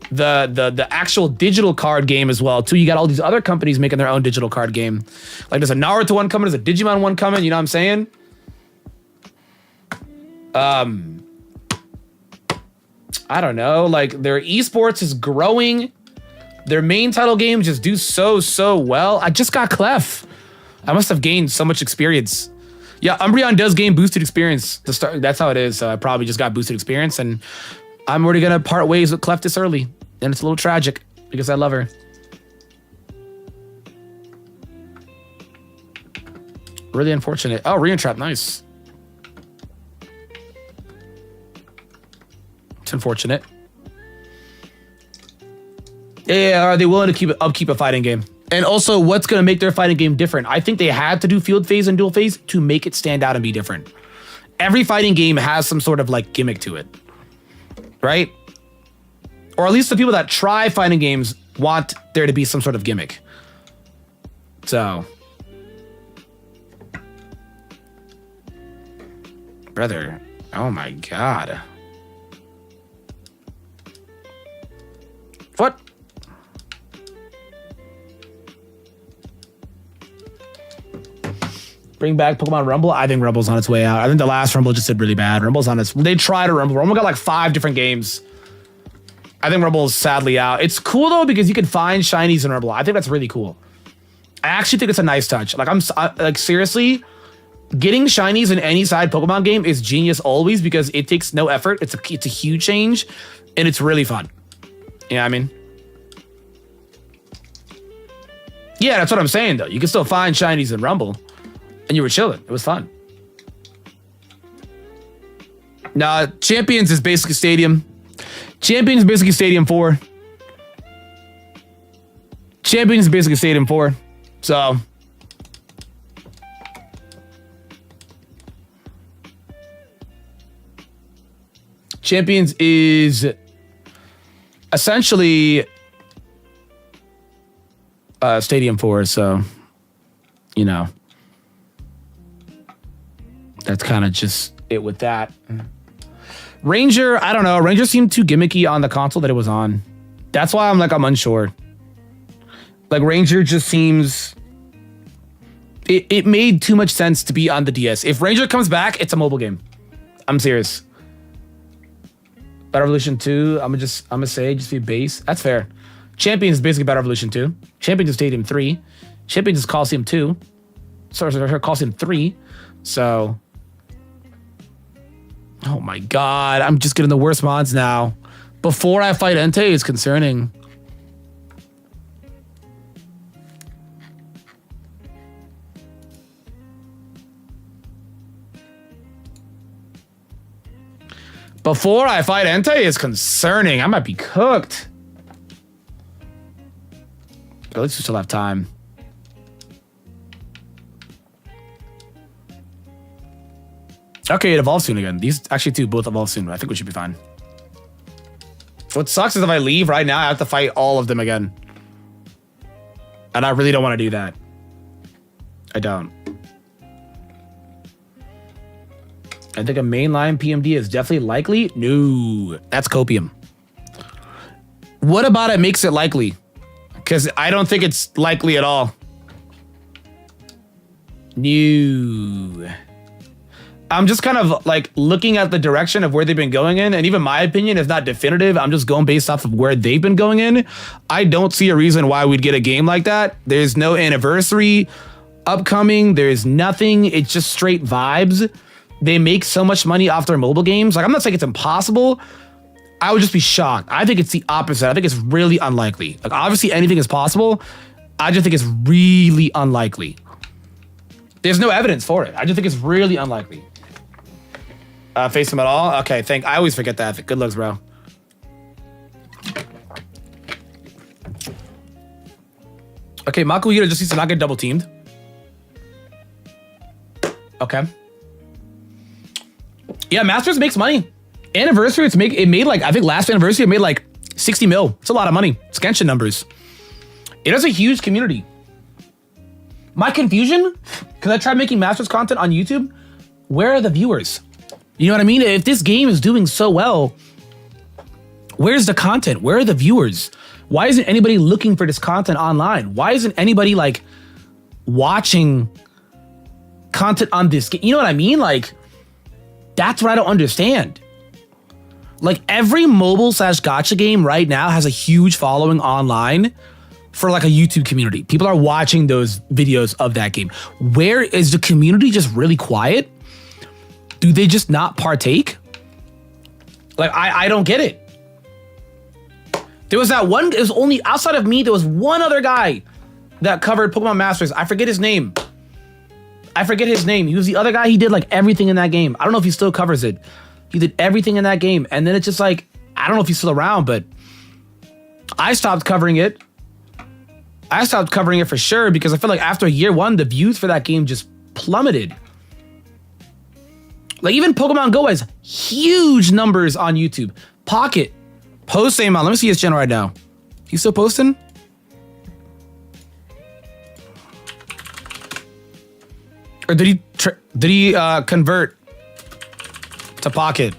A: the actual digital card game as well too. You got all these other companies making their own digital card game. Like there's a Naruto one coming, there's a Digimon one coming. You know what I'm saying? I don't know, like their esports is growing. Their main title games just do so well. I just got Clef. I must have gained so much experience. Yeah, Umbreon does gain boosted experience to start. That's how it is. So I probably just got boosted experience, and I'm already gonna part ways with Clef this early, and it's a little tragic because I love her. Really unfortunate. Oh, Reintrap, nice. It's unfortunate. Yeah, are they willing to upkeep a fighting game? And also, what's going to make their fighting game different? I think they had to do field phase and dual phase to make it stand out and be different. Every fighting game has some sort of like gimmick to it, right? Or at least the people that try fighting games want there to be some sort of gimmick. So, brother, oh my God. What? Bring back Pokemon Rumble. I think Rumble's on its way out. I think the last Rumble just did really bad. Rumble's on its... They tried a Rumble. Rumble got like 5 different games. I think Rumble's sadly out. It's cool though because you can find shinies in Rumble. I think that's really cool. I actually think it's a nice touch. Like like seriously, getting shinies in any side Pokemon game is genius always because it takes no effort. It's a huge change and it's really fun. You know what I mean? Yeah, that's what I'm saying though. You can still find shinies in Rumble. And you were chilling. It was fun. Nah, Champions is basically Stadium. Champions is basically Stadium 4. Champions is basically Stadium 4. So, Champions is essentially Stadium 4, so, you know, that's kind of just it with that. Ranger, I don't know. Ranger seemed too gimmicky on the console that it was on. That's why I'm unsure. Like, Ranger just seems... It made too much sense to be on the DS. If Ranger comes back, it's a mobile game. I'm serious. Battle Revolution 2, I'm gonna say just be base. That's fair. Champions is basically Battle Revolution 2. Champions is Stadium 3. Champions is Coliseum 2. Sorry, Coliseum 3. So... Oh my god, I'm just getting the worst mods now. Before I fight Entei is concerning. Before I fight Entei is concerning. I might be cooked. But at least we still have time. Okay, it evolves soon again. These actually two both evolve soon. I think we should be fine. What sucks is if I leave right now, I have to fight all of them again. And I really don't want to do that. I don't. I think a mainline PMD is definitely likely. No, that's copium. What about it makes it likely? Because I don't think it's likely at all. No. I'm just kind of like looking at the direction of where they've been going in, and even my opinion is not definitive. I'm just going based off of where they've been going in. I don't see a reason why we'd get a game like that. There's no anniversary upcoming. There's nothing. It's just straight vibes. They make so much money off their mobile games. Like, I'm not saying it's impossible. I would just be shocked. I think it's the opposite. I think it's really unlikely. Like, obviously anything is possible. I just think it's really unlikely. There's no evidence for it. I just think it's really unlikely. Face him at all? Okay, I always forget that. Good looks, bro. Okay, Makuhira just needs to not get double teamed. Okay. Yeah, Masters makes money. Anniversary, it made like, I think last anniversary it made like 60 mil. It's a lot of money. It's Genshin numbers. It has a huge community. My confusion, because I tried making Masters content on YouTube, where are the viewers? You know what I mean? If this game is doing so well, where's the content? Where are the viewers? Why isn't anybody looking for this content online? Why isn't anybody like watching content on this game? You know what I mean? Like, that's what I don't understand. Like, every mobile / gacha game right now has a huge following online for like a YouTube community. People are watching those videos of that game. Where is the community just really quiet? Do they just not partake? Like, I don't get it. There was that one, it was only, outside of me, there was one other guy that covered Pokemon Masters. I forget his name. He was the other guy. He did like everything in that game. I don't know if he still covers it. He did everything in that game. And then it's just like, I don't know if he's still around, but I stopped covering it. I stopped covering it for sure because I feel like after year one, the views for that game just plummeted. Like, even Pokemon Go has huge numbers on YouTube. Pocket, post same amount. Let me see his channel right now. He's still posting? Or did he convert to Pocket?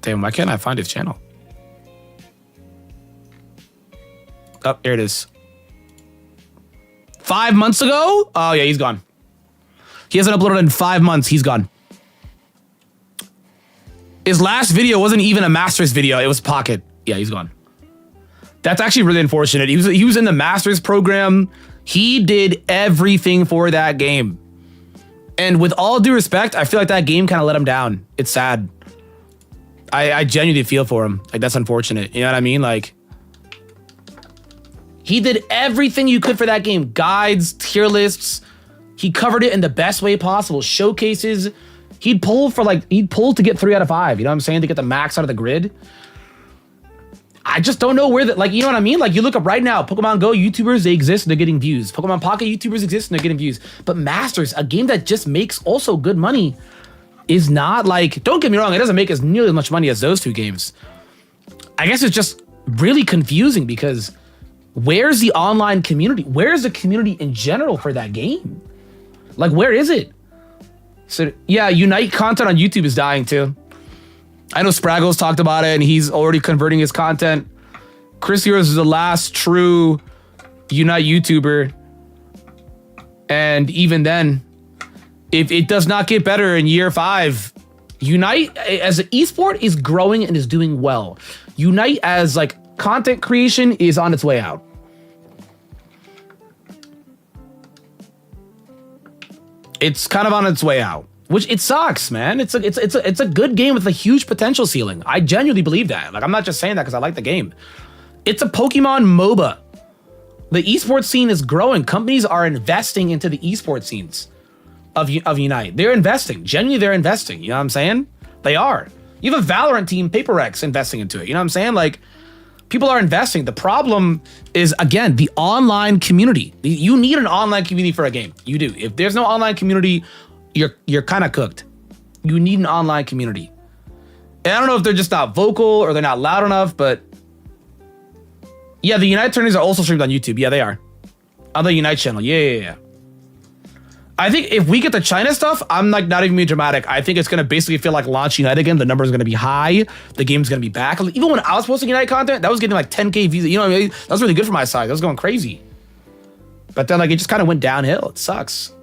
A: Damn, why can't I find his channel? Oh, here it is. 5 months ago? Oh yeah, he's gone. He hasn't uploaded in 5 months. He's gone. His last video wasn't even a Masters video. It was Pocket. Yeah, he's gone. That's actually really unfortunate. He was in the Masters program. He did everything for that game. And with all due respect, I feel like that game kind of let him down. It's sad. I genuinely feel for him. Like, that's unfortunate. You know what I mean? Like, he did everything you could for that game. Guides, tier lists. He covered it in the best way possible. Showcases. He'd pull to get 3 out of 5. You know what I'm saying? To get the max out of the grid. I just don't know where that, like, you know what I mean? Like, you look up right now, Pokemon Go YouTubers, they exist and they're getting views. Pokemon Pocket YouTubers exist and they're getting views. But Masters, a game that just makes also good money, is not like, don't get me wrong, it doesn't make as nearly as much money as those two games. I guess it's just really confusing because where's the online community? Where's the community in general for that game? Like, where is it? So yeah, Unite content on YouTube is dying too. I know Spraggles talked about it and he's already converting his content. Chris Heroes is the last true Unite YouTuber. And even then, if it does not get better in year 5, Unite as an esport is growing and is doing well. Unite as like content creation is on its way out. It's kind of on its way out, which it sucks, man. It's a good game with a huge potential ceiling. I genuinely believe that. Like, I'm not just saying that because I like the game. It's a Pokemon MOBA. The esports scene is growing. Companies are investing into the esports scenes of Unite. They're investing. Genuinely, they're investing. You know what I'm saying? They are. You have a Valorant team, PaperX, investing into it. You know what I'm saying? Like, people are investing. The problem is, again, the online community. You need an online community for a game. You do. If there's no online community, you're kind of cooked. You need an online community. And I don't know if they're just not vocal or they're not loud enough, but yeah, the Unite tourneys are also streamed on YouTube. Yeah, they are. On the Unite channel. Yeah. I think if we get the China stuff, I'm like not even being dramatic. I think it's going to basically feel like launch Unite again. The numbers are going to be high. The game's going to be back. Even when I was posting Unite content, that was getting like 10K views. You know what I mean? That was really good for my side. That was going crazy. But then like it just kind of went downhill. It sucks.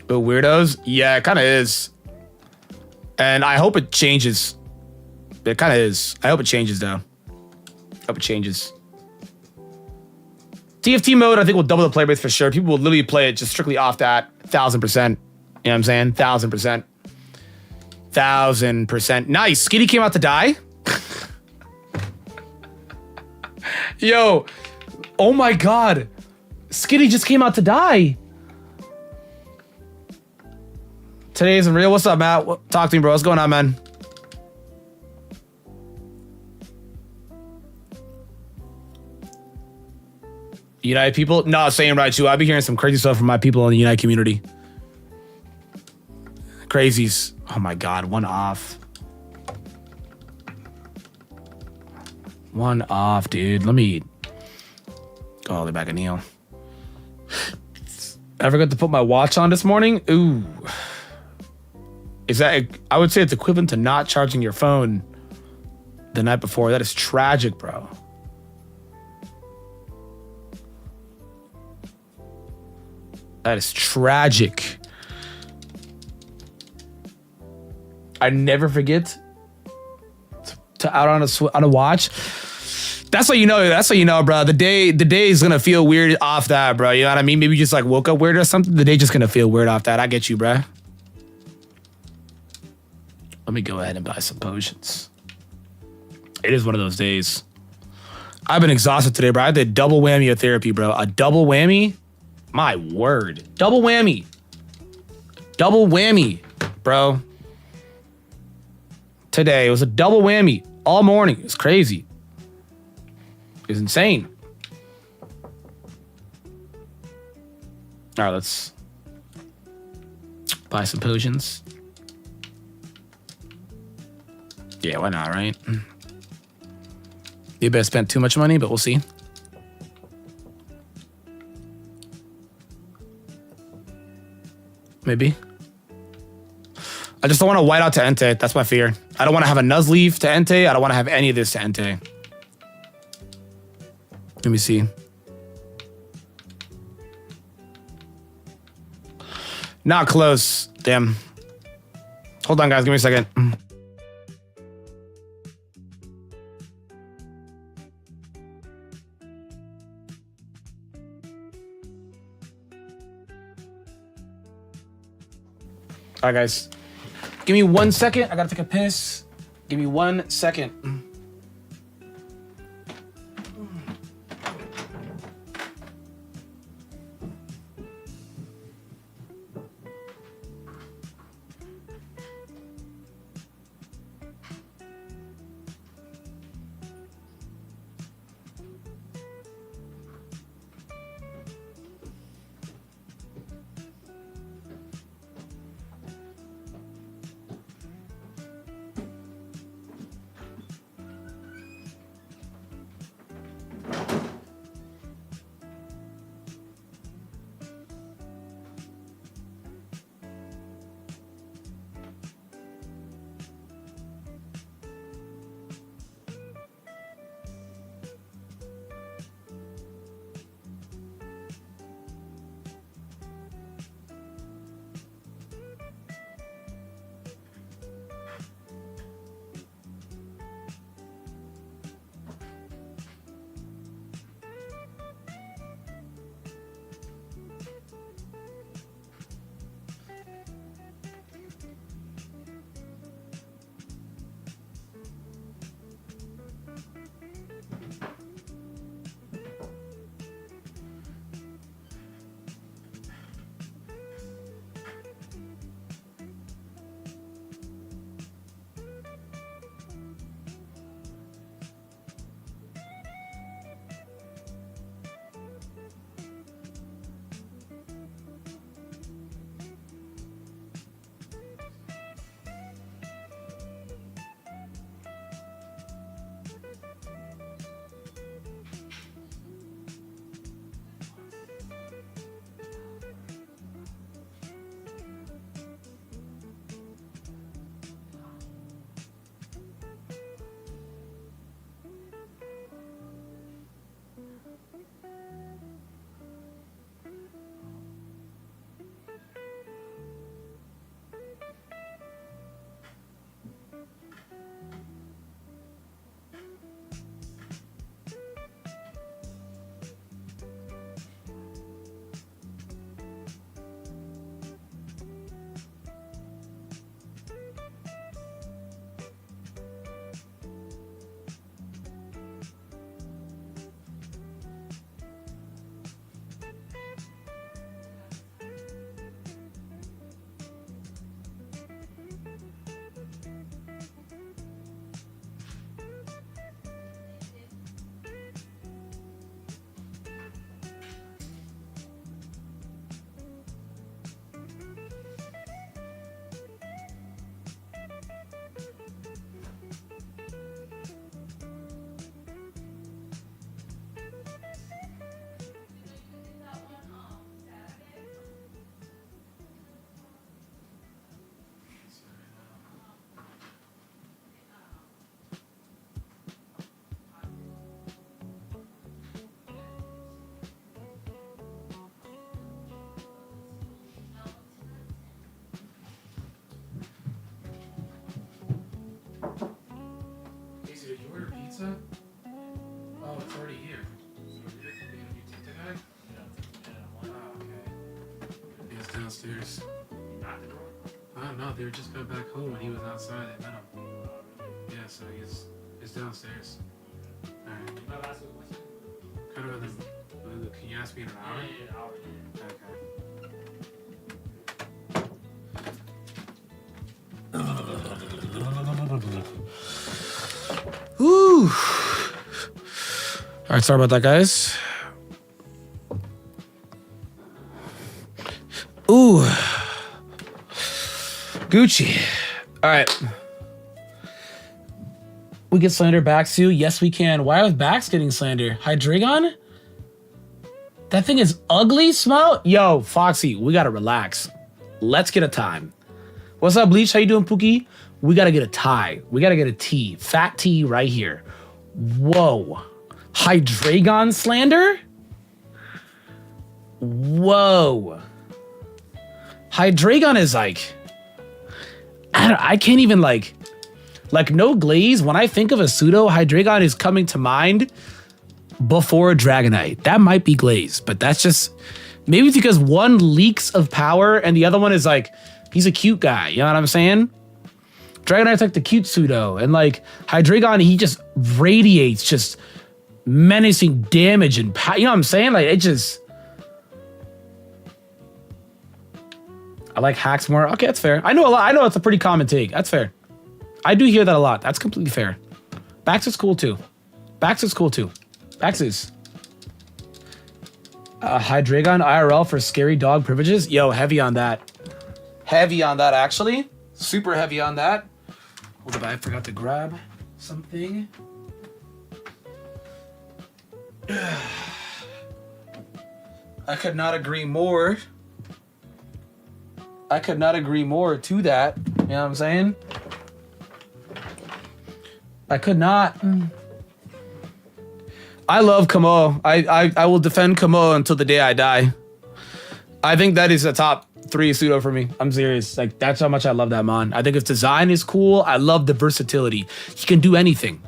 A: But weirdos? Yeah, it kind of is. And I hope it changes. It kind of is. I hope it changes though. I hope it changes. TFT mode, I think will double the player base for sure. People will literally play it just strictly off that 1000%. You know what I'm saying? 1000%. 1000%. Nice. Skitty came out to die. Yo. Oh my God. Skitty just came out to die. Today isn't real. What's up, Matt? Talk to me, bro. What's going on, man? Unite people? No, saying right too. I've been hearing some crazy stuff from my people in the Unite community. Crazies. Oh my God, one off. One off, dude. Let me go all the way back at Neil. I forgot to put my watch on this morning. Ooh. Is that, I would say it's equivalent to not charging your phone the night before. That is tragic, bro. That is tragic. I never forget to out on a watch. That's how you know. That's how you know, bro. The day is gonna feel weird off that, bro. You know what I mean? Maybe you just like woke up weird or something. The day just gonna feel weird off that. I get you, bro. Let me go ahead and buy some potions. It is one of those days. I've been exhausted today, bro. I did double whammy of therapy, bro. A double whammy. My word. Double whammy. Double whammy, bro. Today, it was a double whammy all morning. It was crazy. It was insane. All right, let's buy some potions. Yeah, why not, right? Maybe I spent too much money, but we'll see. Maybe. I just don't want to white out to Entei. That's my fear. I don't want to have a Nuzleaf to Entei. I don't want to have any of this to Entei. Let me see. Not close. Damn. Hold on, guys. Give me a second. All right, guys. Give me 1 second. I gotta take a piss. Give me 1 second. pizza? Oh, it's already here. He's downstairs. I don't know. They were just going back home and he was outside. They met him. Yeah, so he's downstairs. Alright. Kind of. Can you ask me in an hour? Okay. Whew. All right, sorry about that, guys. Ooh. Gucci. All right. We get slander back too. Yes, we can. Why are backs getting slander? Hydreigon? That thing is ugly, Smile? Yo, Foxy, we gotta relax. Let's get a time. What's up, Bleach? How you doing, Pookie? We gotta get a tie. We gotta get a T. Fat T right here. Whoa. Hydreigon slander? Whoa. Hydreigon is like... I can't even like no glaze. When I think of a pseudo, Hydreigon is coming to mind before Dragonite. That might be glaze, but that's just... Maybe it's because one leaks of power and the other one is like... He's a cute guy, you know what I'm saying? Dragonite's like the cute pseudo, and like Hydreigon, he just radiates just menacing damage and power. You know what I'm saying? Like it just... I like hacks more. Okay, that's fair. I know a lot. I know it's a pretty common take. That's fair. I do hear that a lot. That's completely fair. Bax is cool too. Bax is cool too. Bax is. Hydreigon IRL for scary dog privileges. Yo, heavy on that. Heavy on that, actually. Super heavy on that. Hold on, I forgot to grab something. I could not agree more. I could not agree more to that. You know what I'm saying? I could not. I love Kamo. I will defend Kamo until the day I die. I think that is a top 3 pseudo for me. I'm serious. Like, that's how much I love that mon. I think his design is cool. I love the versatility. He can do anything.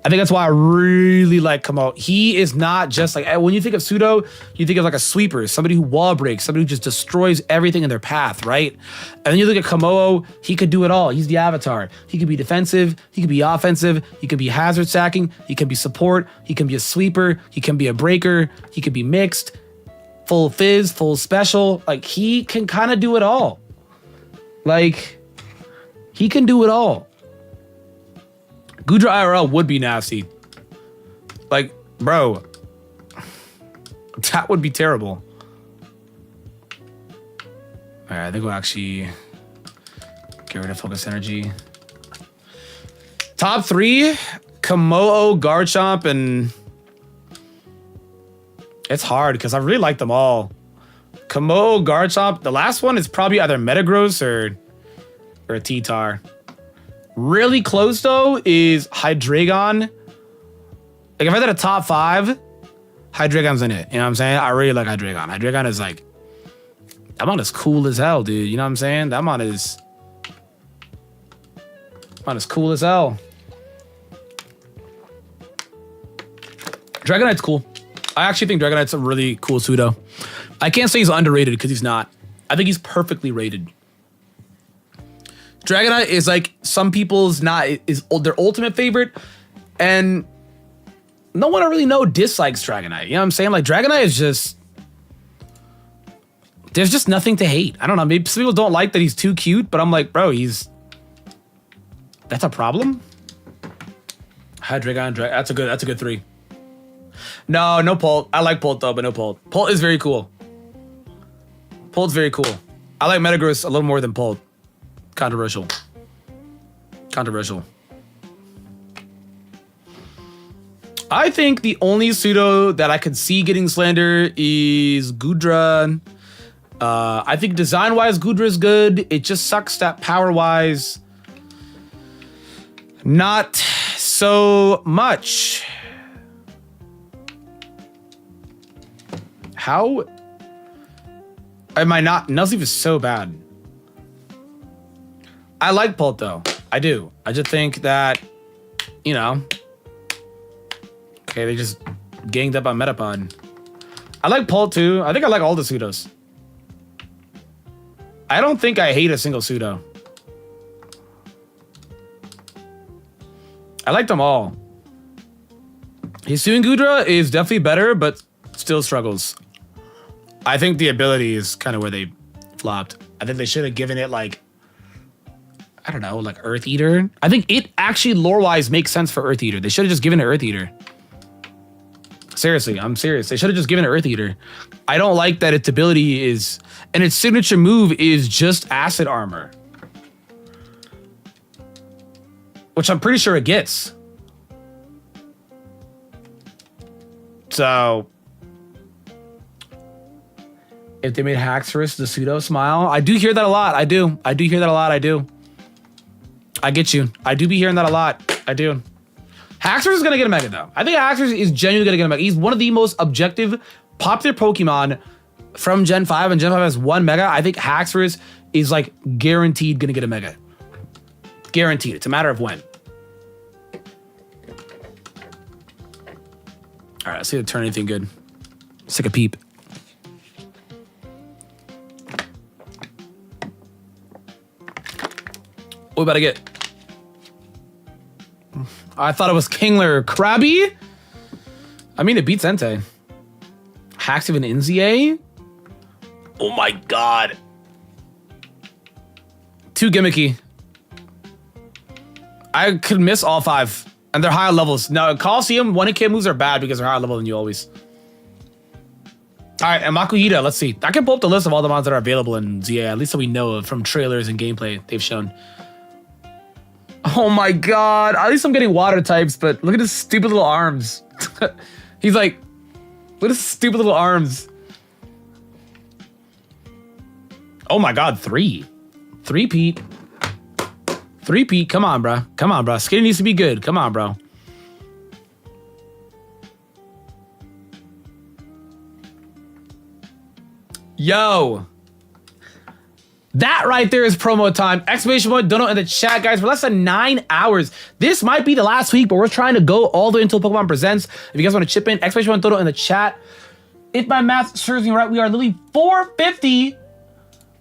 A: I think that's why I really like Kamo. He is not just like, when you think of pseudo, you think of like a sweeper, somebody who wall breaks, somebody who just destroys everything in their path, right? And then you look at Kamo, he could do it all. He's the avatar. He could be defensive, he could be offensive, he could be hazard stacking, he can be support, he can be a sweeper, he can be a breaker, he could be mixed, full fizz, full special. Like, he can kind of do it all. Like, he can do it all. Goodra IRL would be nasty. Like, bro, that would be terrible. All right, I think we'll actually get rid of focus energy. Top 3, Kamo, Garchomp, and it's hard because I really like them all. Kamo, Garchomp. The last one is probably either Metagross or a T-Tar. Really close though is Hydreigon. Like if I did a top 5, Hydreigon's in it. You know what I'm saying? I really like Hydreigon. Hydreigon is like, that mon is cool as hell, dude. You know what I'm saying? That mon is cool as hell. Dragonite's cool. I actually think Dragonite's a really cool pseudo. I can't say he's underrated because he's not. I think he's perfectly rated. Dragonite is like some people's is their ultimate favorite, and no one I really know dislikes Dragonite. You know what I'm saying? Like Dragonite is just, there's just nothing to hate. I don't know. Maybe some people don't like that he's too cute, but I'm like, bro, that's a problem. Hydreigon, that's a good 3. No Pult. I like Pult though, but no Pult. Pult is very cool. Pult's very cool. I like Metagross a little more than Pult. Controversial. I think the only pseudo that I could see getting slander is Goodra. I think design-wise, Goodra is good. It just sucks that power-wise, not so much. How am I not? Nuzleaf is so bad. I like Pult though. I do. I just think that, you know, Okay, they just ganged up on Metapod. I like Pult too. I think I like all the pseudos. I don't think I hate a single pseudo. I like them all. Hisuian Gudra is definitely better, but still struggles. I think the ability is kind of where they flopped. I think they should have given it like, I don't know, like Earth Eater. I think it actually lore-wise makes sense for Earth Eater. They should have just given it Earth Eater. Seriously, I'm serious. They should have just given it Earth Eater. I don't like that its ability is, and its signature move is just acid armor. Which I'm pretty sure it gets. So, if they made Haxorus the pseudo smile, I do hear that a lot. I do hear that a lot. I get you. I do be hearing that a lot. I do. Haxorus is gonna get a mega though. I think Haxorus is genuinely gonna get a mega. He's one of the most objective, popular Pokemon from Gen 5, and Gen 5 has 1 mega. I think Haxorus is like guaranteed gonna get a mega. Guaranteed. It's a matter of when. All right, let's see if it turn anything good. Let's take a peep. What we about to get? I thought it was Kingler. Krabby? I mean, it beats Entei. Hacks of an Inzie? Oh my god. Too gimmicky. I could miss all 5. And they're higher levels. No, Coliseum 1K moves are bad because they're higher level than you always. All right, and Makuhita, let's see. I can pull up the list of all the mons that are available in ZA, at least so we know from trailers and gameplay they've shown. Oh my god, at least I'm getting water types, but look at his stupid little arms. He's like, look at his stupid little arms. Oh my god, 3. 3-peat. 3-peat, come on, bro. Come on, bro. Skin needs to be good. Come on, bro. Yo. That right there is promo time. Exclamation point, Dono in the chat, guys. For less than 9 hours. This might be the last week, but we're trying to go all the way until Pokemon Presents. If you guys want to chip in, exclamation point, Dono in the chat. If my math serves me right, we are literally 450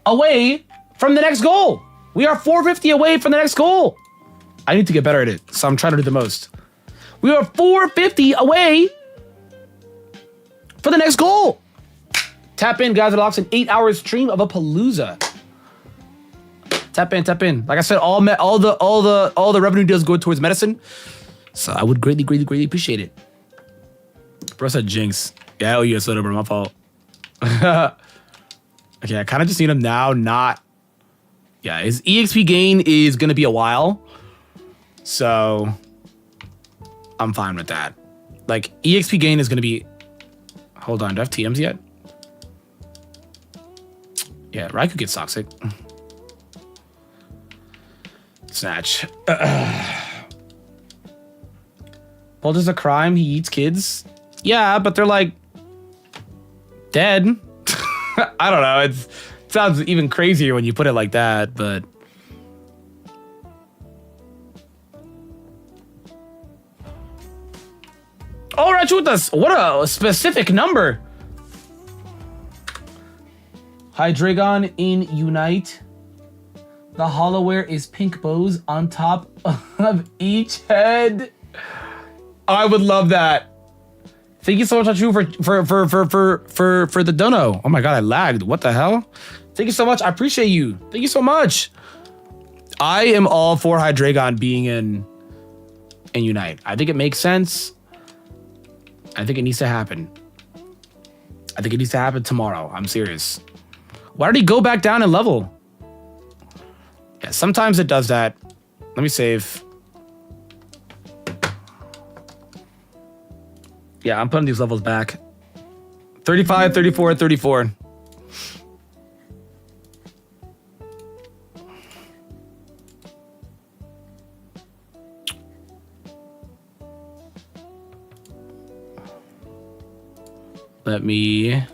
A: away from the next goal. We are 450 away from the next goal. I need to get better at it, so I'm trying to do the most. We are 450 away for the next goal. Tap in, guys. It locks an 8-hour stream of a Palooza. Tap in, tap in. Like I said, all the revenue does go towards medicine, so I would greatly appreciate it. Bro said Jinx. Yeah, I owe you a soda, bro. My fault. Okay, I kind of just need him now, not. Yeah, his EXP gain is going to be a while. So, I'm fine with that. Like, EXP gain is going to be... Hold on, do I have TMs yet? Yeah, Raikou gets toxic. Snatch. Bolt is a crime, he eats kids. Yeah, but they're like... dead. I don't know, it sounds even crazier when you put it like that, but... Oh, Rachutas! What a specific number! Hydreigon in Unite. The hollowware is pink bows on top of each head. I would love that. Thank you so much, Hachu, for the dono. Oh my god, I lagged. What the hell? Thank you so much. I appreciate you. Thank you so much. I am all for Hydreigon being in Unite. I think it makes sense. I think it needs to happen. I think it needs to happen tomorrow. I'm serious. Why did he go back down in level? Yeah, sometimes it does that. Let me save. Yeah, I'm putting these levels back. 35, 34, 34. Let me...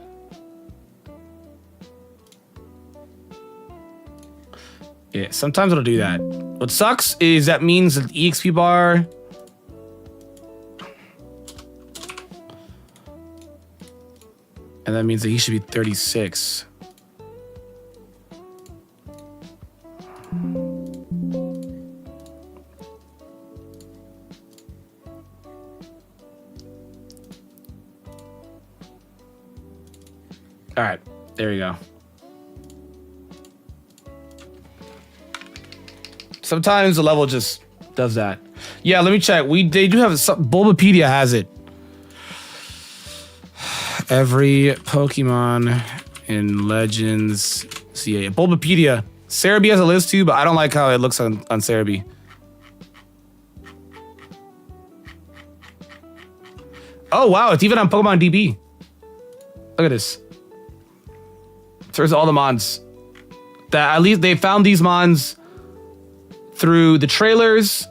A: Yeah, sometimes it'll do that. What sucks is that means that the EXP bar... And that means that he should be 36. All right, there you go. Sometimes the level just does that. Yeah, let me check. They do have Bulbapedia has it. Every Pokemon in Legends CA. Bulbapedia. Cerebi has a list too, but I don't like how it looks on Cerebi. Oh wow, it's even on Pokemon DB. Look at this. So there's all the mons. That at least they found these mons through the trailers,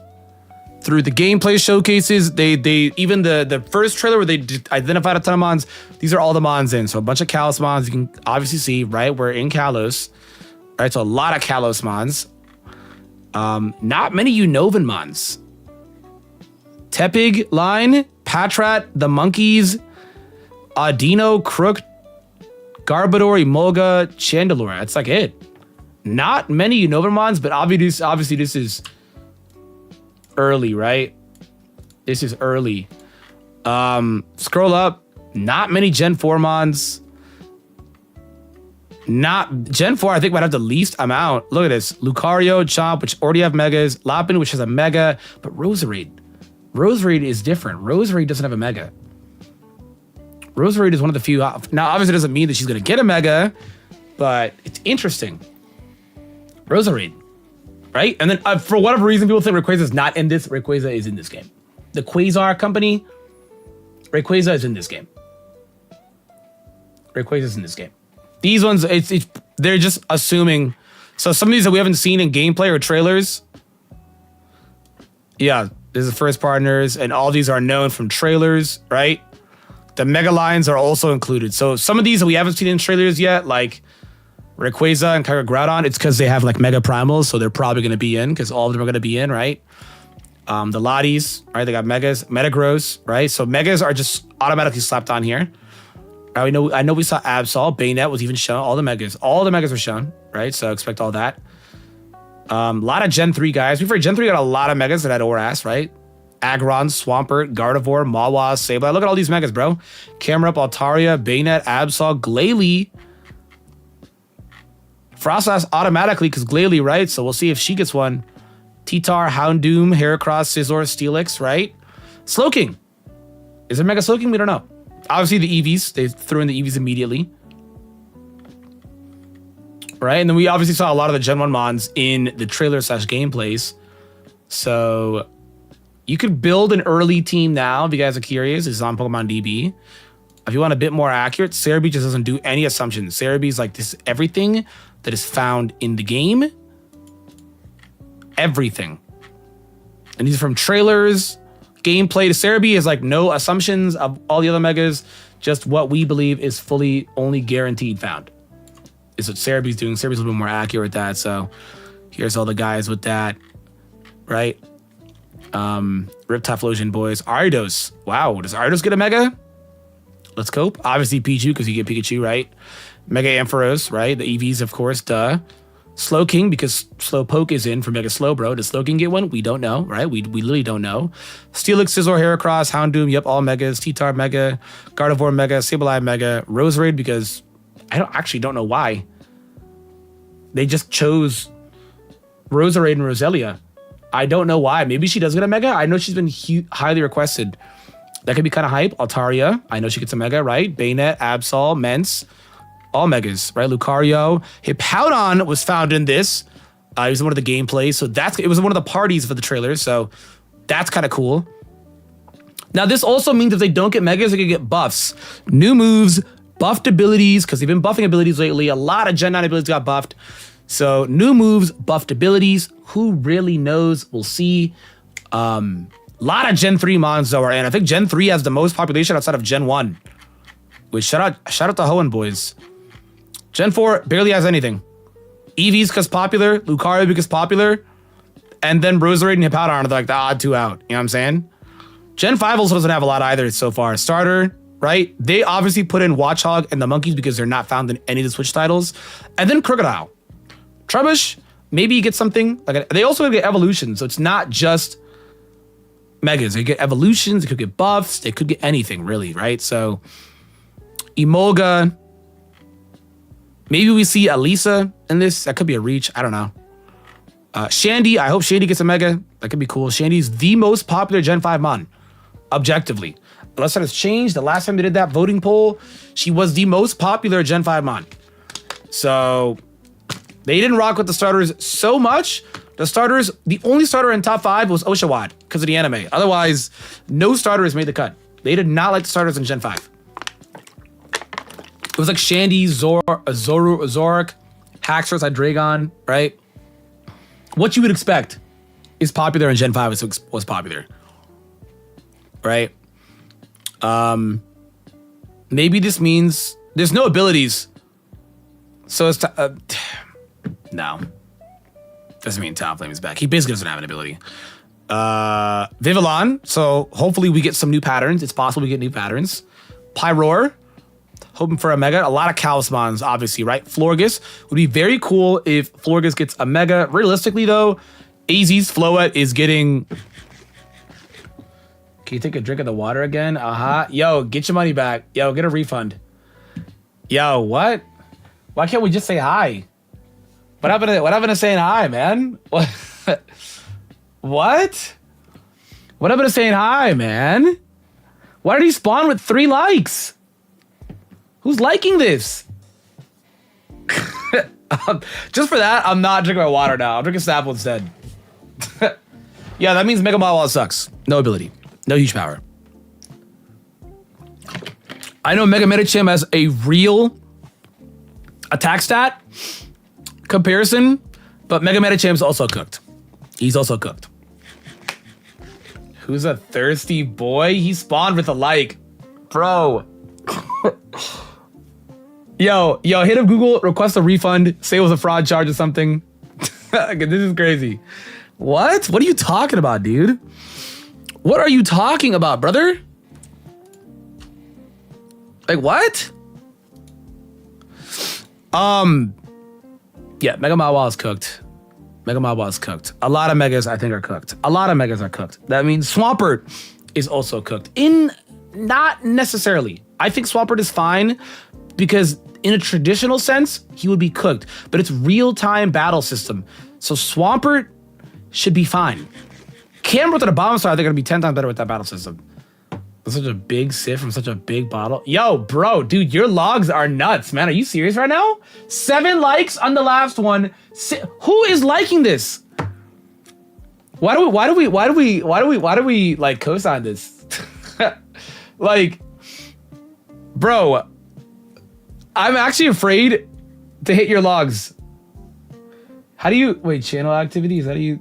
A: through the gameplay showcases. They even the first trailer where they identified a ton of mons. These are all the mons in. So a bunch of Kalos mons. You can obviously see, right? We're in Kalos. Right, so a lot of Kalos mons. Not many Unnovan mons. Tepig line, Patrat, the monkeys, Dino, Crook, Garbodor, Emolga, Chandelure. That's like it. Not many Unnovan mons, but obviously this is early, right? This is early. Scroll up. Not many Gen 4 mons. Not Gen 4, I think might have the least amount. Look at this. Lucario, Chomp, which already have megas. Lapin, which has a mega. But Roserade. Roserade is different. Roserade doesn't have a mega. Roserade is one of the few. Now, obviously, it doesn't mean that she's going to get a mega, but it's interesting. Roserade, right? And then for whatever reason, people think Rayquaza is not in this. Rayquaza is in this game. The Quasar company, Rayquaza is in this game. Rayquaza is in this game. These ones, they're just assuming. So some of these that we haven't seen in gameplay or trailers. Yeah, there's the first partners, and all these are known from trailers, right? The mega lines are also included. So some of these that we haven't seen in trailers yet, like Rayquaza and Kyogre Groudon, it's because they have like mega primals, so they're probably going to be in, because all of them are going to be in, right? The Lotties, right? They got megas, Metagross, right? So megas are just automatically slapped on here. I know we saw Absol, Bayonet was even shown, all the megas were shown, right? So expect all that. A lot of Gen 3 guys. Before Gen 3 got a lot of megas that had ORAS, right? Aggron, Swampert, Gardevoir, Mawa, Sableye. Look at all these megas, bro. Camerupt, Altaria, Bayonet, Absol, Glalie. Frostlass automatically because Glalie, right? So we'll see if she gets one. Titar, Houndoom, Heracross, Scizor, Steelix, right? Slowking. Is there Mega Slowking? We don't know. Obviously the EVs. They threw in the EVs immediately. Right? And then we obviously saw a lot of the Gen 1 mons in the trailer / gameplays. So you could build an early team now if you guys are curious. It's on Pokemon DB. If you want a bit more accurate, Cerebi just doesn't do any assumptions. Cerebi is like this everything that is found in the game. Everything. And these are from trailers, gameplay. To Cerebi is like no assumptions of all the other megas, just what we believe is fully only guaranteed found. Is what Cerebi's doing. Cerebi's a little bit more accurate with that. So here's all the guys with that, right? Rip Typhlosion boys. Aridos. Wow, does Aridos get a mega? Let's go. Obviously Pichu, because you get Pikachu, right? Mega Ampharos, right? The EVs, of course, duh. Slowking, because Slowpoke is in for Mega Slowbro. Does Slowking get one? We don't know, right? We literally don't know. Steelix, Scizor, Heracross, Houndoom, yep, all megas. Titar, mega. Gardevoir, mega. Sableye, mega. Roserade, because I don't know why. They just chose Roserade and Roselia. I don't know why. Maybe she does get a mega. I know she's been highly requested. That could be kind of hype. Altaria, I know she gets a mega, right? Bayonet, Absol, Mence, all megas, right? Lucario. Hippowdon was found in this. He was in one of the gameplays, so it was one of the parties for the trailers, so that's kind of cool. Now, this also means if they don't get megas, they can get buffs. New moves, buffed abilities, because they've been buffing abilities lately. A lot of Gen 9 abilities got buffed. So, new moves, buffed abilities. Who really knows? We'll see. Lot of Gen 3 mons though are in. I think Gen 3 has the most population outside of Gen 1. Which shout out to Hoenn boys. Gen 4 barely has anything. EVs because popular, Lucario because popular, and then Roserade and Hippowdon are like the odd two out. You know what I'm saying? Gen 5 also doesn't have a lot either so far. Starter, right? They obviously put in Watchhog and the monkeys because they're not found in any of the Switch titles. And then Crocodile. Trebush, maybe you get something. Like they also get evolutions, so it's not just megas. They get evolutions, they could get buffs, they could get anything really, right? So Emolga, maybe we see Alisa in this. That could be a reach. I don't know. Shandy, I hope Shandy gets a mega. That could be cool. Shandy's the most popular Gen 5 mon, objectively. Unless that has changed. The last time they did that voting poll, she was the most popular Gen 5 mon. So they didn't rock with the starters so much. The starters, the only starter in top 5 was Oshawott because of the anime. Otherwise, no starters made the cut. They did not like the starters in Gen 5. It was like Shandy, Zorak, Haxorus, Hydreigon, right? What you would expect is popular in Gen 5 was popular, right? Maybe this means there's no abilities. So it's no. Doesn't mean Talonflame is back. He basically doesn't have an ability. Vivillon. So hopefully we get some new patterns. It's possible we get new patterns. Pyroar. Hoping for a mega. A lot of Calismons, obviously, right? Florges. Would be very cool if Florges gets a mega. Realistically, though, AZ's Floette is getting... Can you take a drink of the water again? Yo, get your money back. Yo, get a refund. Yo, what? Why can't we just say hi? What happened to saying hi, man? What? What? What happened to saying hi, man? Why did he spawn with 3 likes? Who's liking this? Just for that, I'm not drinking my water now. I'm drinking Snapple instead. Yeah, that means Mega Mawile sucks. No ability. No huge power. I know Mega Medicham has a real attack stat comparison, but Mega Medicham's also cooked. He's also cooked. Who's a thirsty boy? He spawned with a like. Bro. Yo, hit up Google, request a refund, say it was a fraud charge or something. This is crazy. What? What are you talking about, dude? What are you talking about, brother? Like, what? Yeah, Mega Mawile is cooked. Mega Mawile is cooked. A lot of Megas, I think, are cooked. A lot of Megas are cooked. That means Swampert is also cooked. Not necessarily. I think Swampert is fine because in a traditional sense, he would be cooked. But it's real-time battle system. So Swampert should be fine. Camroth and a Bomb Star, they're going to be 10 times better with that battle system. That's such a big sip from such a big bottle. Yo, bro, dude, your logs are nuts, man. Are you serious right now? 7 likes on the last one. Who is liking this? Why do we like co-sign this? Like, bro, I'm actually afraid to hit your logs. How do you wait? Channel activities? How do you?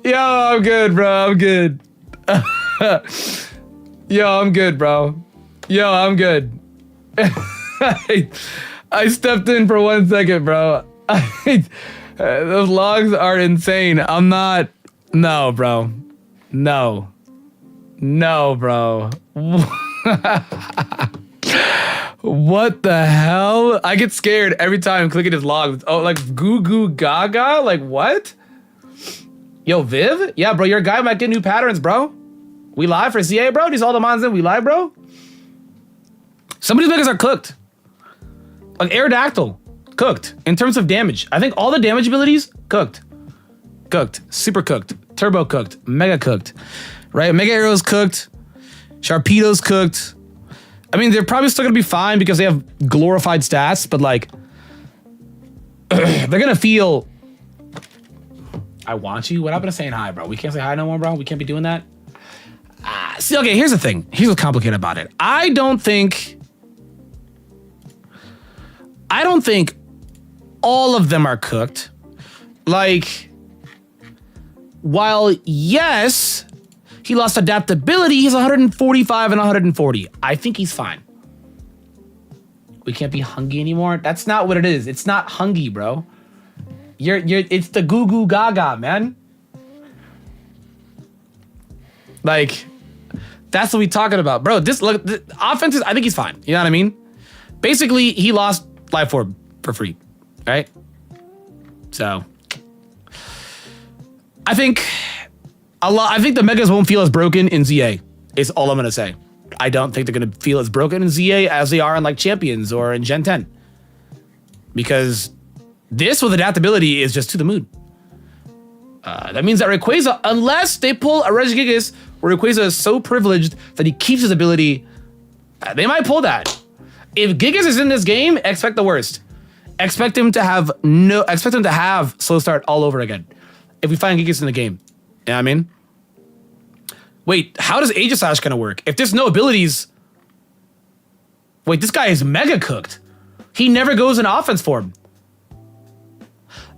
A: Yo, I'm good, bro. I'm good. Yo, I'm good, bro. Yo, I'm good. I stepped in for 1 second, bro. Those logs are insane. I'm not. No, bro. No. No, bro. What the hell? I get scared every time clicking his logs. Oh, like goo goo gaga? Like what? Yo, Viv? Yeah, bro, your guy might get new patterns, bro. We live for CA, bro? These all the mons in, we live, bro? Some of these megas are cooked. Like Aerodactyl, cooked. In terms of damage, I think all the damage abilities, cooked. Cooked, super cooked, turbo cooked, mega cooked, right? Mega Arrow's cooked, Sharpedo's cooked. I mean, they're probably still gonna be fine because they have glorified stats, but like, they're gonna feel, I want you. What happened to saying hi, bro? We can't say hi no more, bro. We can't be doing that. See, okay, here's the thing. Here's what's complicated about it. I don't think all of them are cooked. Like, while yes, he lost adaptability, he's 145 and 140. I think he's fine. We can't be hungry anymore. That's not what it is. It's not hungry, bro. It's the goo goo gaga, man. Like, that's what we talking about, bro. The offenses, I think he's fine. You know what I mean? Basically, he lost life orb for free, right? So, I think the megas won't feel as broken in ZA. Is all I'm gonna say. I don't think they're gonna feel as broken in ZA as they are in like Champions or in Gen 10, because this with adaptability is just to the moon. That means that Rayquaza, unless they pull a Regigigas where Rayquaza is so privileged that he keeps his ability, they might pull that. If Gigas is in this game, expect the worst. Expect him to have slow start all over again. If we find Gigas in the game, you know what I mean? Wait, how does Aegislash gonna work? If there's no abilities, wait, this guy is mega cooked. He never goes in offense form.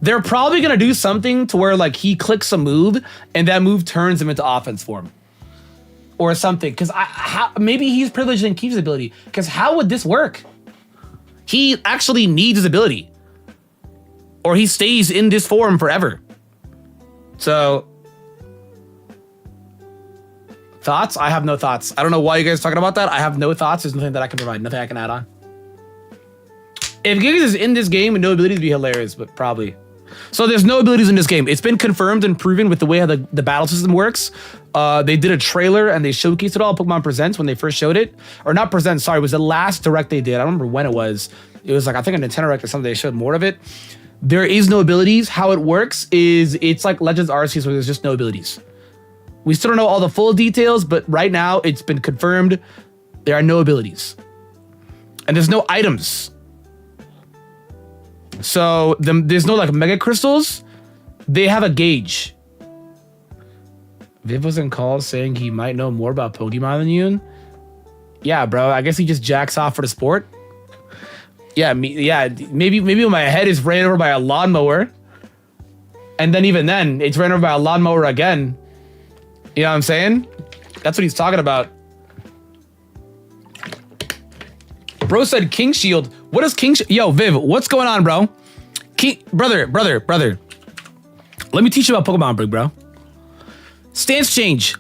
A: They're probably gonna do something to where like he clicks a move and that move turns him into offense form, or something. Because maybe he's privileged and keeps his ability. Because how would this work? He actually needs his ability, or he stays in this form forever. So, thoughts? I have no thoughts. I don't know why you guys are talking about that. I have no thoughts. There's nothing that I can provide. Nothing I can add on. If Gigas is in this game with no abilities, it'd be hilarious, but probably. So there's no abilities in this game. It's been confirmed and proven with the way how the battle system works. They did a trailer and they showcased it all. Pokemon Presents when they first showed it. Or not Presents, sorry. It was the last Direct they did. I don't remember when it was. It was like, I think a Nintendo Direct or something. They showed more of it. There is no abilities. How it works is it's like Legends Arceus where there's just no abilities. We still don't know all the full details, but right now it's been confirmed there are no abilities. And there's no items. So there's no like mega crystals. They have a gauge. Viv was in calls saying he might know more about Pokemon than you. Yeah, bro. I guess he just jacks off for the sport. Yeah, maybe when my head is ran over by a lawnmower, and then even then it's ran over by a lawnmower again. You know what I'm saying? That's what he's talking about. Bro said King Shield. What is King Shield? Yo, Viv, what's going on, bro? Brother. Let me teach you about Pokemon, big bro. Stance change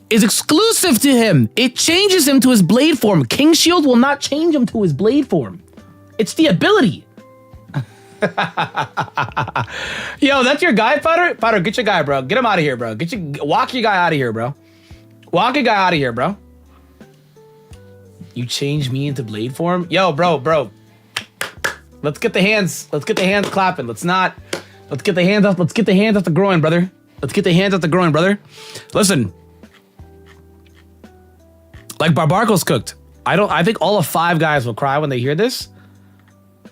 A: is exclusive to him. It changes him to his blade form. King Shield will not change him to his blade form. It's the ability. Yo, that's your guy, Potter? Potter, get your guy, bro. Get him out of here, bro. Walk your guy out of here, bro. Walk your guy out of here, bro. You change me into blade form? Yo, bro. Let's get the hands clapping. Let's get the hands off the groin, brother. Listen. Like Barbarco's cooked. I think all of 5 guys will cry when they hear this.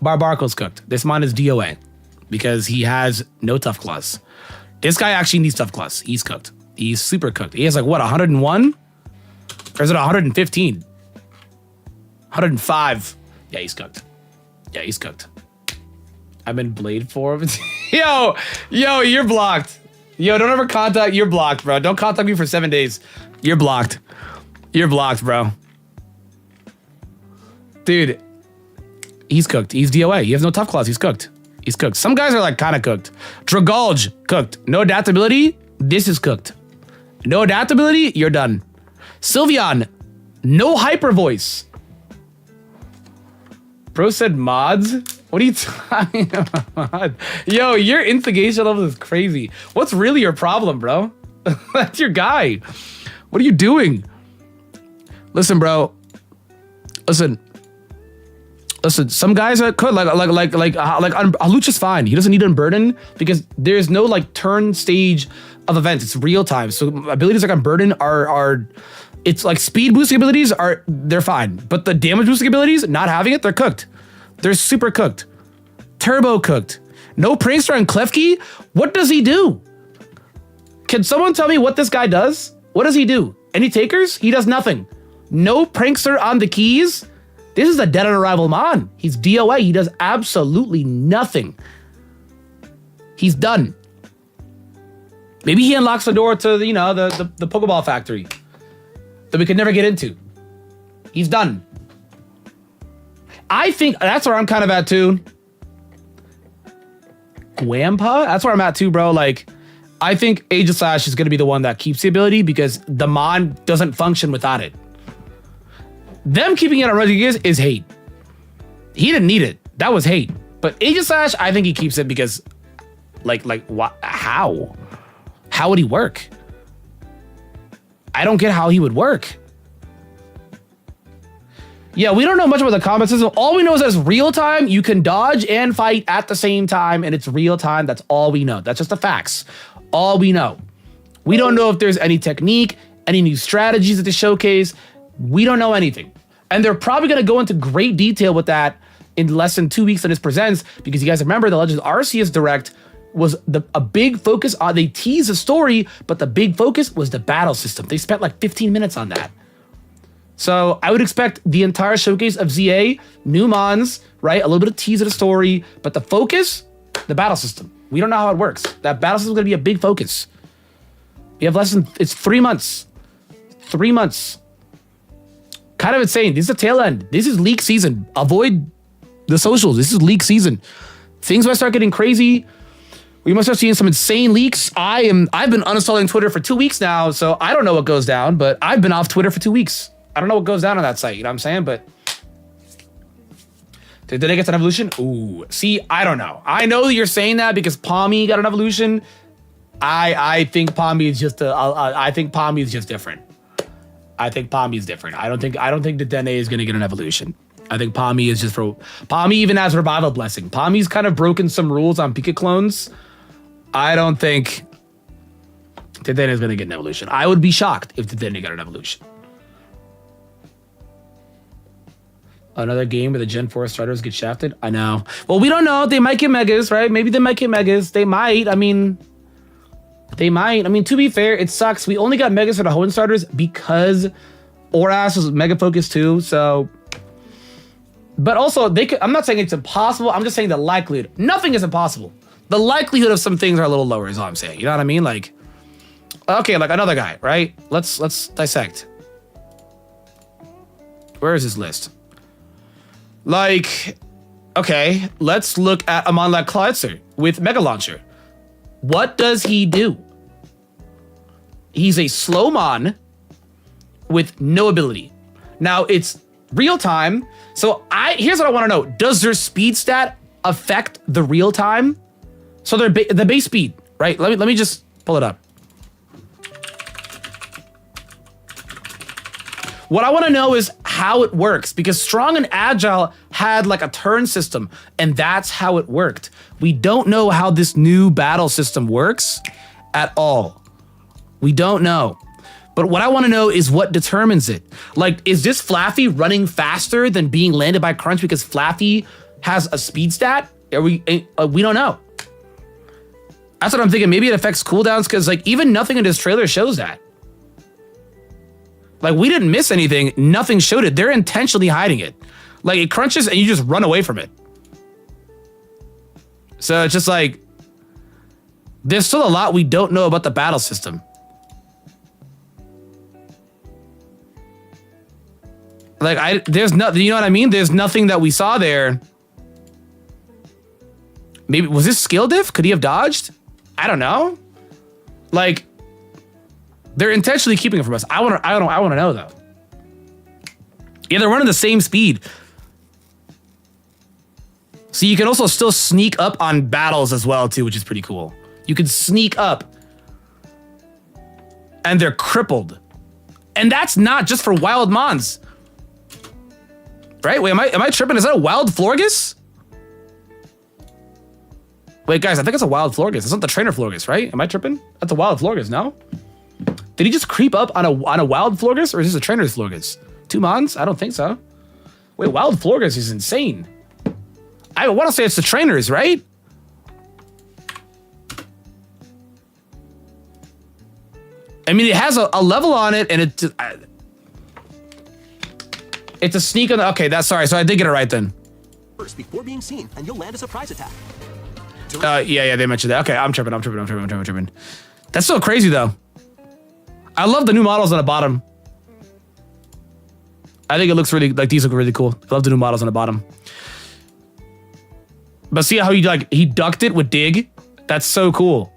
A: Barbarco's cooked. This man is DOA because he has no tough claws. This guy actually needs tough claws. He's cooked. He's super cooked. He has like what, 101? Or is it 115? 105. Yeah, he's cooked. I'm in blade form. Yo, you're blocked. Yo, don't ever contact. You're blocked, bro. Don't contact me for 7 days. You're blocked. You're blocked, bro. Dude, he's cooked. He's DOA. He has no tough claws. He's cooked. Some guys are like kind of cooked. Dragulge, cooked. No adaptability. This is cooked. No adaptability. You're done. Sylveon, no hyper voice. Bro said mods? What are you talking about? Yo, your instigation level is crazy. What's really your problem, bro? That's your guy. What are you doing? Listen, bro. Listen. Some guys could like Haluch is fine. He doesn't need Unburden because there's no like turn stage of events. It's real time. So abilities like Unburden are it's like speed boosting abilities they're fine, but the damage boosting abilities, not having it, they're cooked. They're super cooked. Turbo cooked. No Prankster and Klefki? What does he do? Can someone tell me what this guy does? What does he do? Any takers? He does nothing. No Prankster on the keys? This is a dead on arrival mon. He's DOA. He does absolutely nothing. He's done. Maybe he unlocks the door to the Pokeball factory that we could never get into. He's done. I think that's where I'm kind of at too. Gwampa? That's where I'm at too, bro. Like, I think Aegislash is going to be the one that keeps the ability because the Mon doesn't function without it. Them keeping it on Rodriguez is hate. He didn't need it. That was hate. But Aegislash, I think he keeps it because, like what? How? How would he work? I don't get how he would work. Yeah, we don't know much about the combat system. All we know is that it's real time. You can dodge and fight at the same time, and it's real time. That's all we know. That's just the facts. All we know. We don't know if there's any technique, any new strategies at the showcase. We don't know anything. And they're probably going to go into great detail with that in less than 2 weeks when this presents, because you guys remember the Legends Arceus Direct was a big focus on, they teased the story, but the big focus was the battle system. They spent like 15 minutes on that. So I would expect the entire showcase of ZA, new Mons, right? A little bit of tease of the story, but the focus, the battle system. We don't know how it works. That battle system is going to be a big focus. We have less than, it's 3 months. 3 months. Kind of insane. This is the tail end. This is leak season. Avoid the socials. This is leak season. Things might start getting crazy. We must start seeing some insane leaks. I've been uninstalling Twitter for 2 weeks now, so I don't know what goes down, but I've been off Twitter for 2 weeks. I don't know what goes down on that site, you know what I'm saying? But did they get an evolution? Ooh, see, I don't know. I know that you're saying that because Palmy got an evolution. I think Palmy is just I think Palmy is just different. I think Palmy is different. I don't think the Dene is gonna get an evolution. I think Palmy is just for Palmy even has Revival Blessing. Palmy's kind of broken some rules on Pika clones. I don't think the Dene is gonna get an evolution. I would be shocked if the Dene got an evolution. Another game where the Gen 4 starters get shafted? I know. Well, we don't know. They might get Megas, right? Maybe they might get Megas. They might. I mean, they might. I mean, to be fair, it sucks. We only got Megas for the Hoenn starters because Oras was Mega focused too, so... But also, they could, I'm not saying it's impossible. I'm just saying the likelihood. Nothing is impossible. The likelihood of some things are a little lower is all I'm saying. You know what I mean? Like, okay, like another guy, right? Let's dissect. Where is his list? Like, okay, let's look at Amonlak Klitzer with Mega Launcher. What does he do? He's a slow mon with no ability. Now, it's real time. So here's what I want to know. Does their speed stat affect the real time? So the base speed, right? Let me just pull it up. What I want to know is how it works, because Strong and Agile had like a turn system, and that's how it worked. We don't know how this new battle system works at all. We don't know. But what I want to know is what determines it. Like, is this Flaffy running faster than being landed by Crunch because Flaffy has a speed stat? We don't know. That's what I'm thinking. Maybe it affects cooldowns, because like even nothing in this trailer shows that. Like, we didn't miss anything. Nothing showed it. They're intentionally hiding it. Like, it crunches and you just run away from it. So it's just like, there's still a lot we don't know about the battle system. Like, there's nothing, you know what I mean? There's nothing that we saw there. Maybe, was this skill diff? Could he have dodged? I don't know. Like, they're intentionally keeping it from us. I want to know though. Yeah, they're running the same speed. So you can also still sneak up on battles as well too, which is pretty cool. You can sneak up and they're crippled. And that's not just for wild mons. Right? Wait, am I tripping? Is that a wild Florges? Wait, guys, I think it's a wild Florges. It's not the trainer Florges, right? Am I tripping? That's a wild Florges, no? Did he just creep up on a wild Florges, or is this a trainer's Florges? 2 mons? I don't think so. Wait, wild Florges is insane. I want to say it's the trainers, right? I mean, it has a level on it, and it's a sneak on the... Okay, that's sorry. So I did get it right then.
J: First, before being seen, and you'll land a surprise attack.
A: Yeah, they mentioned that. Okay, I'm tripping. That's so crazy, though. I love the new models on the bottom. I think it looks really... Like, these look really cool. I love the new models on the bottom. But see how he ducked it with Dig? That's so cool.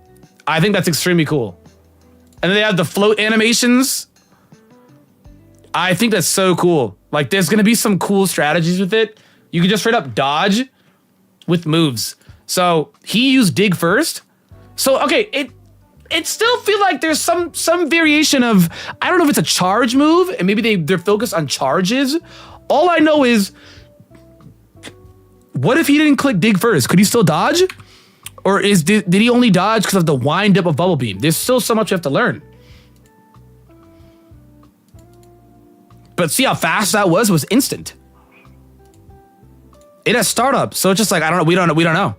A: I think that's extremely cool. And then they have the float animations. I think that's so cool. Like, there's gonna be some cool strategies with it. You can just straight up dodge with moves. So he used dig first. So okay, it still feel like there's some variation of, I don't know if it's a charge move and maybe they're focused on charges. All I know is, what if he didn't click dig first? Could he still dodge? Or did he only dodge because of the wind up of Bubble Beam? There's still so much you have to learn. But see how fast that was instant. It has startup, so it's just like, I don't know, we don't know.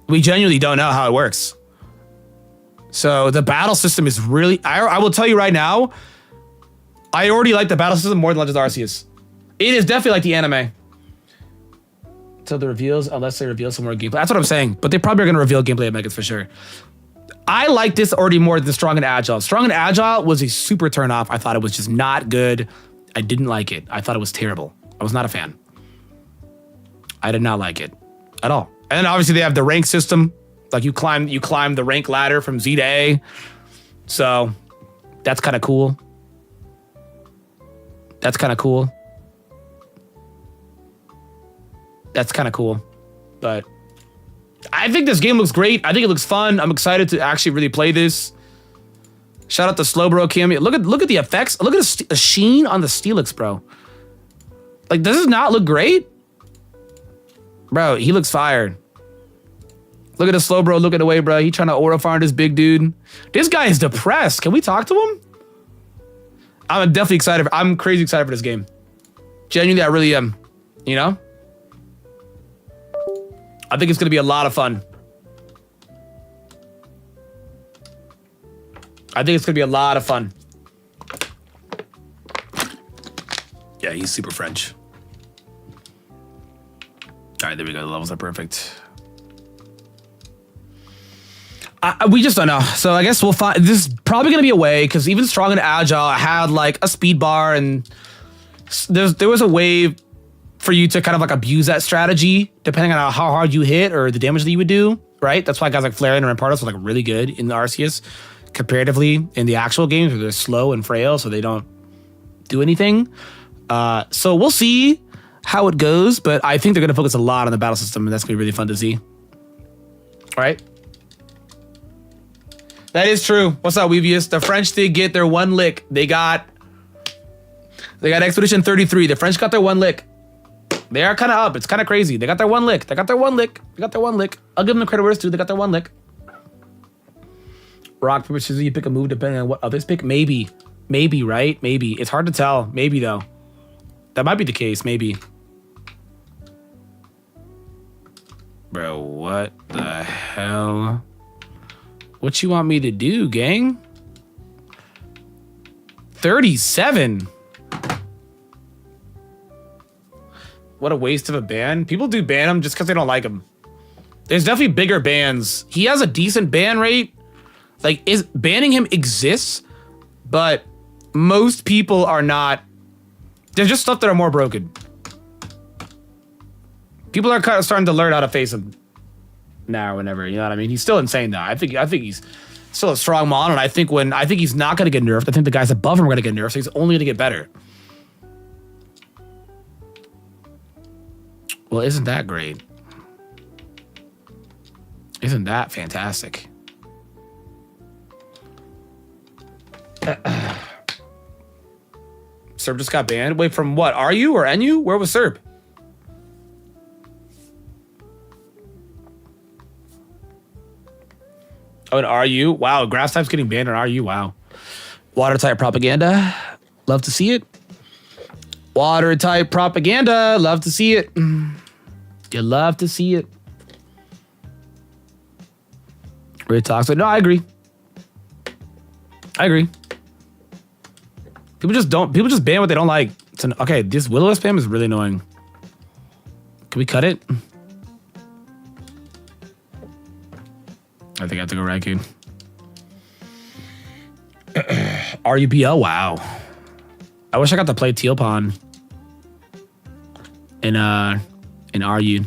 A: We genuinely don't know how it works. So the battle system is really, I will tell you right now, I already like the battle system more than Legends Arceus. It is definitely like the anime. So the reveals, unless they reveal some more gameplay. That's what I'm saying. But they probably are going to reveal gameplay at Megas for sure. I like this already more than Strong and Agile. Strong and Agile was a super turn off. I thought it was just not good. I didn't like it. I thought it was terrible. I was not a fan. I did not like it at all. And then obviously they have the rank system. Like you climb the rank ladder from Z to A. So that's kind of cool. That's kind of cool. That's kind of cool. But I think this game looks great. I think it looks fun. I'm excited to actually really play this. Shout out to Slowbro cameo. Look at the effects. Look at the sheen on the Steelix, bro. Like, does this not look great? Bro, he looks fired. Look at the Slowbro looking away, bro. He trying to aura farm this big dude. This guy is depressed. Can we talk to him? I'm definitely excited. I'm crazy excited for this game. Genuinely, I really am. You know? I think it's going to be a lot of fun. I think it's going to be a lot of fun. Yeah, he's super French. All right, there we go. The levels are perfect. We just don't know. So I guess we'll find. This is probably going to be a way, because even Strong and Agile had like a speed bar, and there was a way for you to kind of like abuse that strategy depending on how hard you hit or the damage that you would do, right? That's why guys like Flareon and Rampardos are like really good in the Arceus comparatively in the actual games, where they're slow and frail, so they don't do anything. So we'll see how it goes, but I think they're going to focus a lot on the battle system, and that's going to be really fun to see. All right. That is true. What's up, Weevius? The French did get their one lick. They got Expedition 33. The French got their one lick. They are kind of up. It's kind of crazy. They got their one lick. They got their one lick. I'll give them the credit where it's due. They got their one lick. Rock, paper, scissors. You pick a move depending on what others pick. Maybe, right? Maybe. It's hard to tell. Maybe, though. That might be the case. Maybe. Bro, what the hell? What you want me to do, gang? 37. What a waste of a ban. People do ban him just because they don't like him. There's definitely bigger bans. He has a decent ban rate. Like, banning him exists, but most people are not. There's just stuff that are more broken. People are kind of starting to learn how to face him now or whenever. You know what I mean? He's still insane though. I think he's still a strong mon, and I think he's not gonna get nerfed. I think the guys above him are gonna get nerfed, so he's only gonna get better. Well, isn't that great? Isn't that fantastic? Serb just got banned. Wait, from what? Are you or NU? Where was Serb? Oh, and RU? Wow, grass type's getting banned on RU. Wow. Water type propaganda. Love to see it. Water type propaganda. Love to see it. You love to see it. Really toxic. No, I agree. People just ban what they don't like. Okay, this Will-O-Wisp spam is really annoying. Can we cut it? I think I have to go Raccoon. RUBL, wow. I wish I got to play Teal Pond in RU.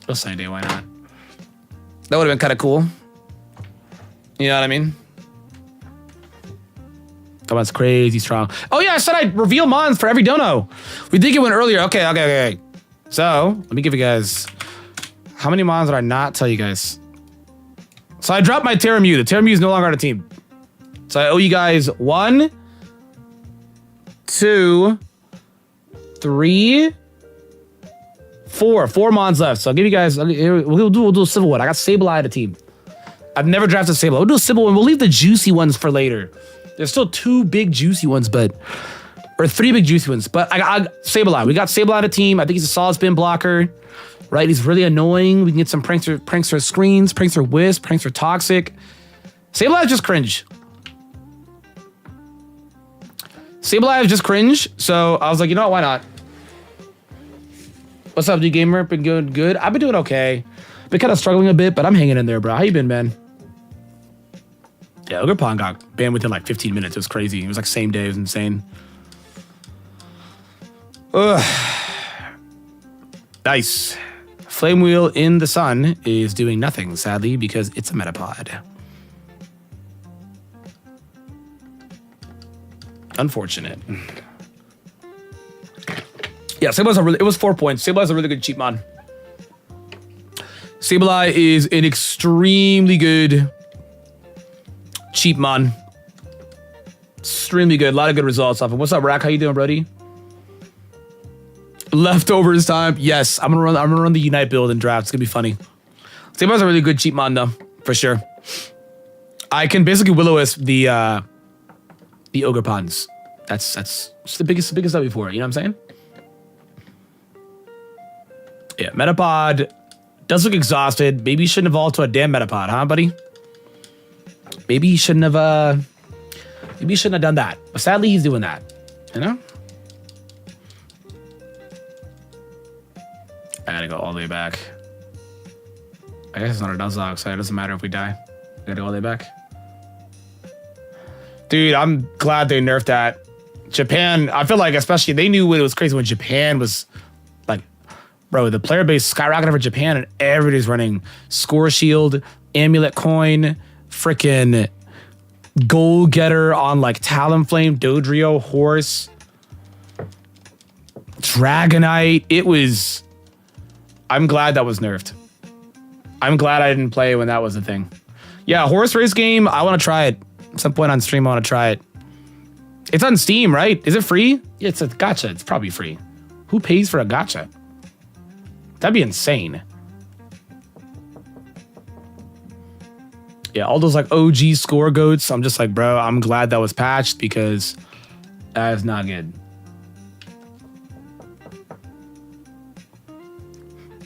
A: Well, same day, why not? That would have been kind of cool. You know what I mean? Come on, it's crazy strong. Oh yeah, I said I'd reveal mons for every dono. We did get one earlier. Okay. So, let me give you guys... How many mons did I not tell you guys? So I dropped my Terramu. The Terramu is no longer on the team. So I owe you guys 1, 2, 3, 4. 4 mons left. So I'll give you guys... We'll do a Civil one. I got Sableye on the team. I've never drafted Sableye. We'll do a Civil one. We'll leave the juicy ones for later. There's still 2 big juicy ones, but... Or 3 big juicy ones. But I got Sableye. We got Sableye on the team. I think he's a solid spin blocker. Right? He's really annoying. We can get some prankster screens, prankster wisp, prankster toxic. Sableye is just cringe. Sableye is just cringe. So I was like, you know what? Why not? What's up, dude gamer? Been good? Good. I've been doing okay. Been kind of struggling a bit, but I'm hanging in there, bro. How you been, man? Yeah, Ogerpon got banned within like 15 minutes. It was crazy. It was like same day. It was insane. Ugh. Nice. Flame Wheel in the Sun is doing nothing, sadly, because it's a Metapod. Unfortunate. Yeah, Sableye's it was 4 points. Sableye's a really good cheap mod. Sableye is an extremely good cheap mod. Extremely good. A lot of good results off of. What's up, Rack? How you doing, Brody? Leftovers time. Yes, I'm gonna run the Unite build and draft. It's gonna be funny. Sableye's a really good cheap mod though, for sure. I can basically Will-O-Wisp the Ogerpons. That's just the biggest W for it. You know what I'm saying? Yeah, Metapod does look exhausted. Maybe he shouldn't evolve to a damn Metapod, huh, buddy? Maybe he shouldn't have. Maybe he shouldn't have done that. But sadly, he's doing that. You know? I gotta go all the way back. I guess it's not a Nuzlocke, so it doesn't matter if we die. I gotta go all the way back. Dude, I'm glad they nerfed that. Japan, I feel like especially, they knew it was crazy when Japan was like, bro, the player base skyrocketed for Japan and everybody's running Score Shield, Amulet Coin, freaking Goal Getter on like Talonflame, Dodrio, Horse, Dragonite. It was... I'm glad that was nerfed. I'm glad I didn't play when that was a thing. Yeah, horse race game. I want to try it. At some point on stream, I want to try it. It's on Steam, right? Is it free? Yeah, it's a gacha. It's probably free. Who pays for a gacha? That'd be insane. Yeah, all those like OG score goats. I'm just like, bro, I'm glad that was patched because that is not good.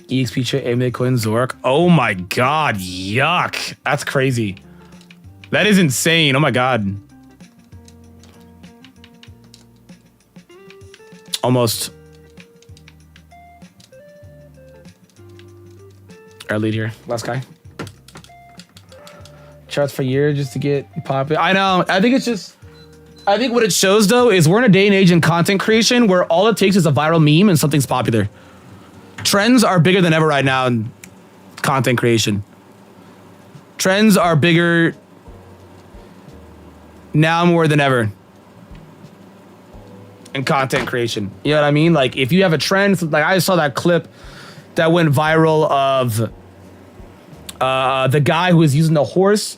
A: EXP check, Amulet Coin, Zork. Oh my god, yuck. That's crazy. That is insane. Oh my god. Almost. Our lead here. Last guy. Charts for a year just to get popular. I know. I think it's just... I think what it shows, though, is we're in a day and age in content creation where all it takes is a viral meme and something's popular. Trends are bigger than ever right now in content creation. Trends are bigger now more than ever in content creation. You know what I mean? Like, if you have a trend, like I saw that clip that went viral of the guy who was using the horse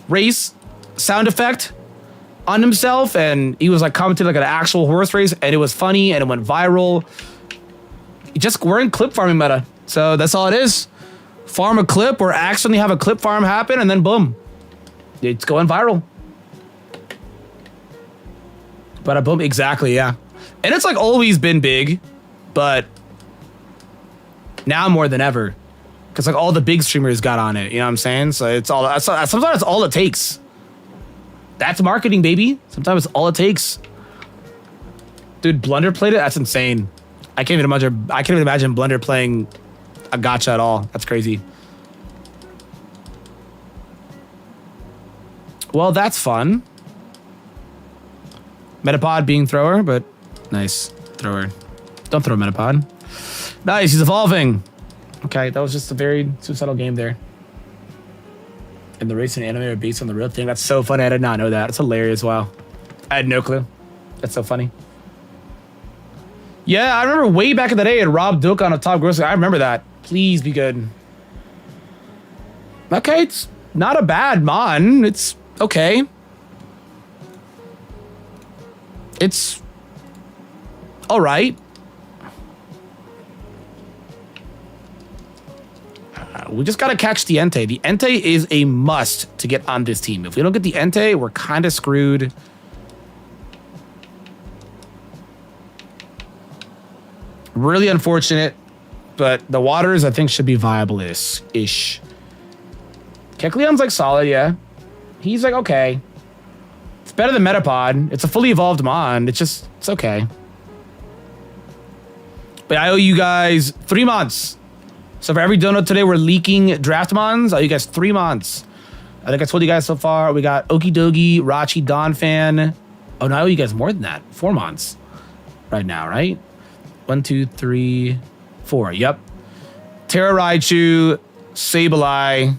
A: race sound effect on himself, and he was like commenting like an actual horse race, and it was funny and it went viral. We're in clip farming meta, so that's all it is. Farm a clip or accidentally have a clip farm happen, and then boom, it's going viral. But boom, exactly, yeah. And it's like always been big, but now more than ever, because like all the big streamers got on it. You know what I'm saying? So it's all. Sometimes it's all it takes. That's marketing, baby. Sometimes it's all it takes. Dude, Blunder played it. That's insane. I can't even imagine Blunder playing a gacha at all. That's crazy. Well, that's fun. Metapod being thrower, but nice. Thrower. Don't throw Metapod. Nice, he's evolving. Okay, that was just a very suicidal game there. And the race and anime are based on the real thing. That's so funny. I did not know that. It's hilarious. Wow. I had no clue. That's so funny. Yeah, I remember way back in the day, it robbed Duke on a top grossing. I remember that. Please be good. Okay, it's not a bad mon. It's okay. It's all right. We just gotta catch the Entei. The Entei is a must to get on this team. If we don't get the Entei, we're kind of screwed. Really unfortunate, but the waters I think should be viable-ish. Kecleon's like solid, yeah. He's like okay. It's better than Metapod. It's a fully evolved mon. It's okay. But I owe you guys 3 months. So for every donut today, we're leaking draft mons. I owe you guys 3 months. I think I told you guys so far. We got Okidogi, Rachi, Donphan. Oh, no, I owe you guys more than that. 4 months right now, right? 1, 2, 3, 4. Yep. Terra Raichu, Sableye,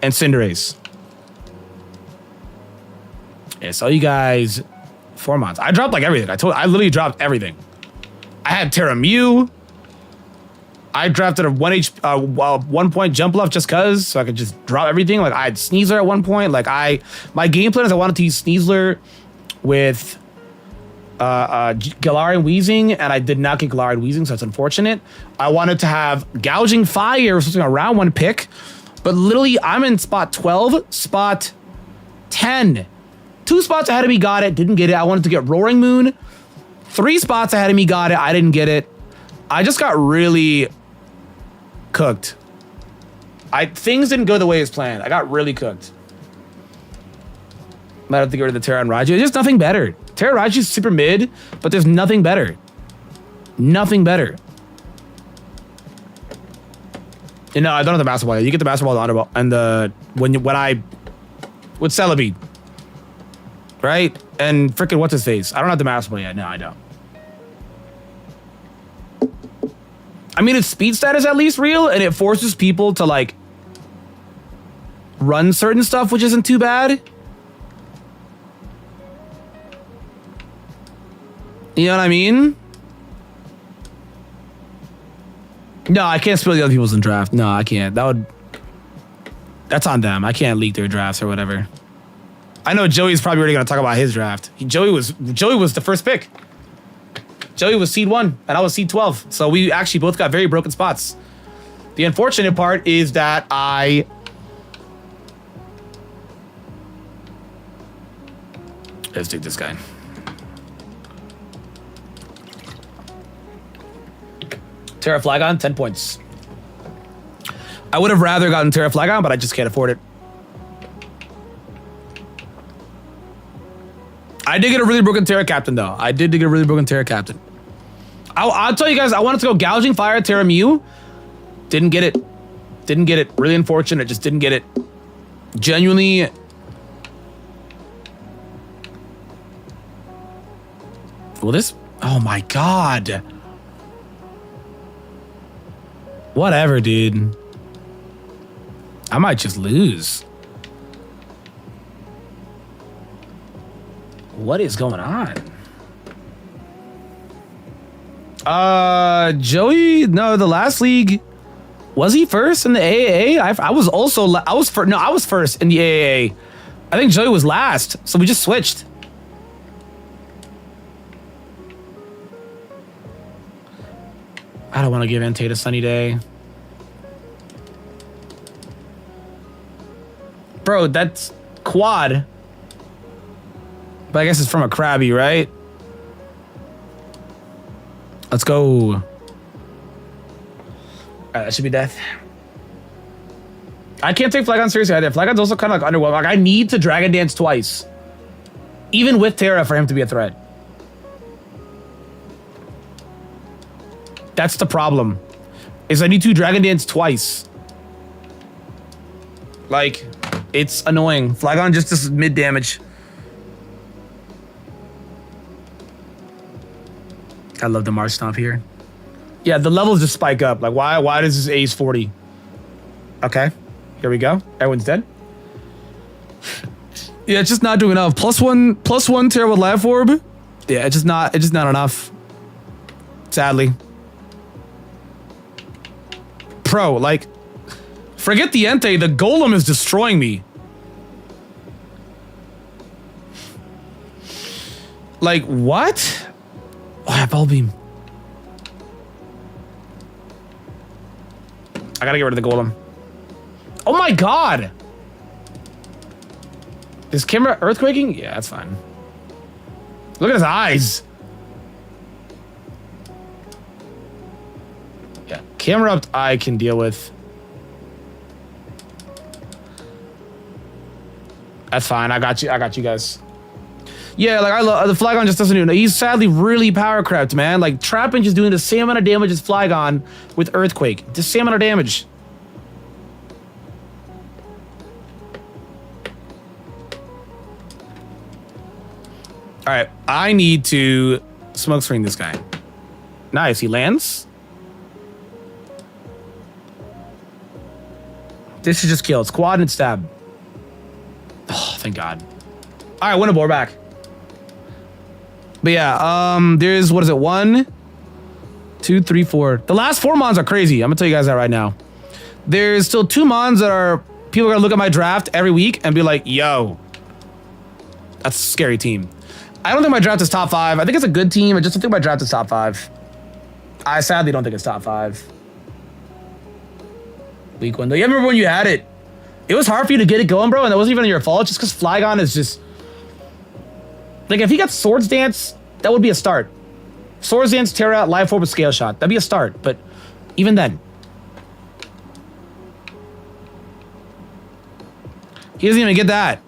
A: and Cinderace. Yeah, so you guys 4 months. I dropped like everything. I literally dropped everything. I had Terra Mew. I drafted a 1 point jump left just cause, so I could just drop everything. Like I had Sneasler at one point. Like my game plan is I wanted to use Sneasler with Galarian Weezing, and I did not get Galarian Weezing, so that's unfortunate. I wanted to have Gouging Fire or something around 1 pick, but literally I'm in spot 12, spot 10. 2 spots ahead of me got it, didn't get it. I wanted to get Roaring Moon. 3 spots ahead of me got it, I didn't get it. I just got really cooked. Things didn't go the way as planned. I got really cooked. Might have to get rid of the Terra and Raichu. There's just nothing better. Terra Raichu's super mid, but there's nothing better. Nothing better. You know, I don't have the Master Ball yet. You get the Master Ball, the Honor Ball, and the with Celebi, right? And freaking what's his face? I don't have the Master Ball yet. No, I don't. I mean, its speed stat is at least real, and it forces people to like run certain stuff, which isn't too bad. You know what I mean? No, I can't spill the other people's in draft. No, I can't. That's on them. I can't leak their drafts or whatever. I know Joey's probably already gonna talk about his draft. Joey was the first pick. Joey was seed 1 and I was seed 12. So we actually both got very broken spots. The unfortunate part is that let's take this guy. Terra Flagon, 10 points. I would have rather gotten Terra Flagon, but I just can't afford it. I did get a really broken Terra Captain, though. I did get a really broken Terra Captain. I'll tell you guys, I wanted to go Gouging Fire Terra Mew. Didn't get it. Didn't get it. Really unfortunate. Just didn't get it. Genuinely. Well, this... Oh, my God. Whatever, dude. I might just lose. What is going on? Joey, no, the last league, was he first in the AAA? I was first in the AAA. I think Joey was last, so we just switched. I don't want to give Entei to Sunny Day. Bro, that's quad. But I guess it's from a Krabby, right? Let's go. All right, that should be death. I can't take Flagon seriously either. Flagon's also kind of like underwhelming. Like, I need to Dragon Dance twice. Even with Terra for him to be a threat. That's the problem. Is I need to Dragon Dance twice. Like, it's annoying. Flagon just does mid damage. I love the Mars Stomp here. Yeah, the levels just spike up. Like, why does this A's 40? Okay, here we go. Everyone's dead. Yeah, it's just not doing enough. +1 tear with life orb. Yeah, it's just not enough. Sadly. Pro, like, forget the Entei, the golem is destroying me. Like, what? Oh, I have ball beam. I gotta get rid of the golem. Oh my god! Is camera earthquaking? Yeah, that's fine. Look at his eyes. Yeah, camera up I can deal with. That's fine. I got you guys. Yeah, like I love the Flygon just doesn't do it. He's sadly really power crept, man. Like Trapinch is doing the same amount of damage as Flygon with Earthquake. The same amount of damage. All right, I need to smoke screen this guy. Nice, he lands. This should just kill. It's quad and stab. Oh, thank God. All right, Winnable, we're back. But yeah, there's, what is it? 1, 2, 3, 4. The last 4 mons are crazy. I'm gonna tell you guys that right now. There's still 2 mons that are, people are gonna look at my draft every week and be like, yo, that's a scary team. I don't think my draft is top 5. I think it's a good team. I just don't think my draft is top 5. I sadly don't think it's top 5. Week 1 though. You remember when you had it? It was hard for you to get it going, bro, and that wasn't even your fault. Just because Flygon is just... Like, if he got Swords Dance, that would be a start. Swords Dance, Terra, Life Orb with Scale Shot. That'd be a start, but even then. He doesn't even get that.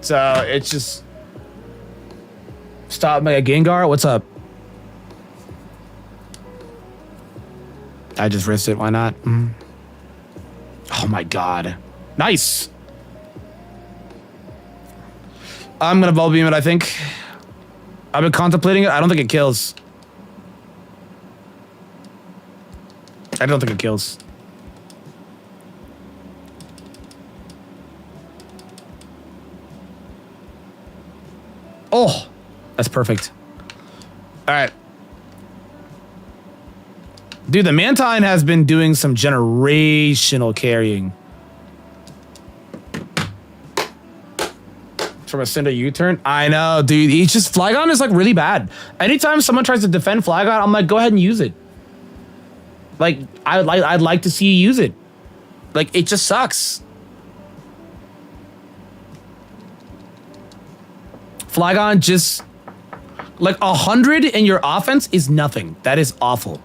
A: So, it's just... Stop Mega Gengar, what's up? I just risked it, why not? Oh my god. Nice! I'm gonna Bubble Beam it, I think. I've been contemplating it. I don't think it kills. I don't think it kills. Oh! That's perfect. Alright. Dude, the Mantine has been doing some generational carrying. From a Cinder U-turn? I know, dude. He's just... Flygon is, like, really bad. Anytime someone tries to defend Flygon, I'm like, go ahead and use it. Like, I'd like to see you use it. Like, it just sucks. Flygon just... Like, 100 in your offense is nothing. That is awful.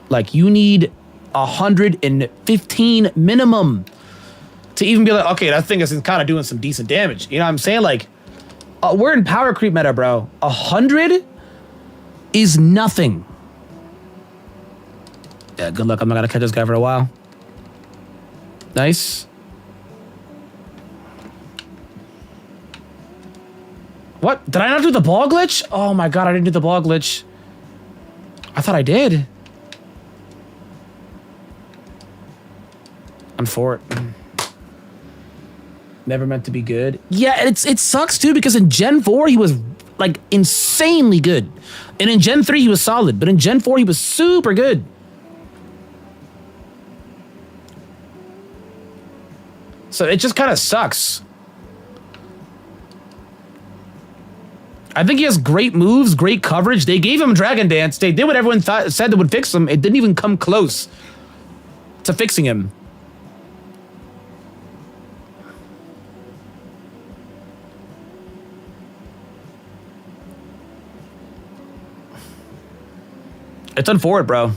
A: Like, you need 115 minimum to even be like, okay, that thing is kind of doing some decent damage. You know what I'm saying? Like, we're in power creep meta, bro. 100 is nothing. Yeah, good luck. I'm not gonna catch this guy for a while. Nice. What? Did I not do the ball glitch? Oh my god, I didn't do the ball glitch. I thought I did. I'm for it. Never meant to be good. Yeah, it sucks too because in Gen 4 he was like insanely good. And in Gen 3 he was solid, but in Gen 4 he was super good. So it just kind of sucks. I think he has great moves, great coverage. They gave him Dragon Dance. They did what everyone said that would fix him. It didn't even come close to fixing him. It's unfortunate, bro.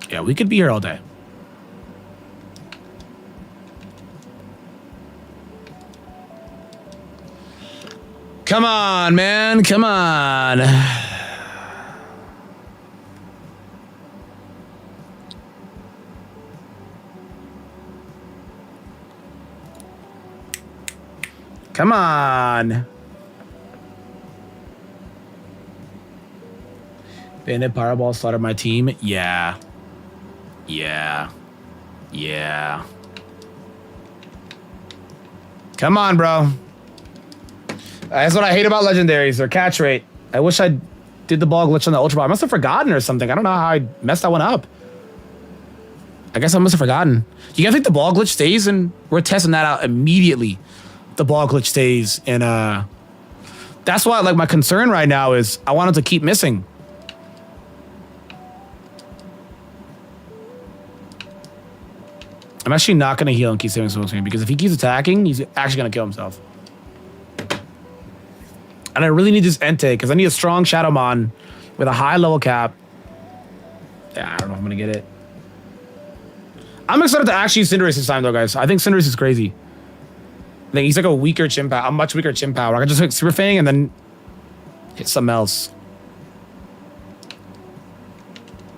A: Yeah, we could be here all day. Come on, man. Come on. Come on. Bandit Fireball started my team. Yeah. Yeah. Yeah. Come on, bro. That's what I hate about legendaries. Their catch rate. I wish I did the ball glitch on the Ultra Ball. I must have forgotten or something. I don't know how I messed that one up. I guess I must have forgotten. You guys think the ball glitch stays? And we're testing that out immediately. The ball glitch stays. And that's why, like, my concern right now is I want him to keep missing. I'm actually not going to heal and keep saving smoke screen because if he keeps attacking, he's actually going to kill himself. And I really need this Entei because I need a strong Shadowmon with a high level cap. Yeah, I don't know if I'm going to get it. I'm excited to actually use Cinderace this time, though, guys. I think Cinderace is crazy. I think he's like a weaker Chimpow, a much weaker Chimpow. I can just hit Super Fang and then hit something else.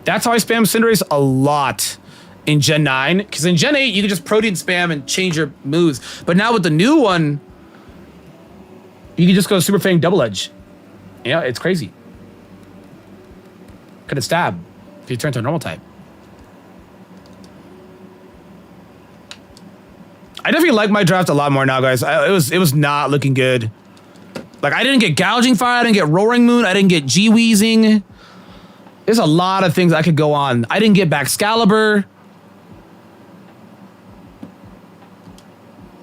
A: That's how I spam Cinderace a lot in Gen 9. Because in Gen 8, you can just protein spam and change your moves. But now with the new one, you can just go Super Fang Double Edge. Yeah, it's crazy. Could have stab if you turn to a normal type. I definitely like my draft a lot more now, guys. It was not looking good. Like, I didn't get Gouging Fire, I didn't get Roaring Moon, I didn't get G-Weezing. There's a lot of things I could go on. I didn't get Baxcalibur.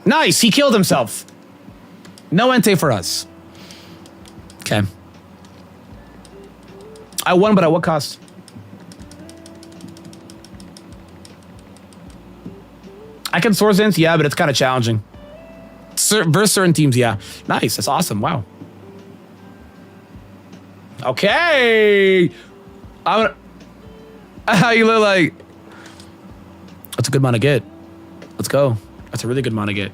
A: Nice, he killed himself. No Entei for us. Okay. I won, but at what cost? I can source ins, yeah, but it's kind of challenging. Versus certain teams, yeah. Nice, that's awesome, wow. Okay. How you look like? That's a good amount to get. Let's go. That's a really good amount to get.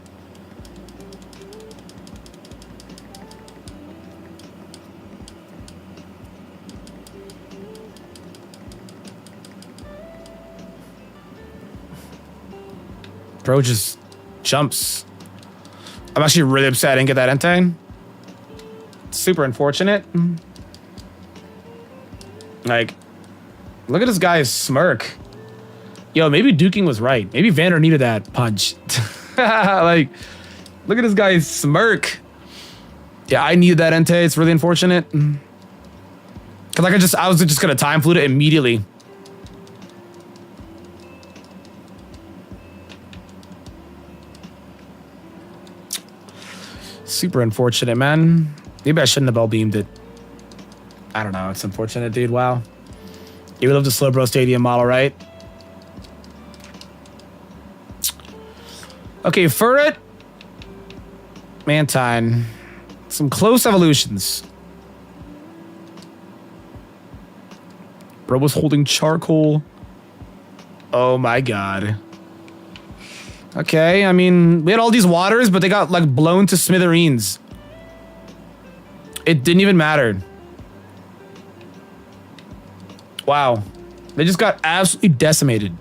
A: Bro just jumps. I'm actually really upset I didn't get that Entei. Super unfortunate. Like, look at this guy's smirk. Yo, maybe Duking was right. Maybe Vander needed that punch. Like, look at this guy's smirk. Yeah, I needed that Entei. It's really unfortunate. Cause like I was just gonna time flute it immediately. Super unfortunate, man. Maybe I shouldn't have bell beamed it. I don't know. It's unfortunate, dude. Wow. You would love the Slowbro Stadium model, right? Okay, Furret. Mantine. Some close evolutions. Bro was holding charcoal. Oh my god. Okay, I mean, we had all these waters, but they got, like, blown to smithereens. It didn't even matter. Wow. They just got absolutely decimated.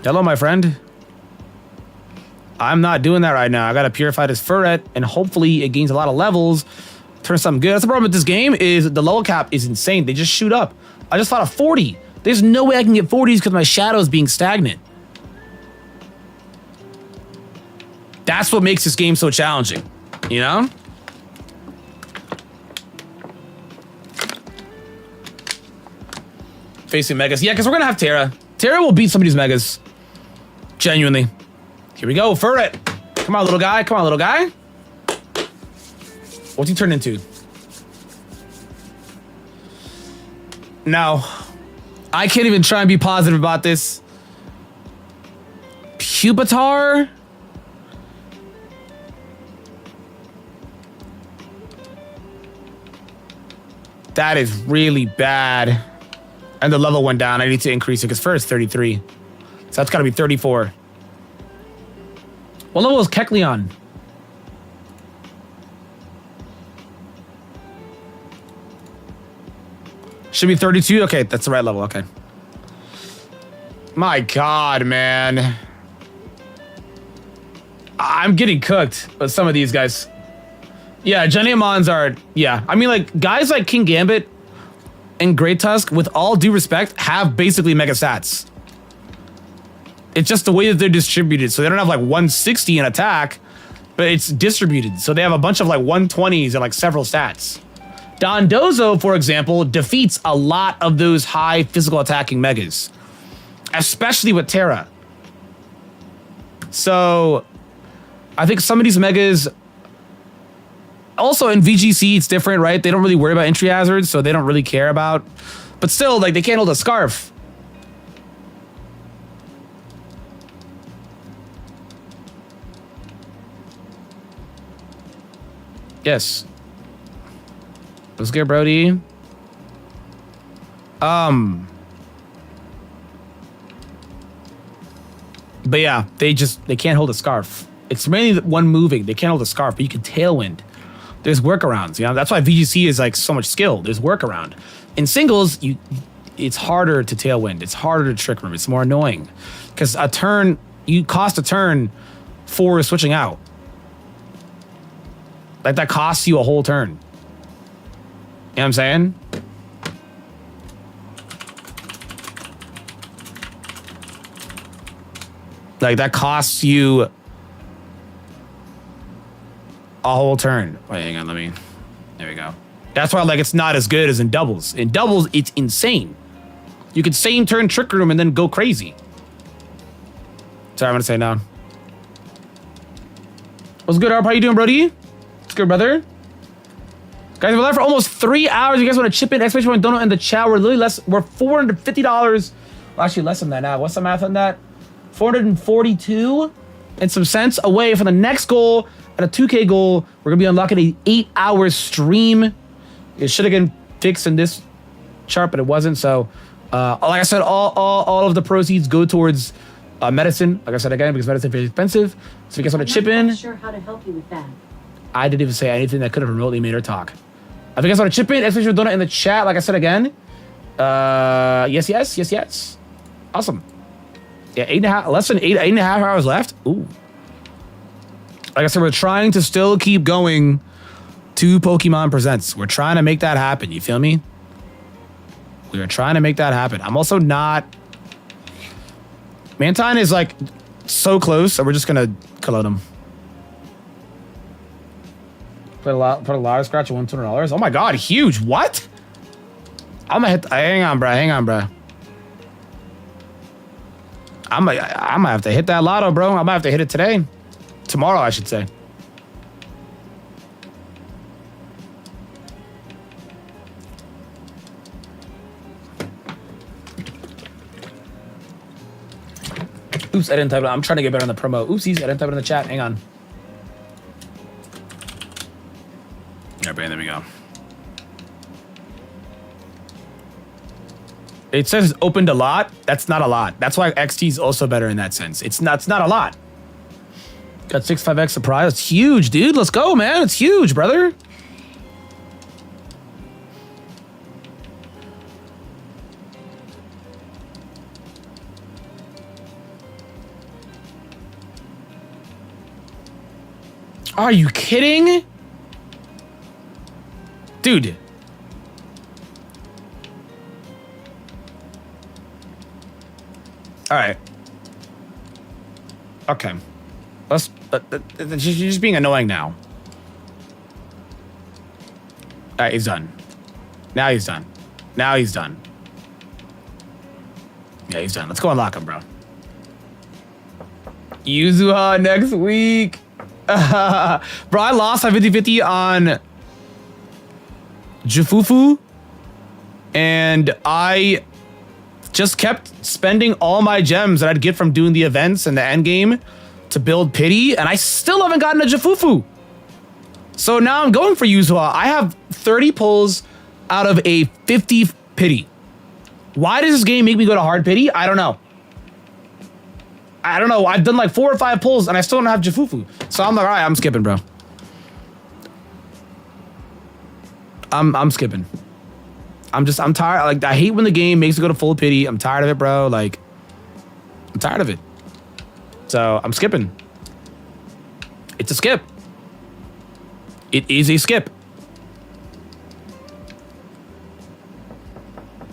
A: Hello, my friend. I'm not doing that right now. I gotta purify this Furret, and hopefully it gains a lot of levels. Turn something good. That's the problem with this game, is the level cap is insane. They just shoot up. I just thought of 40. There's no way I can get 40s because my shadow is being stagnant. That's what makes this game so challenging, you know? Facing Megas. Yeah, because we're going to have Terra. Terra will beat some of these Megas. Genuinely. Here we go, Furret. Come on, little guy. Come on, little guy. What's he turned into? No. I can't even try and be positive about this. Pupitar? That is really bad. And the level went down. I need to increase it because first 33. So that's got to be 34. What level is Kecleon? Should be 32? Okay, that's the right level. Okay. My god, man. I'm getting cooked with some of these guys. Yeah, Genemons are, yeah. I mean, like, guys like King Gambit and Great Tusk, with all due respect, have basically mega stats. It's just the way that they're distributed. So they don't have like 160 in attack, but it's distributed. So they have a bunch of like 120s and like several stats. Dondozo, for example, defeats a lot of those high physical attacking megas, especially with Terra. So I think some of these megas, also in VGC, it's different, right? They don't really worry about entry hazards, so they don't really care about, but still, like, they can't hold a scarf. Yes. Let's get Brody. But yeah, they can't hold a scarf. It's mainly one moving. They can't hold a scarf, but you can tailwind. There's workarounds, you know? That's why VGC is like so much skill. There's workaround. In singles, it's harder to tailwind. It's harder to trick room. It's more annoying. Because a turn, you cost a turn for switching out. Like, that costs you a whole turn. You know what I'm saying? Like, that costs you a whole turn. Wait, hang on, there we go. That's why, like, it's not as good as in doubles. In doubles, it's insane. You could same turn Trick Room and then go crazy. Sorry, I'm gonna say no. What's good, Arp? How you doing, Brody? What's good, brother? Guys, we're live for almost 3 hours. You guys want to chip in? Exclamation point Dono in the chat. We're literally we're $450. Well, actually, less than that now. What's the math on that? 442 and some cents away from the next goal and a 2K goal. We're gonna be unlocking a 8-hour stream. It should have been fixed in this chart, but it wasn't. So, like I said, all of the proceeds go towards medicine. Like I said again, because medicine is very expensive. So if you guys want to chip in,
K: I'm not sure how to help you with that.
A: I didn't even say anything that could have remotely made her talk. If you guys want to chip in, especially with Dono in the chat, like I said again, yes. Awesome. Yeah, less than eight and a half hours left. Ooh. Like I said, we're trying to still keep going to Pokemon Presents. We're trying to make that happen. You feel me? We are trying to make that happen. I'm also not. Mantine is like so close, so we're just gonna collode him. Put a lot of scratch at $100. Oh my god, huge! What? I'm gonna hit. Hang on, bro. I'm gonna have to hit that lotto, bro. I might have to hit it today. Tomorrow, I should say. Oops, I didn't type it. I'm trying to get better on the promo. Oopsies, I didn't type it in the chat. Hang on. All right, there we go. It says it's opened a lot. That's not a lot. That's why XT is also better in that sense. It's not a lot. Got 6.5x surprise. It's huge, dude. Let's go, man. It's huge, brother. Are you kidding? Dude. All right. Okay. Let's. You're just being annoying now. All right, he's done. Now he's done. Yeah, he's done. Let's go unlock him, bro. Yuzuha next week. Bro, I lost my 50-50 on Jufufu, and I just kept spending all my gems that I'd get from doing the events and the end game to build Pity, and I still haven't gotten a Jufufu. So now I'm going for Yuzuha. I have 30 pulls out of a 50 Pity. Why does this game make me go to hard Pity? I don't know. I've done like 4 or 5 pulls and I still don't have Jufufu. So I'm like, all right, I'm skipping, bro. I'm skipping. I'm tired. Like, I hate when the game makes me go to full Pity. I'm tired of it, bro. Like, I'm tired of it. So I'm skipping. It's a skip. It is a skip.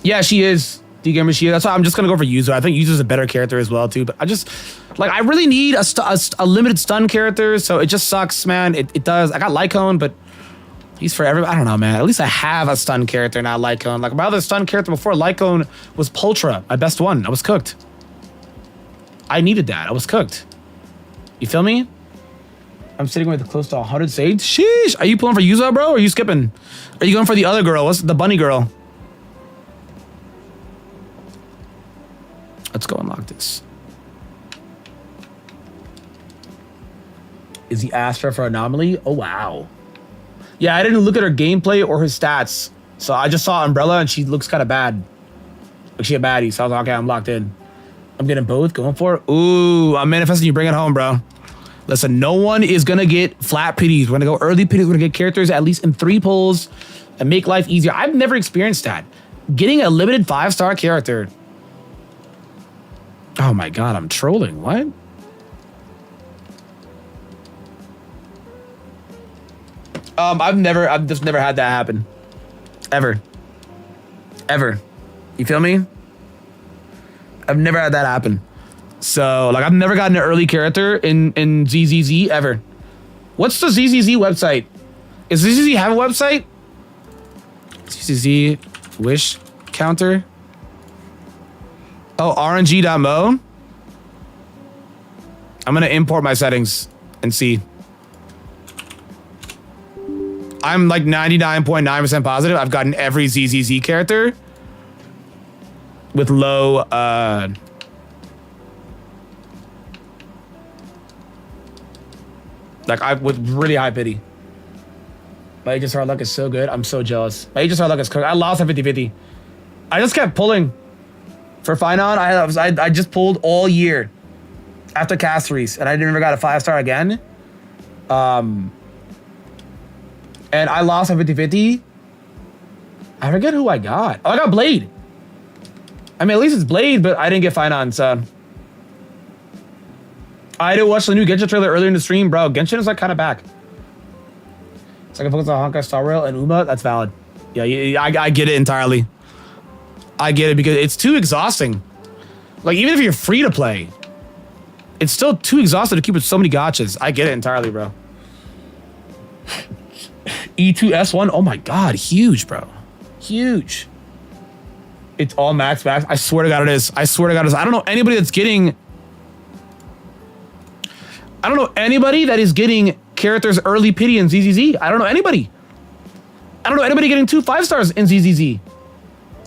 A: Yeah, she is. D-Gamer, she is. That's why I'm just gonna go for Yuzu. I think Yuzu's a better character as well too. But I just like I really need a limited stun character, so it just sucks, man. It does. I got Lycone, but he's for everybody. I don't know, man. At least I have a stun character, not Lycone. Like my other stun character before Lycone was Pultra, my best one. I was cooked. I needed that. I was cooked. You feel me? I'm sitting with close to 100 sage. Sheesh. Are you pulling for Yuzu, bro? Or are you skipping? Are you going for the other girl? What's the bunny girl? Let's go unlock this. Is the Astra for Anomaly? Oh, wow. Yeah, I didn't look at her gameplay or her stats. So I just saw Umbrella and she looks kind of bad. Like she a baddie. So I was like, okay, I'm locked in. I'm getting both, going for it. Ooh, I'm manifesting you, bring it home, bro. Listen, no one is going to get flat pities. We're going to go early pities. We're going to get characters at least in 3 pulls and make life easier. I've never experienced that. Getting a limited 5-star character. Oh my God, I'm trolling. What? I've just never had that happen. Ever. You feel me? I've never had that happen. So, like, I've never gotten an early character in ZZZ ever. What's the ZZZ website? Does ZZZ have a website? ZZZ wish counter. Oh, RNG.mo. I'm gonna import my settings and see. I'm like 99.9% positive I've gotten every ZZZ character with low with really high pity. My HSR luck is so good. I'm so jealous. My HSR luck is cooked. I lost at 50-50. I just kept pulling. For Finon, I just pulled all year after Castries, and I never got a 5-star again. And I lost at 50-50. I forget who I got. Oh, I got Blade. I mean, at least it's Blade, but I didn't get Finon, so. I did watch the new Genshin trailer earlier in the stream, bro. Genshin is like kind of back. So I can focus on Honkai Star Rail and Uma. That's valid. Yeah, I get it entirely. I get it because it's too exhausting. Like, even if you're free to play, it's still too exhausting to keep with so many gachas. I get it entirely, bro. E2S1, oh my God, huge, bro. Huge. It's all max. I swear to God it is. I swear to God it is. I don't know anybody that's getting... I don't know anybody that is getting characters early pity in ZZZ. I don't know anybody. I don't know anybody getting 2 5-stars in ZZZ.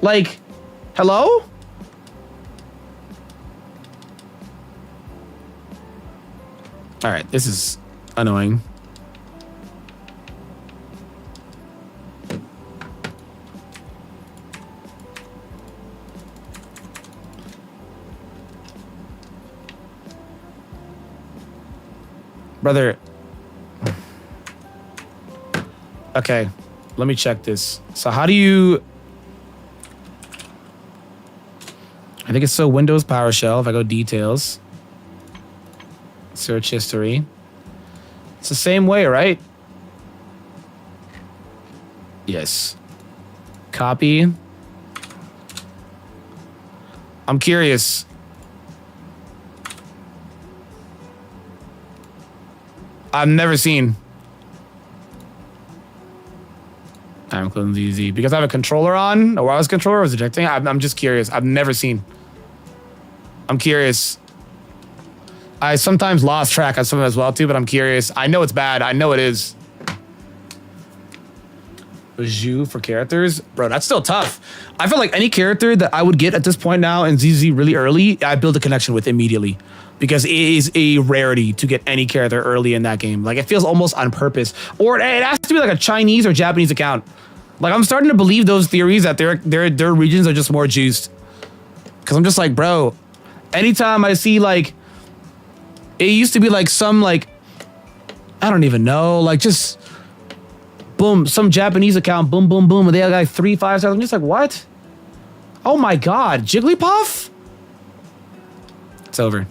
A: Like... Hello? All right, this is annoying. Brother. Okay, let me check this. So how do you... I think it's so Windows PowerShell. If I go details, search history, it's the same way, right? Yes. Copy. I'm curious. I've never seen. I'm closing ZZ because I have a controller on, a wireless controller. I was ejecting. I'm just curious. I've never seen. I'm curious. I sometimes lost track of some as well too, but I'm curious. I know it's bad. I know it is. Zhu for characters, bro. That's still tough. I feel like any character that I would get at this point now in ZZ really early, I build a connection with immediately, because it is a rarity to get any character early in that game. Like, it feels almost on purpose, or it has to be like a Chinese or Japanese account. Like, I'm starting to believe those theories that their regions are just more juiced. Because I'm just like, bro, anytime I see, like, it used to be like some, like, I don't even know, like, just boom, some Japanese account, boom, boom, boom, and they have like 3 5 stars. I'm just like, what? Oh my God, Jigglypuff? It's over.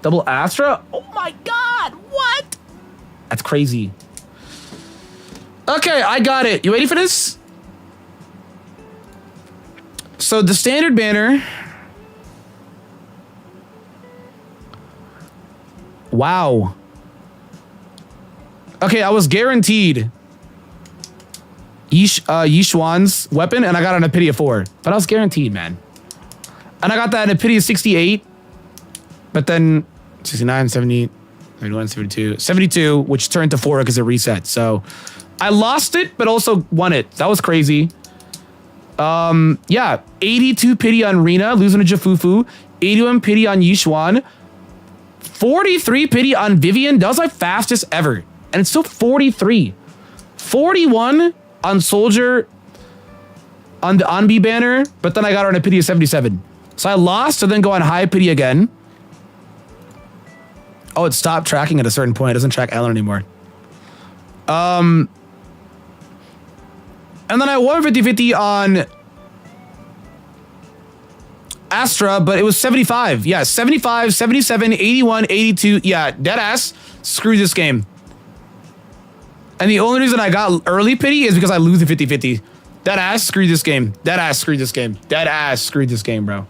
A: Double Astra? Oh my God, what? That's crazy. Okay, I got it. You ready for this? So the standard banner. Wow. Okay, I was guaranteed Yishuan's weapon, and I got an Epidia 4. But I was guaranteed, man. And I got that Epidia 68. But then 69, 70, 71, 72. 72, which turned to 4 because it reset. So I lost it, but also won it. That was crazy. Yeah. 82 pity on Rina, losing to Jafufu. 81 pity on Yishuan. 43 pity on Vivian. That was my fastest ever. And it's still 43. 41 on Soldier on the Anbi banner, but then I got her on a pity of 77. So I lost to then go on high pity again. Oh, it stopped tracking at a certain point. It doesn't track Ellen anymore. And then I won 50-50 on Astra, but it was 75. Yeah, 75, 77, 81, 82. Yeah, deadass. Screw this game. And the only reason I got early pity is because I lose the 50-50. Deadass, screw this game. Deadass, screw this game. Deadass, screw this game, bro.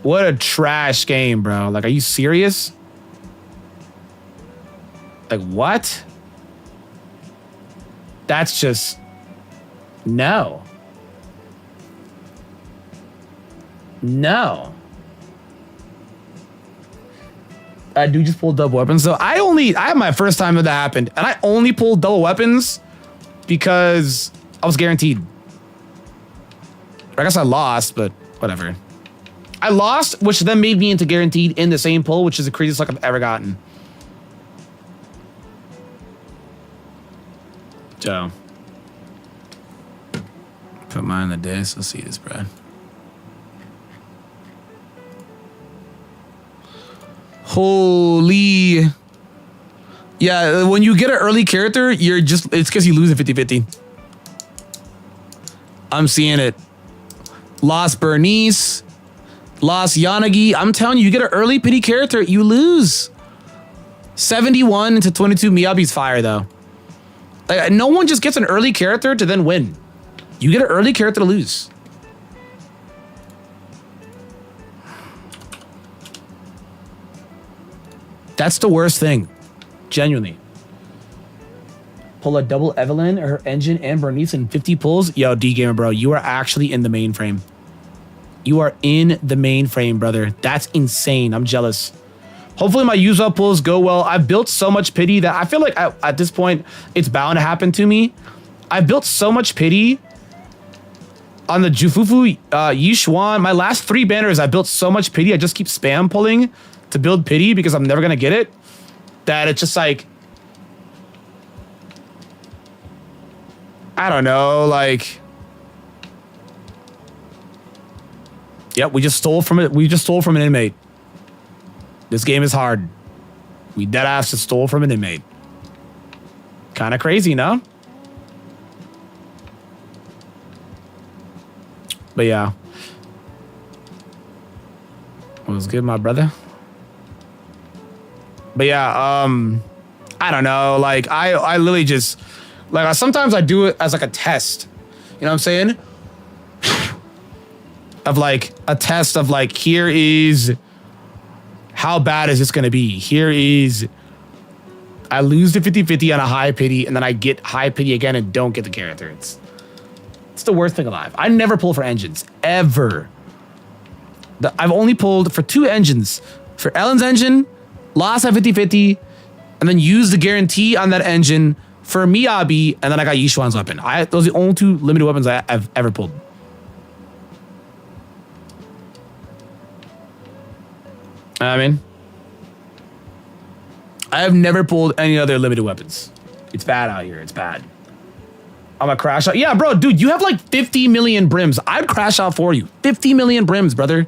A: What a trash game, bro. Like, are you serious? Like, what? That's just... No. No. I do just pull double weapons. So I had my first time that happened, and I only pulled double weapons because I was guaranteed. I guess I lost, but whatever. I lost, which then made me into guaranteed in the same pull, which is the craziest luck I've ever gotten. So, put mine in the disc. Let's see this, bro. Holy. Yeah, when you get an early character, it's because you lose a 50-50. I'm seeing it. Lost Bernice. Lost Yanagi. I'm telling you, you get an early pity character, you lose. 71 to 22 Miyabi's fire, though. Like, no one just gets an early character to then win. You get an early character to lose. That's the worst thing. Genuinely. Pull a double Evelyn, her engine, and Bernice in 50 pulls. Yo, D-Gamer, bro, you are actually in the mainframe. You are in the mainframe, brother. That's insane. I'm jealous. Hopefully my use-up pulls go well. I've built so much pity that I feel like at this point, it's bound to happen to me. I built so much pity on the Jufufu, Yishuan. My last 3 banners, I built so much pity. I just keep spam pulling to build pity because I'm never going to get it. That it's just like... I don't know, like... Yep, we just stole from it. We just stole from an inmate. This game is hard. We deadass just stole from an inmate. Kind of crazy, no? But yeah. What was good, my brother? But yeah, I don't know. Like, I literally just... Like, sometimes I do it as like a test. You know what I'm saying? Of like a test of like, here is how bad is this going to be? Here is I lose the 50-50 on a high pity and then I get high pity again and don't get the character. It's the worst thing alive. I never pull for engines ever. I've only pulled for 2 engines. For Ellen's engine, lost at 50-50 and then used the guarantee on that engine for Miyabi and then I got Yishuan's weapon. Those are the only 2 limited weapons I've ever pulled. I mean, I have never pulled any other limited weapons. It's bad out here. It's bad. I'm gonna crash out. Yeah, bro, dude, you have like 50 million brims. I'd crash out for you. 50 million brims, brother.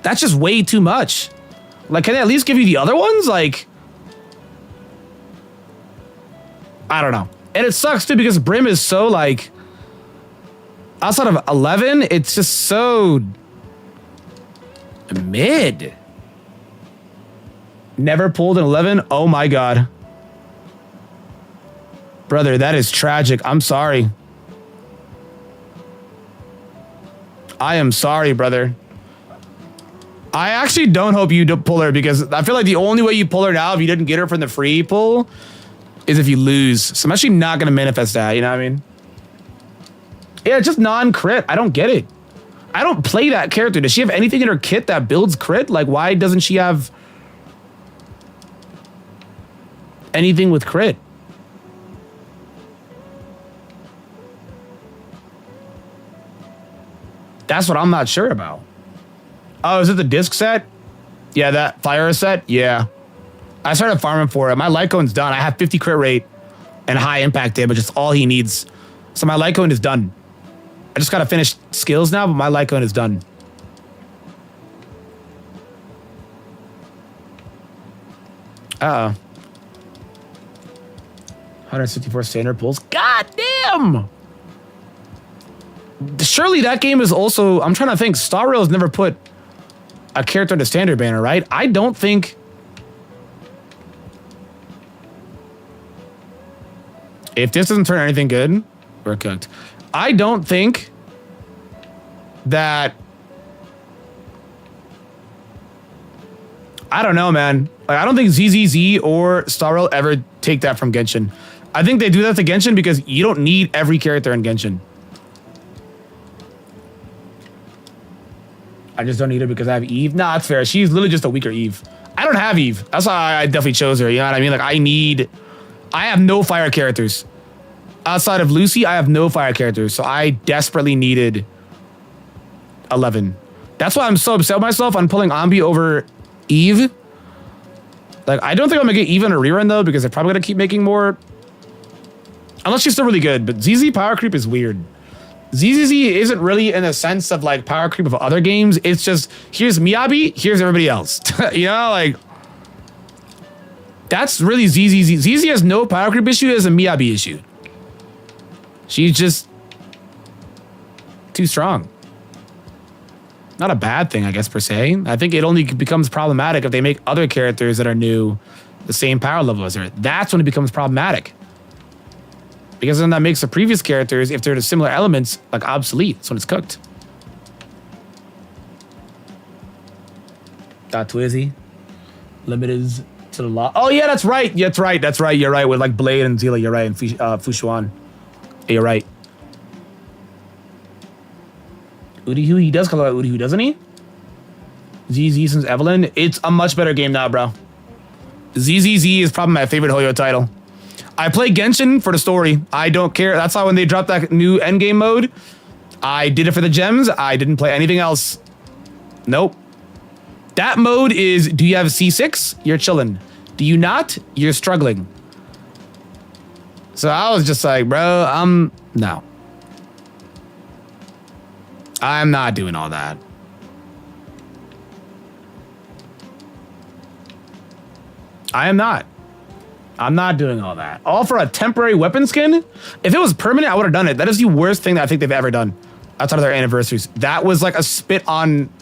A: That's just way too much. Like, can I at least give you the other ones? Like, I don't know. And it sucks too because brim is so like, outside of 11, it's just so mid. Never pulled an 11. Oh my God. Brother, that is tragic. I'm sorry. I am sorry, brother. I actually don't hope you pull her because I feel like the only way you pull her now if you didn't get her from the free pull is if you lose. So I'm actually not going to manifest that, you know what I mean? Yeah, it's just non-crit. I don't get it. I don't play that character. Does she have anything in her kit that builds crit? Like, why doesn't she have anything with crit? That's what I'm not sure about. Oh, is it the disc set? Yeah, that fire set? Yeah. I started farming for it. My light cone's done. I have 50 crit rate and high impact damage. It's all he needs. So my light cone is done. I just gotta finish skills now, but my light cone is done. Uh-oh. 164 standard pulls. God damn! Surely that game is also... I'm trying to think. Star Rail's never put a character to standard banner, right? I don't think... If this doesn't turn anything good, we're cooked. I don't think that... I don't know, man. Like, I don't think ZZZ or Star Rail ever take that from Genshin. I think they do that to Genshin because you don't need every character in Genshin. I just don't need her because I have Eve. Nah, that's fair. She's literally just a weaker Eve. I don't have Eve. That's why I definitely chose her. You know what I mean? Like, I have no fire characters. Outside of Lucy, I have no fire characters. So I desperately needed 11. That's why I'm so upset with myself on pulling Ambi over Eve. Like, I don't think I'm gonna get Eve in a rerun though, because they're probably gonna keep making more. Unless she's still really good. But ZZ power creep is weird. ZZZ isn't really in the sense of like power creep of other games. It's just, here's Miyabi, here's everybody else. You know, like, that's really ZZZ. ZZ has no power creep issue, it has a Miyabi issue. She's just too strong. Not a bad thing, I guess, per se. I think it only becomes problematic if they make other characters that are new the same power level as her. That's when it becomes problematic. Because then that makes the previous characters, if they're the similar elements, like obsolete. That's when it's cooked. Got Twizzy. Limited to the law. Oh yeah, that's right. Yeah, that's right. That's right. You're right. With like Blade and Zila, you're right. And Fushuan. Yeah, you're right. Udihu, he does call out Udihu, doesn't he? ZZ since Evelyn. It's a much better game now, bro. ZZZ is probably my favorite Hoyo title. I play Genshin for the story. I don't care. That's why when they dropped that new endgame mode, I did it for the gems. I didn't play anything else. Nope. That mode is, do you have C6? You're chilling. Do you not? You're struggling. So I was just like, bro, no. I'm not doing all that. I am not. I'm not doing all that. All for a temporary weapon skin? If it was permanent, I would have done it. That is the worst thing that I think they've ever done outside of their anniversaries. That was like a spit on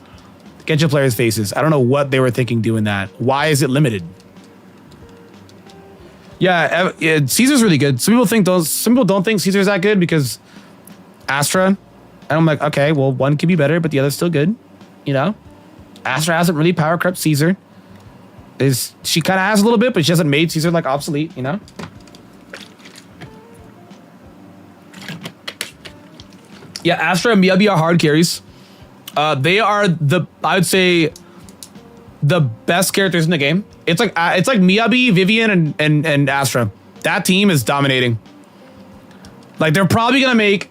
A: Genshin players' faces. I don't know what they were thinking doing that. Why is it limited? Yeah, Caesar's really good. Some people don't think Caesar's that good because Astra. And I'm like, okay, well, one could be better, but the other's still good. You know? Astra hasn't really power crept Caesar. She kind of has a little bit, but she hasn't made Caesar like obsolete, you know? Yeah, Astra and Miyabi are hard carries. They are I would say, the best characters in the game. It's like Miyabi, Vivian, and Astra. That team is dominating. Like, they're probably gonna make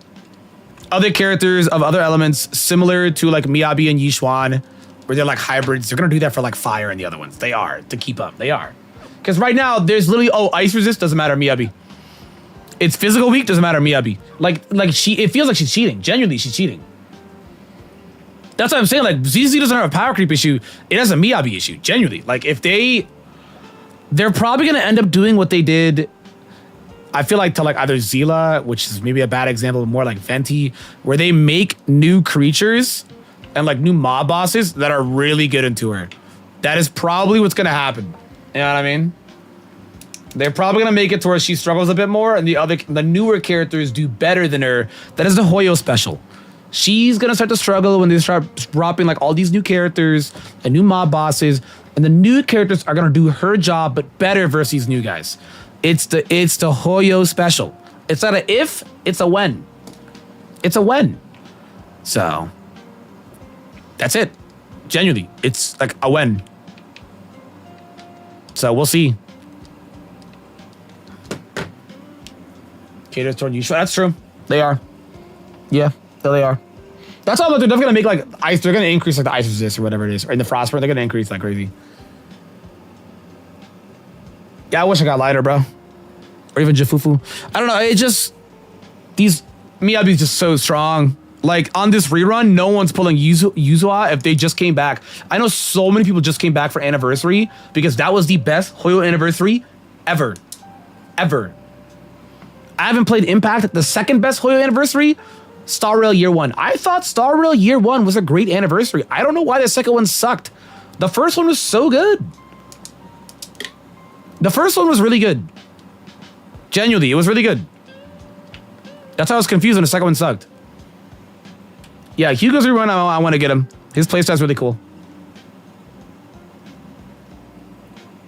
A: other characters of other elements similar to like Miyabi and Yishuan, where they're like hybrids. They're gonna do that for like fire and the other ones. They are, to keep up. They are. Because right now, there's literally, ice resist doesn't matter Miyabi. It's physical weak doesn't matter Miyabi. It feels like she's cheating. Genuinely, she's cheating. That's what I'm saying. Like, ZZ doesn't have a power creep issue. It has a Miyabi issue. Genuinely. Like, if they're probably gonna end up doing what they did, I feel like, to like either Zila, which is maybe a bad example, but more like Venti, where they make new creatures and like new mob bosses that are really good into her. That is probably what's gonna happen. You know what I mean? They're probably gonna make it to where she struggles a bit more, and the newer characters do better than her. That is the Hoyo special. She's gonna start to struggle when they start dropping like all these new characters and new mob bosses, and the new characters are gonna do her job but better versus these new guys. It's the Hoyo special. It's not a if, it's a when. It's a when. So that's it. Genuinely, it's like a when. So we'll see. Caters toward you. That's true. They are. Yeah, they are. That's all. They're definitely gonna make like ice. They're gonna increase like the ice resist or whatever it is, or in the frostburn. They're gonna increase like crazy. Yeah, I wish I got lighter, bro. Or even Jafufu. I don't know. It just these Miyabi's just so strong. Like on this rerun, no one's pulling Yuzua if they just came back. I know so many people just came back for anniversary because that was the best Hoyo anniversary ever. Ever. I haven't played Impact, the second best Hoyo anniversary, Star Rail Year 1. I thought Star Rail Year 1 was a great anniversary. I don't know why the second one sucked. The first one was so good. The first one was really good. Genuinely, it was really good. That's how I was confused when the second one sucked. Yeah, Hugo's rerun, I want to get him. His playstyle's really cool.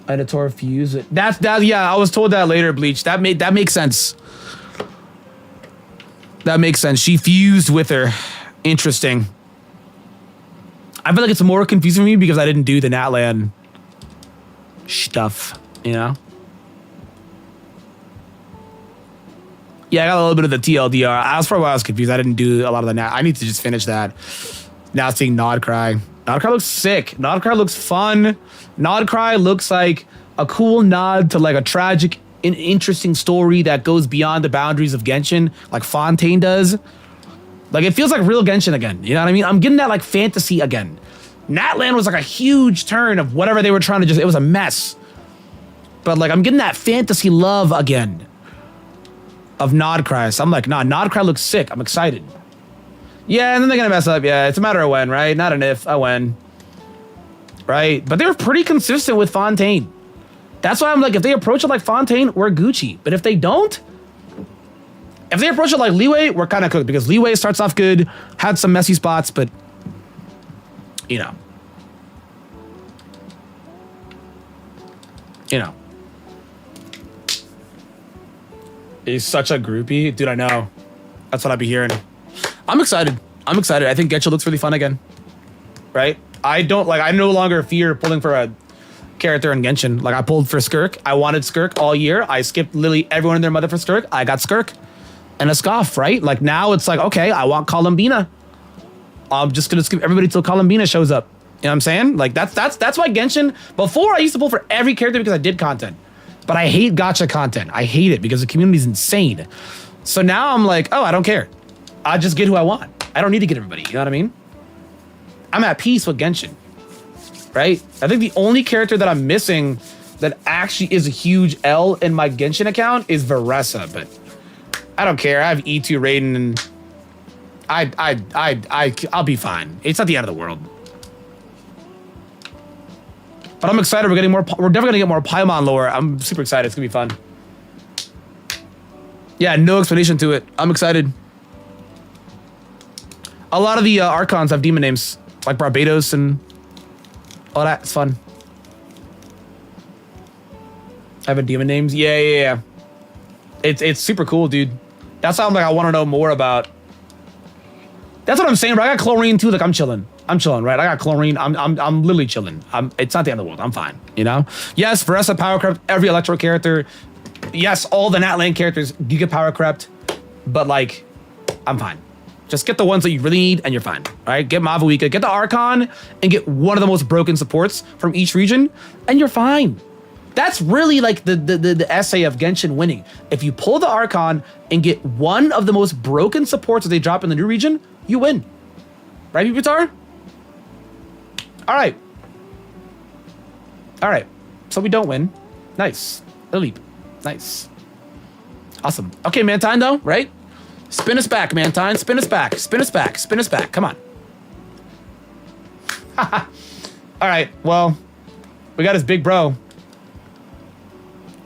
A: Editor fuse. Yeah, I was told that later, Bleach. That makes sense. That makes sense. She fused with her. Interesting. I feel like it's more confusing for me because I didn't do the Natlan stuff, you know? Yeah, I got a little bit of the TLDR. That's probably why I was confused. I didn't do a lot of the Nat. I need to just finish that. Now seeing Nodcry. Nodcry looks sick. Nodcry looks fun. Nodcry looks like a cool nod to like a tragic, interesting story that goes beyond the boundaries of Genshin, like Fontaine does. Like it feels like real Genshin again. You know what I mean? I'm getting that like fantasy again. Natlan was like a huge turn of whatever they were trying to it was a mess. But like I'm getting that fantasy love again of Nodcry. So I'm like, nah, Nodcry looks sick. I'm excited. Yeah, and then they're gonna mess up. Yeah, it's a matter of when, right? Not an if, a when. Right? But they were pretty consistent with Fontaine. That's why I'm like, if they approach it like Fontaine, we're Gucci. But if they don't, if they approach it like Leeway, we're kind of cooked because Leeway starts off good, had some messy spots, but you know. He's such a groupie. Dude, I know. That's what I'd be hearing. I'm excited. I think Getcha looks really fun again. Right? I no longer fear pulling for a character in Genshin. Like I pulled for Skirk. I wanted Skirk all year. I skipped literally everyone and their mother for Skirk. I got Skirk and a Scoff, right? Like now it's like, okay, I want Columbina. I'm just gonna skip everybody till Columbina shows up. You know what I'm saying? Like that's why Genshin, before I used to pull for every character because I did content. But I hate gacha content. I hate it because the community's insane. So now I'm like, oh, I don't care. I just get who I want. I don't need to get everybody. You know what I mean? I'm at peace with Genshin. Right? I think the only character that I'm missing that actually is a huge L in my Genshin account is Veressa, but I don't care. I have E2 Raiden and I'll be fine. It's not the end of the world. But I'm excited. We're definitely gonna get more Paimon lore. I'm super excited. It's gonna be fun. Yeah, no explanation to it. I'm excited. A lot of the Archons have demon names, like Barbados and all that. It's fun. Having demon names. Yeah. It's super cool, dude. That's how I'm like, I want to know more about. That's what I'm saying, bro. I got Chlorine too. Like I'm chilling, right? I got Chlorine. I'm literally chilling. It's not the end of the world. I'm fine, you know? Yes, Veressa power crept every Electro character. Yes, all the Natlan characters you get power crept, but like, I'm fine. Just get the ones that you really need and you're fine, all right? Get Mavuika, get the Archon, and get one of the most broken supports from each region, and you're fine. That's really like the essay of Genshin winning. If you pull the Archon and get one of the most broken supports that they drop in the new region, you win. Right, Pupitar? All right. So we don't win. Nice. Leap. Nice. Awesome. Okay, Mantine though, right? Spin us back, Mantine. Spin us back. Come on. All right, well, we got his big bro.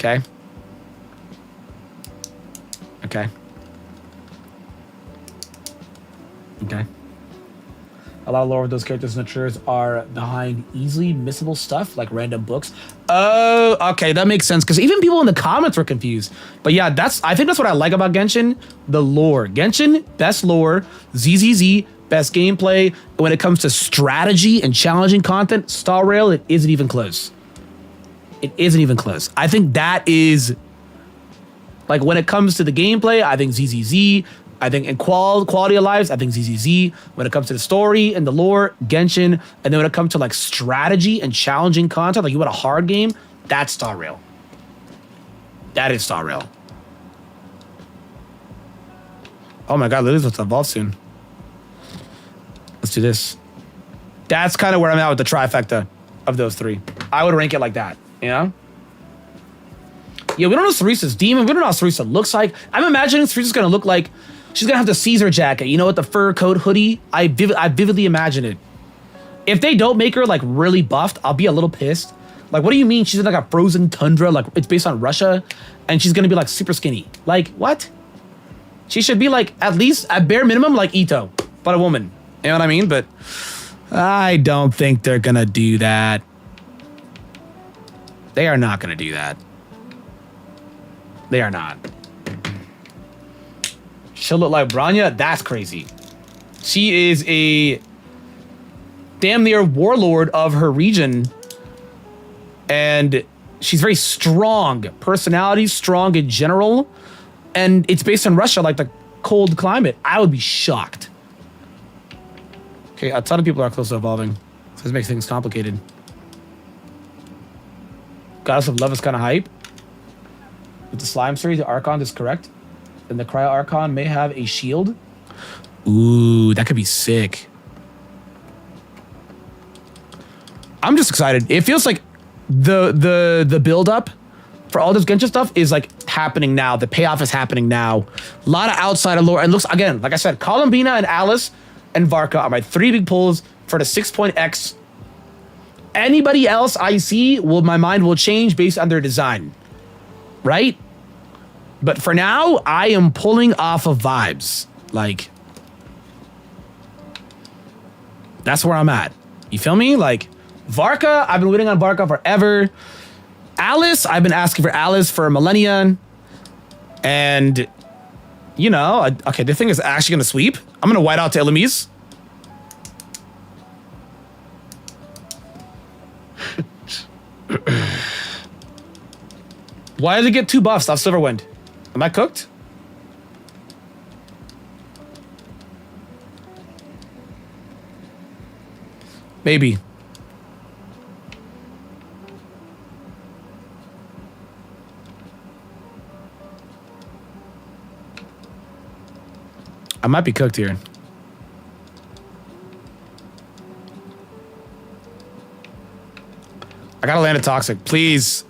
A: Okay. Okay. Okay. A lot of lore of those characters' natures are behind easily missable stuff like random books. Oh, okay, that makes sense because even people in the comments were confused. But yeah, I think that's what I like about Genshin, the lore. Genshin, best lore. ZZZ, best gameplay. When it comes to strategy and challenging content, Star Rail, it isn't even close. It isn't even close. I think that is, like, when it comes to the gameplay, I think ZZZ. I think in quality of lives, I think ZZZ. When it comes to the story and the lore, Genshin. And then when it comes to like strategy and challenging content, like you want a hard game, that's Star Rail. That is Star Rail. Oh my God, Lily's about to evolve soon. Let's do this. That's kind of where I'm at with the trifecta of those three. I would rank it like that, you know? Yeah, we don't know Sarissa's demon. We don't know how Sarissa looks like. I'm imagining Sarissa's gonna look like she's gonna have the Caesar jacket, you know, with the fur coat hoodie. I vividly imagine it. If they don't make her like really buffed, I'll be a little pissed. Like, what do you mean she's in like a frozen tundra? Like it's based on Russia, and she's gonna be like super skinny. Like what? She should be like at least at bare minimum like Ito, but a woman. You know what I mean? But I don't think they're gonna do that. They are not gonna do that. They are not. She'll look like Branya? That's crazy. She is a damn near warlord of her region. And she's very strong. Personality, strong in general. And it's based on Russia, like the cold climate. I would be shocked. Okay, a ton of people are close to evolving. So this makes things complicated. Goddess of Love is kind of hype. With the slime series, the Archon is correct. Then the Cryo Archon may have a shield. Ooh, that could be sick. I'm just excited. It feels like the build up for all this Genshin stuff is like happening now. The payoff is happening now. A lot of outside of lore. And looks, again, like I said, Columbina and Alice and Varka are my three big pulls for the 6.x. Anybody else I see, my mind will change based on their design. Right? But for now, I am pulling off of vibes. Like, that's where I'm at. You feel me? Like, Varka, I've been waiting on Varka forever. Alice, I've been asking for Alice for a millennia. And, you know, okay, the thing is actually going to sweep. I'm going to white out to Elamise. Why did it get 2 buffs off Silverwind? Am I cooked? Maybe. I might be cooked here. I gotta land a toxic, please.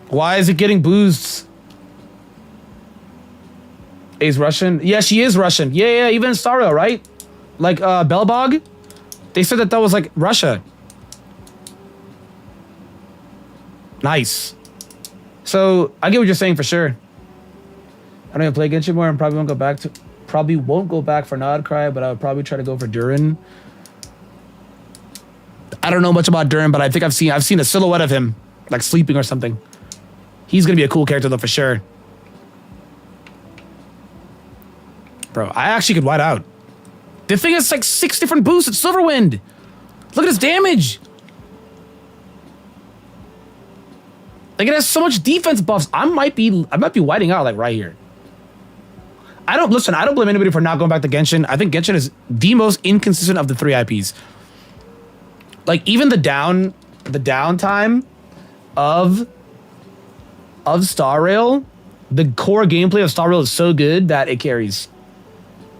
A: Why is it getting boozed? Is Russian? Yeah, she is Russian. Yeah, even in Star Rail, right? Like Belbog? They said that was like Russia. Nice. So I get what you're saying for sure. I don't even play Genshin more and probably won't go back for Nod Cry, but I would probably try to go for Durin. I don't know much about Durin, but I think I've seen a silhouette of him like sleeping or something. He's gonna be a cool character though for sure. Bro, I actually could white out. The thing is like 6 different boosts at Silverwind. Look at his damage. Like it has so much defense buffs. I might be whiting out like right here. I don't blame anybody for not going back to Genshin. I think Genshin is the most inconsistent of the 3 IPs. Like even the downtime of Star Rail, the core gameplay of Star Rail is so good that it carries.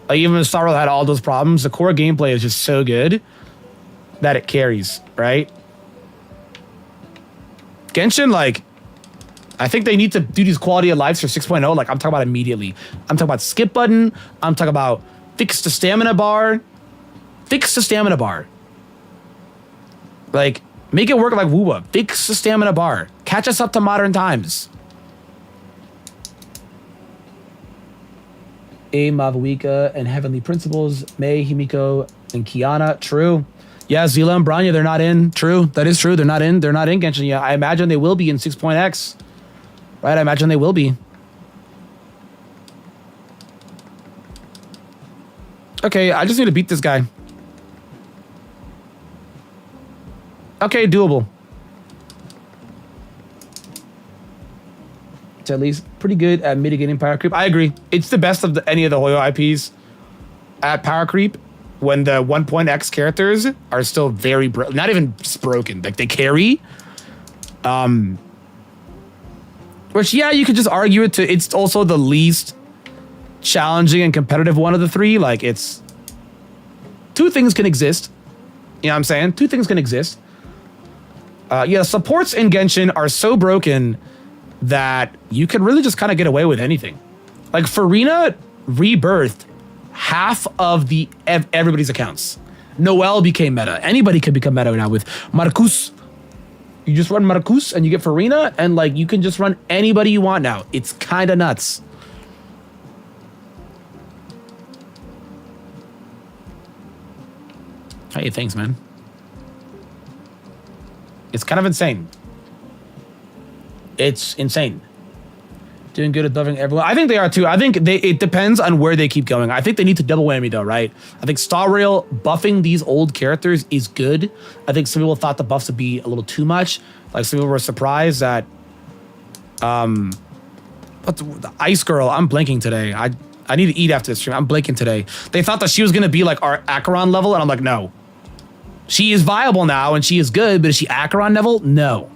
A: Like even if Star Rail had all those problems, the core gameplay is just so good that it carries, right? Genshin, like, I think they need to do these quality of lives for 6.0. Like I'm talking about immediately. I'm talking about skip button. I'm talking about fix the stamina bar. Fix the stamina bar. Like, Make it work like Wuwa. Fix the stamina bar. Catch us up to modern times. A Mavuika and Heavenly Principles, Mei, Himiko, and Kiana. True. Yeah, Zila and Branya, they're not in. True. That is true. They're not in Genshin yet. I imagine they will be in 6.x. Right? I imagine they will be. Okay, I just need to beat this guy. Okay, doable. It's at least pretty good at mitigating power creep. I agree. It's the best of any of the Hoyo IPs at power creep when the 1.x characters are still very not even broken. Like they carry. Which, yeah, you could just argue it to it's also the least challenging and competitive one of the three. Like it's two things can exist. You know what I'm saying? Two things can exist. Yeah, supports in Genshin are so broken that you can really just kind of get away with anything. Like Farina rebirthed half of everybody's accounts. Noelle became meta. Anybody could become meta now with Marcus. You just run Marcus and you get Farina, and like you can just run anybody you want now. It's kind of nuts. Hey, thanks, man. It's kind of insane. It's insane. Doing good at buffing everyone. I think they are too. I think it depends on where they keep going. I think they need to double whammy though, right? I think Star Rail buffing these old characters is good. I think some people thought the buffs would be a little too much. Like some people were surprised that but the Ice Girl, I'm blanking today. I need to eat after this stream. I'm blanking today. They thought that she was gonna be like our Acheron level, and I'm like, no. She is viable now and she is good, but is she Acheron level? No.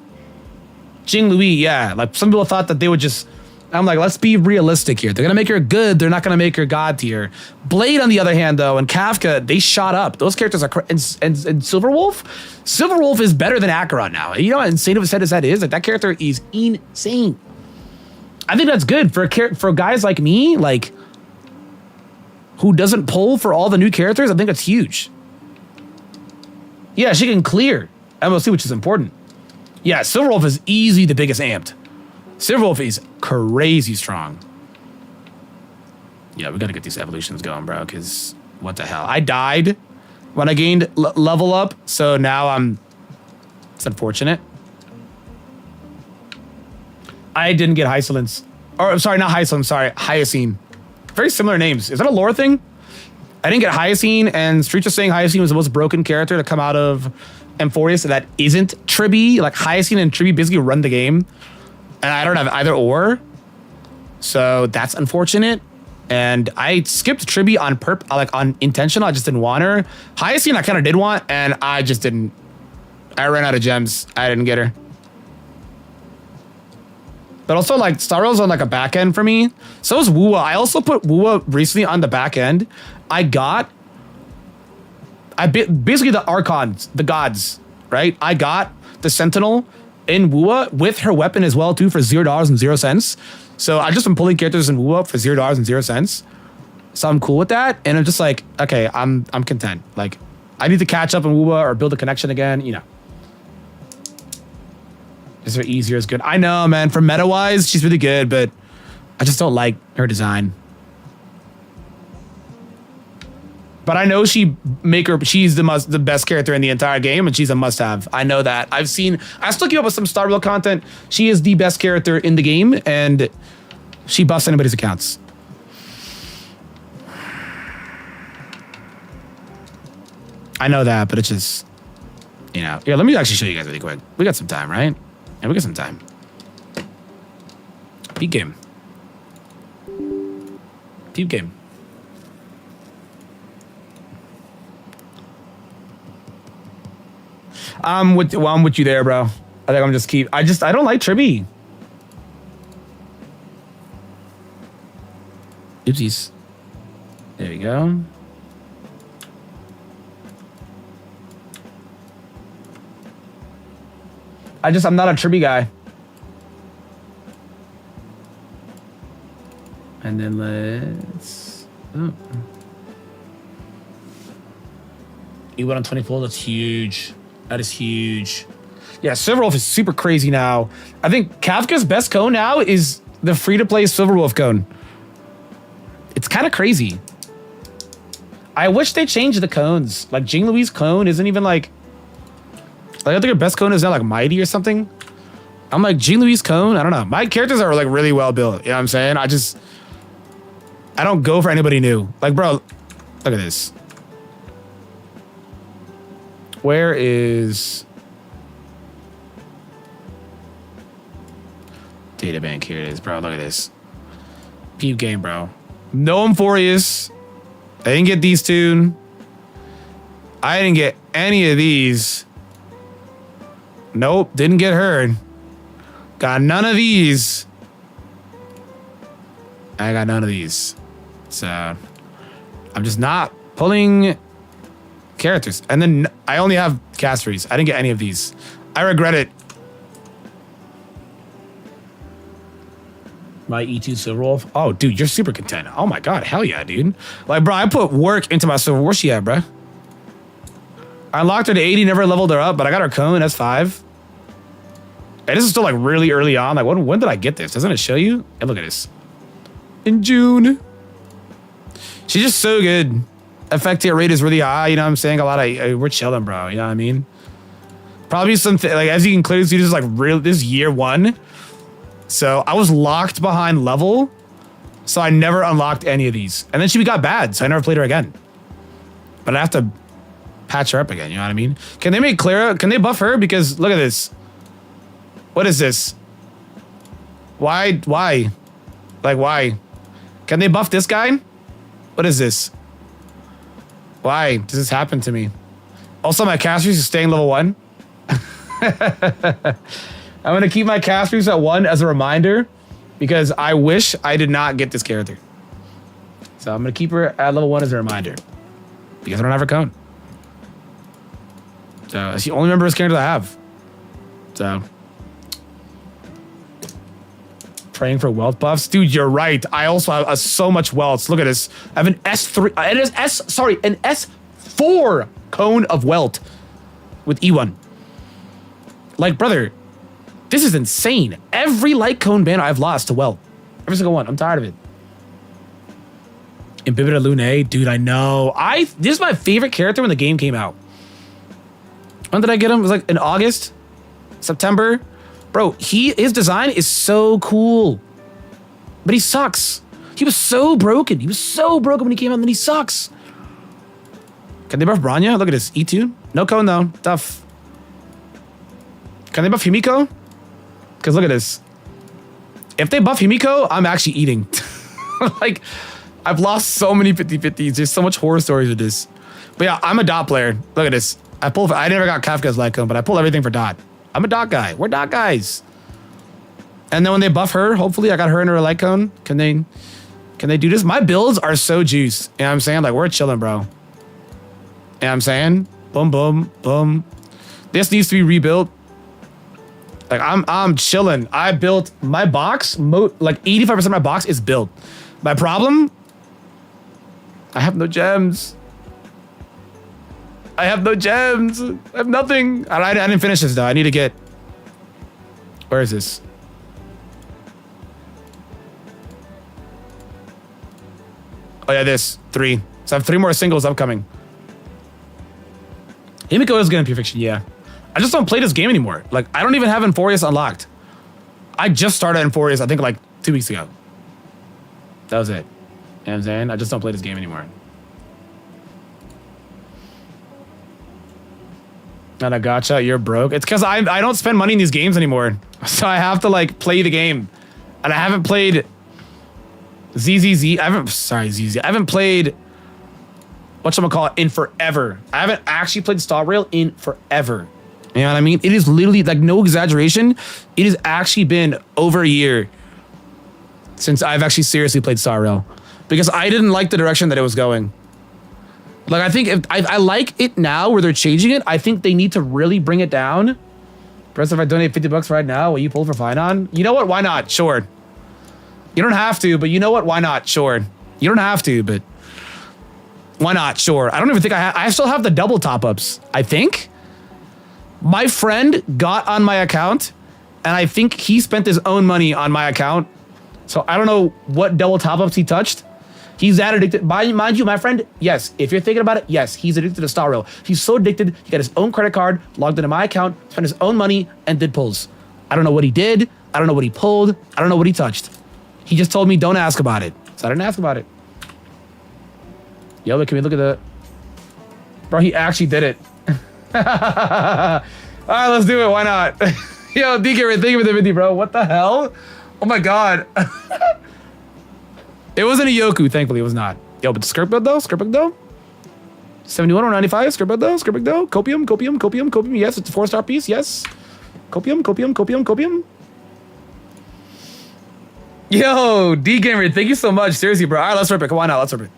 A: Jing Louis, yeah. Like some people thought that they would just, I'm like, let's be realistic here. They're gonna make her good, they're not gonna make her god tier. Blade, on the other hand, though, and Kafka, they shot up. Those characters are, and Silverwolf is better than Acheron now. You know how insane of a set as that is? Like that character is insane. I think that's good for guys like me, like, who doesn't pull for all the new characters. I think that's huge. Yeah, she can clear MOC, which is important. Yeah, Silverwolf is easy the biggest amped. Silverwolf is crazy strong. Yeah, we gotta get these evolutions going, bro, because what the hell? I died when I gained level up, so now it's unfortunate. I didn't get Hysolence. Or, I'm sorry, not Hysolence, sorry, Hyacine. Very similar names. Is that a lore thing? I didn't get Hyacine, and Streets are saying Hyacine was the most broken character to come out of Emphoria, so that isn't Tribby. Like, Hyacine and Tribby basically run the game, and I don't have either or. So that's unfortunate. And I skipped Tribby on intentional. I just didn't want her. Hyacine I kind of did want, and I just didn't. I ran out of gems. I didn't get her. But also, like, Star Rail's on, like, a back end for me. So is Wuwa. I also put Wuwa recently on the back end. Basically the Archons, the gods, right? I got the Sentinel in Wuwa with her weapon as well, too, for $0.00. So I've just been pulling characters in Wuwa for $0.00. So I'm cool with that. And I'm just like, okay, I'm content. Like, I need to catch up in Wuwa or build a connection again, you know. Is there easier is good? I know, man. For meta-wise, she's really good, but I just don't like her design. But I know she's the best character in the entire game, and she's a must-have. I know that. I still keep up with some Star Rail content. She is the best character in the game, and she buffs anybody's accounts. I know that, but it's just, you know. Yeah, let me actually show you guys really quick. We got some time, right? Yeah, we got some time. Peep game. Peep game. I'm with you there, bro. I think I don't like Tribby. Oopsies. There you go. I'm not a Tribby guy. And then let's... Oh. You went on 24, that's huge. That is huge. Yeah, Silverwolf is super crazy now. I think Kafka's best cone now is the free-to-play Silverwolf cone. It's kind of crazy. I wish they changed the cones. Like, Jean Louis' cone isn't even like I think her best cone is now like Mighty or something. I'm like, Jean Louis' cone? I don't know. My characters are like really well built. You know what I'm saying? I don't go for anybody new. Like, bro, look at this. Where is Databank? Here it is, bro. Look at this. Peep game, bro. No Amphorius. I didn't get these two. I didn't get any of these. Nope, didn't get her. Got none of these. I got none of these. So I'm just not pulling characters. And then I only have Castries. I didn't get any of these. I regret it. My E2 Silverwolf. Oh, dude, you're super content. Oh my god, hell yeah, dude. Like, bro, I put work into my Silver. Where's she at, bro? I unlocked her to 80, never leveled her up, but I got her cone. That's 5. And this is still like really early on. Like, when did I get this? Doesn't it show you? And look at this. In June. She's just so good. Effective rate is really high. You know what I'm saying? A lot of we're chilling, bro. You know what I mean? Probably something like, as you can clearly see, this is like real. This is year 1. So I was locked behind level. So I never unlocked any of these. And then she got bad, so I never played her again. But I have to patch her up again. You know what I mean? Can they make Clara? Can they buff her? Because look at this. What is this? Why? Like, why? Can they buff this guy? What is this? Why does this happen to me? Also, my casters is staying level 1. I'm going to keep my casters at 1 as a reminder because I wish I did not get this character. So I'm going to keep her at level 1 as a reminder because I don't have her cone. So it's the only member of this character I have. So praying for wealth buffs. Dude, you're right. I also have so much wealth. Look at this. I have an S3, an S4 cone of wealth with E1. Like, brother, this is insane. Every light cone banner I've lost to wealth. Every single one. I'm tired of it. Imbibita Lune. Dude, I know. This is my favorite character when the game came out. When did I get him? It was like in August? September? Bro, his design is so cool. But he sucks. He was so broken. He was so broken when he came out, and then he sucks. Can they buff Branya? Look at this. E2? No cone, though. Tough. Can they buff Himiko? Because look at this. If they buff Himiko, I'm actually eating. Like, I've lost so many 50-50s. There's so much horror stories with this. But yeah, I'm a dot player. Look at this. I never got Kafka's light cone, but I pull everything for dot. I'm a dot guy. We're dot guys. And then when they buff her, hopefully I got her in her light cone. Can they do this? My builds are so juiced. You know what I'm saying? Like, we're chilling, bro. You know what I'm saying? Boom, boom, boom. This needs to be rebuilt. Like, I'm chilling. I built my box. Like 85% of my box is built. My problem? I have no gems. I have no gems. I have nothing. I didn't finish this though. I need to get. Where is this? Oh yeah, this 3. So I have 3 more singles upcoming. Himiko is getting perfection. Yeah. I just don't play this game anymore. Like, I don't even have Amphorius unlocked. I just started Amphorius, I think, like 2 weeks ago. That was it. You know what I'm saying? I just don't play this game anymore. And I gotcha, you're broke. It's because I don't spend money in these games anymore. So I have to, like, play the game. And I haven't played ZZZ. I haven't played whatchamacallit in forever. I haven't actually played Star Rail in forever. You know what I mean? It is literally, like, no exaggeration. It has actually been over a year since I've actually seriously played Star Rail. Because I didn't like the direction that it was going. Like, I think if I like it now where they're changing it. I think they need to really bring it down. Perhaps if I donate $50 right now, will you pull for Finon? You know what? Why not? Sure. You don't have to, but you know what? Why not? Sure. You don't have to, but why not? Sure. I don't even think I still have the double top-ups, I think. My friend got on my account, and I think he spent his own money on my account. So I don't know what double top-ups he touched. He's that addicted. Mind you, my friend, yes, if you're thinking about it, yes, he's addicted to Star Rail. He's so addicted, he got his own credit card, logged into my account, spent his own money, and did pulls. I don't know what he did. I don't know what he pulled. I don't know what he touched. He just told me don't ask about it. So I didn't ask about it. Yo, can we look at the... Bro, he actually did it. All right, let's do it. Why not? Yo, DK, thank you for the 50, bro. What the hell? Oh my God. It wasn't a Yoku, thankfully it was not. Yo, but the skirt build though? 71 or 95, skirt build though? Copium. Yes, it's a 4-star piece, yes. Copium. Yo, D-Gamer, thank you so much. Seriously, bro. All right, let's rip it. Come on now, let's rip it.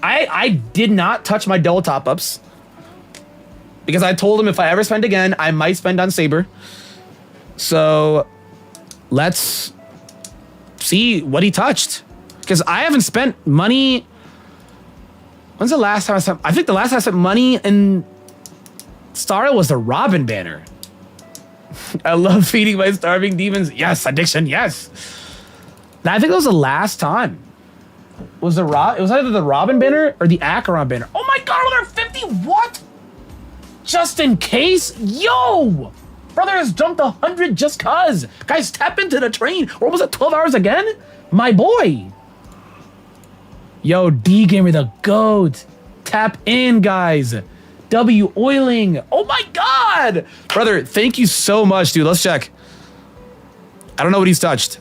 A: I did not touch my double top-ups because I told him if I ever spend again, I might spend on Saber. So let's see what he touched. Because I haven't spent money. When's the last time I spent? I think the last time I spent money in Star Rail was the Robin banner. I love feeding my starving demons. Yes, addiction, yes. I think that was the last time. It was either the Robin banner or the Acheron banner. Oh my God, another 50, what? Just in case? Yo! Brother has jumped 100 just cuz. Guys, tap into the train. Or was it 12 hours again? My boy. Yo, D-Gamer the GOAT. Tap in, guys. W Oiling. Oh my God. Brother, thank you so much, dude. Let's check. I don't know what he's touched.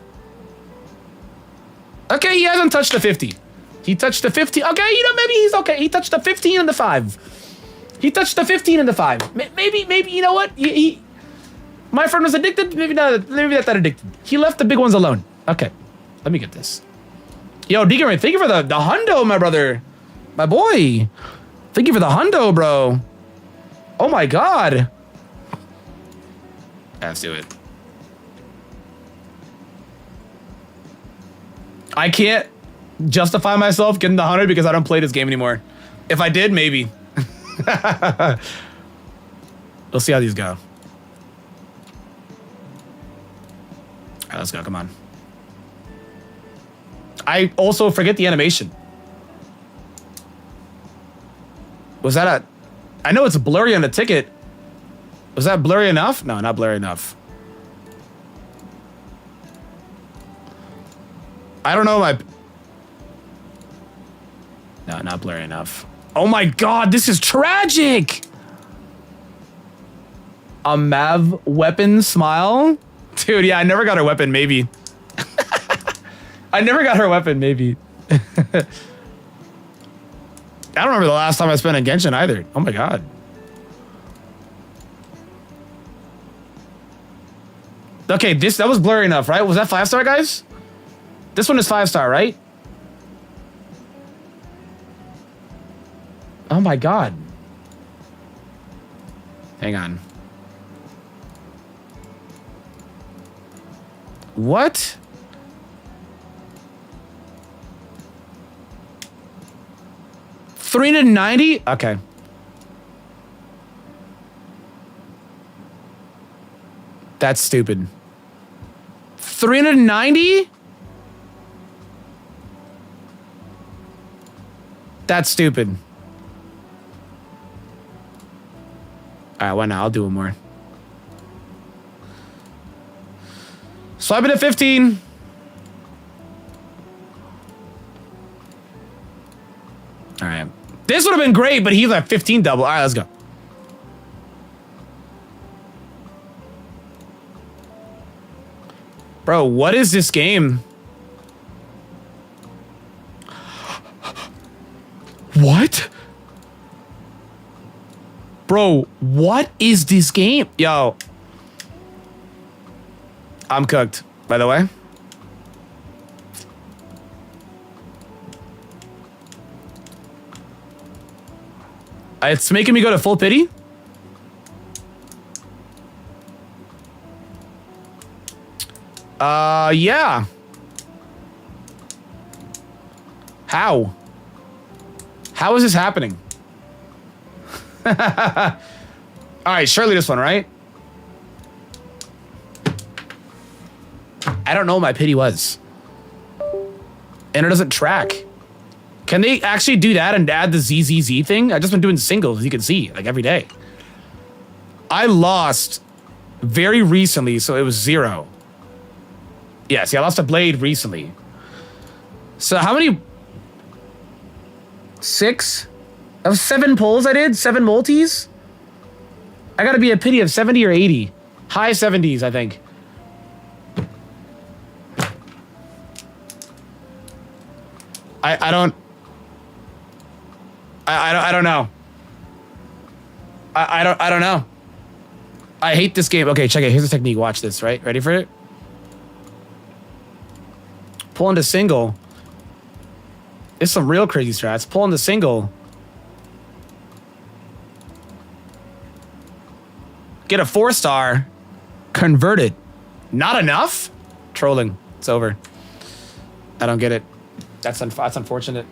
A: Okay, he hasn't touched the 50. He touched the 50. Okay, you know, maybe he's okay. He touched the 15 and the 5. He touched the 15 and the 5. Maybe, you know what? My friend was addicted. Maybe not that addicted. He left the big ones alone. Okay, let me get this. Yo, D-Gamer, thank you for the hundo, my brother. My boy. Thank you for the hundo, bro. Oh my God. Let's do it. I can't justify myself getting the 100 because I don't play this game anymore. If I did, maybe. We'll see how these go. All right, let's go. Come on. I also forget the animation. Was that a... I know it's blurry on the ticket. Was that blurry enough? No, not blurry enough. I don't know my... No, not blurry enough. Oh my God, this is tragic! A Mav weapon smile? Dude, yeah, I never got her weapon, maybe. I never got her weapon, maybe. I don't remember the last time I spent on Genshin either. Oh my God. Okay, that was blurry enough, right? Was that 5-star, guys? This one is 5-star, right? Oh my God. Hang on. What? $390? Okay. That's stupid. $390? That's stupid. All right, why not? I'll do one more. Swipe it at 15. All right. This would have been great, but he's at 15 double. All right, let's go. Bro, what is this game? What? Bro, what is this game? Yo. I'm cooked, by the way. It's making me go to full pity. Yeah. How? How is this happening? All right, surely this one, right? I don't know what my pity was. And it doesn't track. Can they actually do that and add the ZZZ thing? I've just been doing singles, as you can see, like every day. I lost very recently, so it was 0. Yeah, see, I lost a blade recently. So how many? 6? That was 7 pulls I did? 7 multis? I gotta be a pity of 70 or 80. High 70s, I think. I don't know. I don't know. I hate this game. Okay, check it. Here's the technique. Watch this, right? Ready for it? Pull into single. It's some real crazy strats. Pull into single. Get a 4-star. Convert it. Not enough? Trolling. It's over. I don't get it. That's unfortunate.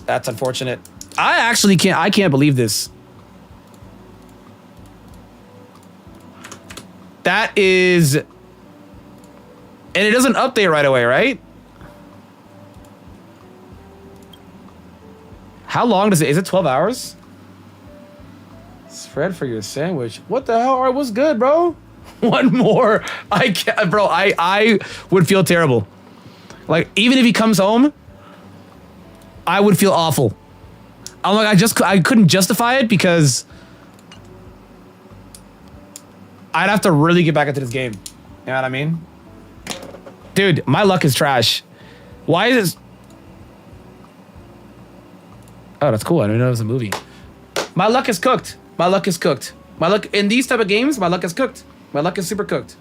A: That's unfortunate. I actually can't believe this. That is... And it doesn't update right away, right? How long does it... Is it 12 hours? Spread for your sandwich. What the hell? All right, what's good, bro? One more. I can't... Bro, I would feel terrible. Like, even if he comes home, I would feel awful. I'm like, I couldn't justify it because I'd have to really get back into this game. You know what I mean? Dude, my luck is trash. Why is this? Oh, that's cool. I didn't know it was a movie. My luck is cooked. My luck is cooked. My luck in these type of games, my luck is cooked. My luck is super cooked.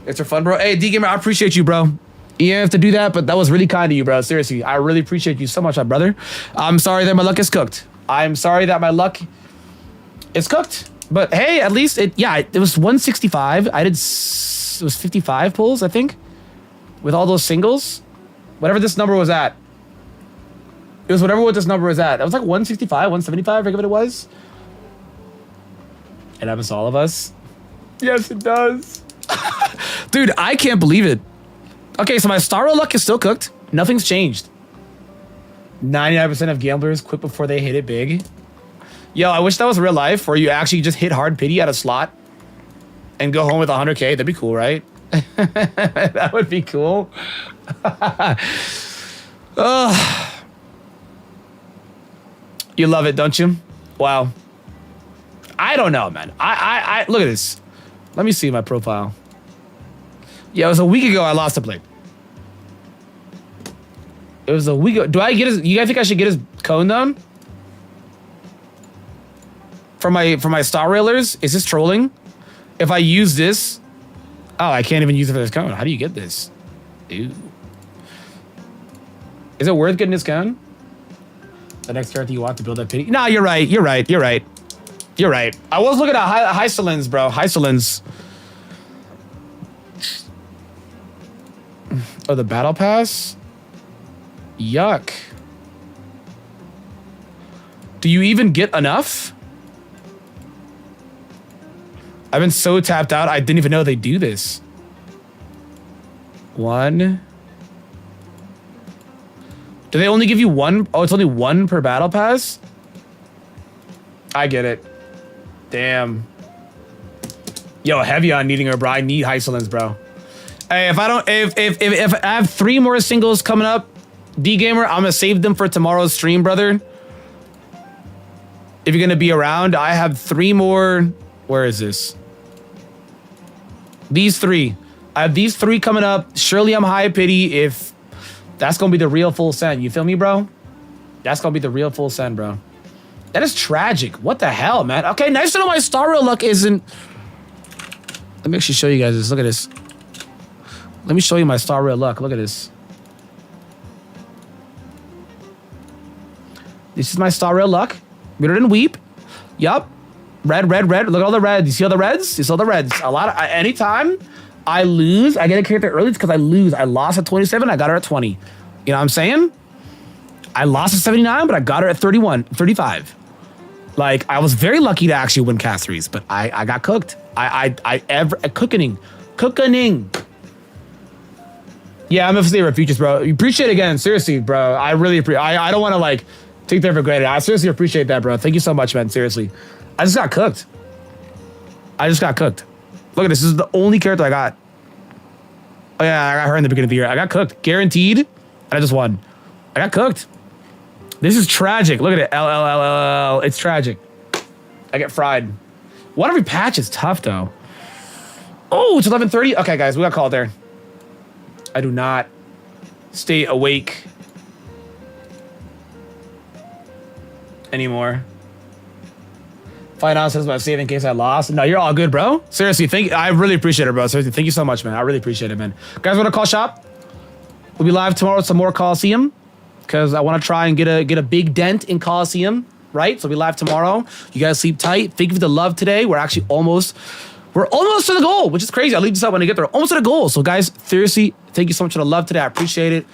A: It's for fun, bro. Hey, D-Gamer, I appreciate you, bro. You didn't have to do that, but that was really kind of you, bro. Seriously, I really appreciate you so much, my brother. I'm sorry that my luck is cooked. I'm sorry that my luck is cooked. But hey, at least it was 165. I did, it was 55 pulls, I think, with all those singles. Whatever this number was at. It was whatever what this number was at. It was like 165, 175, I forget what it was. It happens to all of us. Yes, it does. Dude, I can't believe it. Okay, so my star roll luck is still cooked. Nothing's changed. 99% of gamblers quit before they hit it big. Yo, I wish that was real life, where you actually just hit hard pity at a slot and go home with 100K. That'd be cool, right? That would be cool. You love it, don't you? Wow. I don't know, man. I look at this. Let me see my profile. Yeah, it was a week ago I lost a plate. It was a week ago. Do I get his... You guys think I should get his cone down? For my star railers? Is this trolling? If I use this... Oh, I can't even use it for this cone. How do you get this? Ew. Is it worth getting this cone? The next character you want to build that pity? No, you're right. You're right. You're right. You're right. I was looking at Hysolins, bro. Hysolins. Oh, the battle pass? Yuck. Do you even get enough? I've been so tapped out, I didn't even know they do this. 1. Do they only give you 1? Oh, it's only 1 per battle pass? I get it. Damn. Yo, heavy on needing her, bro. I need Hysolins, bro. Hey, if I have 3 more singles coming up, D-Gamer, I'm gonna save them for tomorrow's stream, brother. If you're gonna be around, I have 3 more. Where is this? These 3. I have these 3 coming up. Surely I'm high pity if that's gonna be the real full send. You feel me, bro? That's gonna be the real full send, bro. That is tragic. What the hell, man? Okay, nice to know my star rail luck isn't... Let me actually show you guys this. Look at this. Let me show you my star rail luck. Look at this. This is my star rail luck. We didn't weep. Yup. Red, red, red. Look at all the reds. You see all the reds? You see all the reds. A lot of... Anytime I lose, I get a character early. It's because I lose. I lost at 27. I got her at 20. You know what I'm saying? I lost at 79, but I got her at 35. Like, I was very lucky to actually win cast 3s, but I got cooked. Cookening. Yeah, I'm a favorite features, bro. You appreciate it again. Seriously, bro. I really appreciate I don't want to, like, take that for granted. I seriously appreciate that, bro. Thank you so much, man. Seriously. I just got cooked. Look at this. This is the only character I got. Oh, yeah, I got her in the beginning of the year. I got cooked. Guaranteed. And I just won. I got cooked. This is tragic. Look at it. LLLL. It's tragic. I get fried. One every patch is tough, though. Oh, it's 11:30. Okay, guys, we got called there. I do not stay awake anymore. Find out says about saving in case I lost. No, you're all good, bro. Seriously, I really appreciate it, bro. Seriously, thank you so much, man. I really appreciate it, man. Guys, want to call shop? We'll be live tomorrow with some more Coliseum because I want to try and get a big dent in Coliseum, right? So we'll be live tomorrow. You guys sleep tight. Thank you for the love today. We're almost to the goal, which is crazy. I'll leave this up when I get there. Almost to the goal. So guys, seriously, thank you so much for the love today. I appreciate it.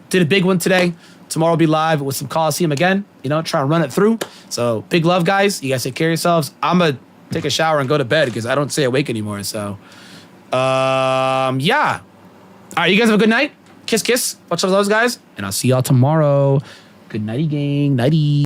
A: Did a big one today. Tomorrow will be live with some Coliseum again. You know, try and run it through. So big love, guys. You guys take care of yourselves. I'm going to take a shower and go to bed because I don't stay awake anymore. So, yeah. All right, you guys have a good night. Kiss, kiss. Watch out for those guys. And I'll see y'all tomorrow. Good nighty, gang. Nighty.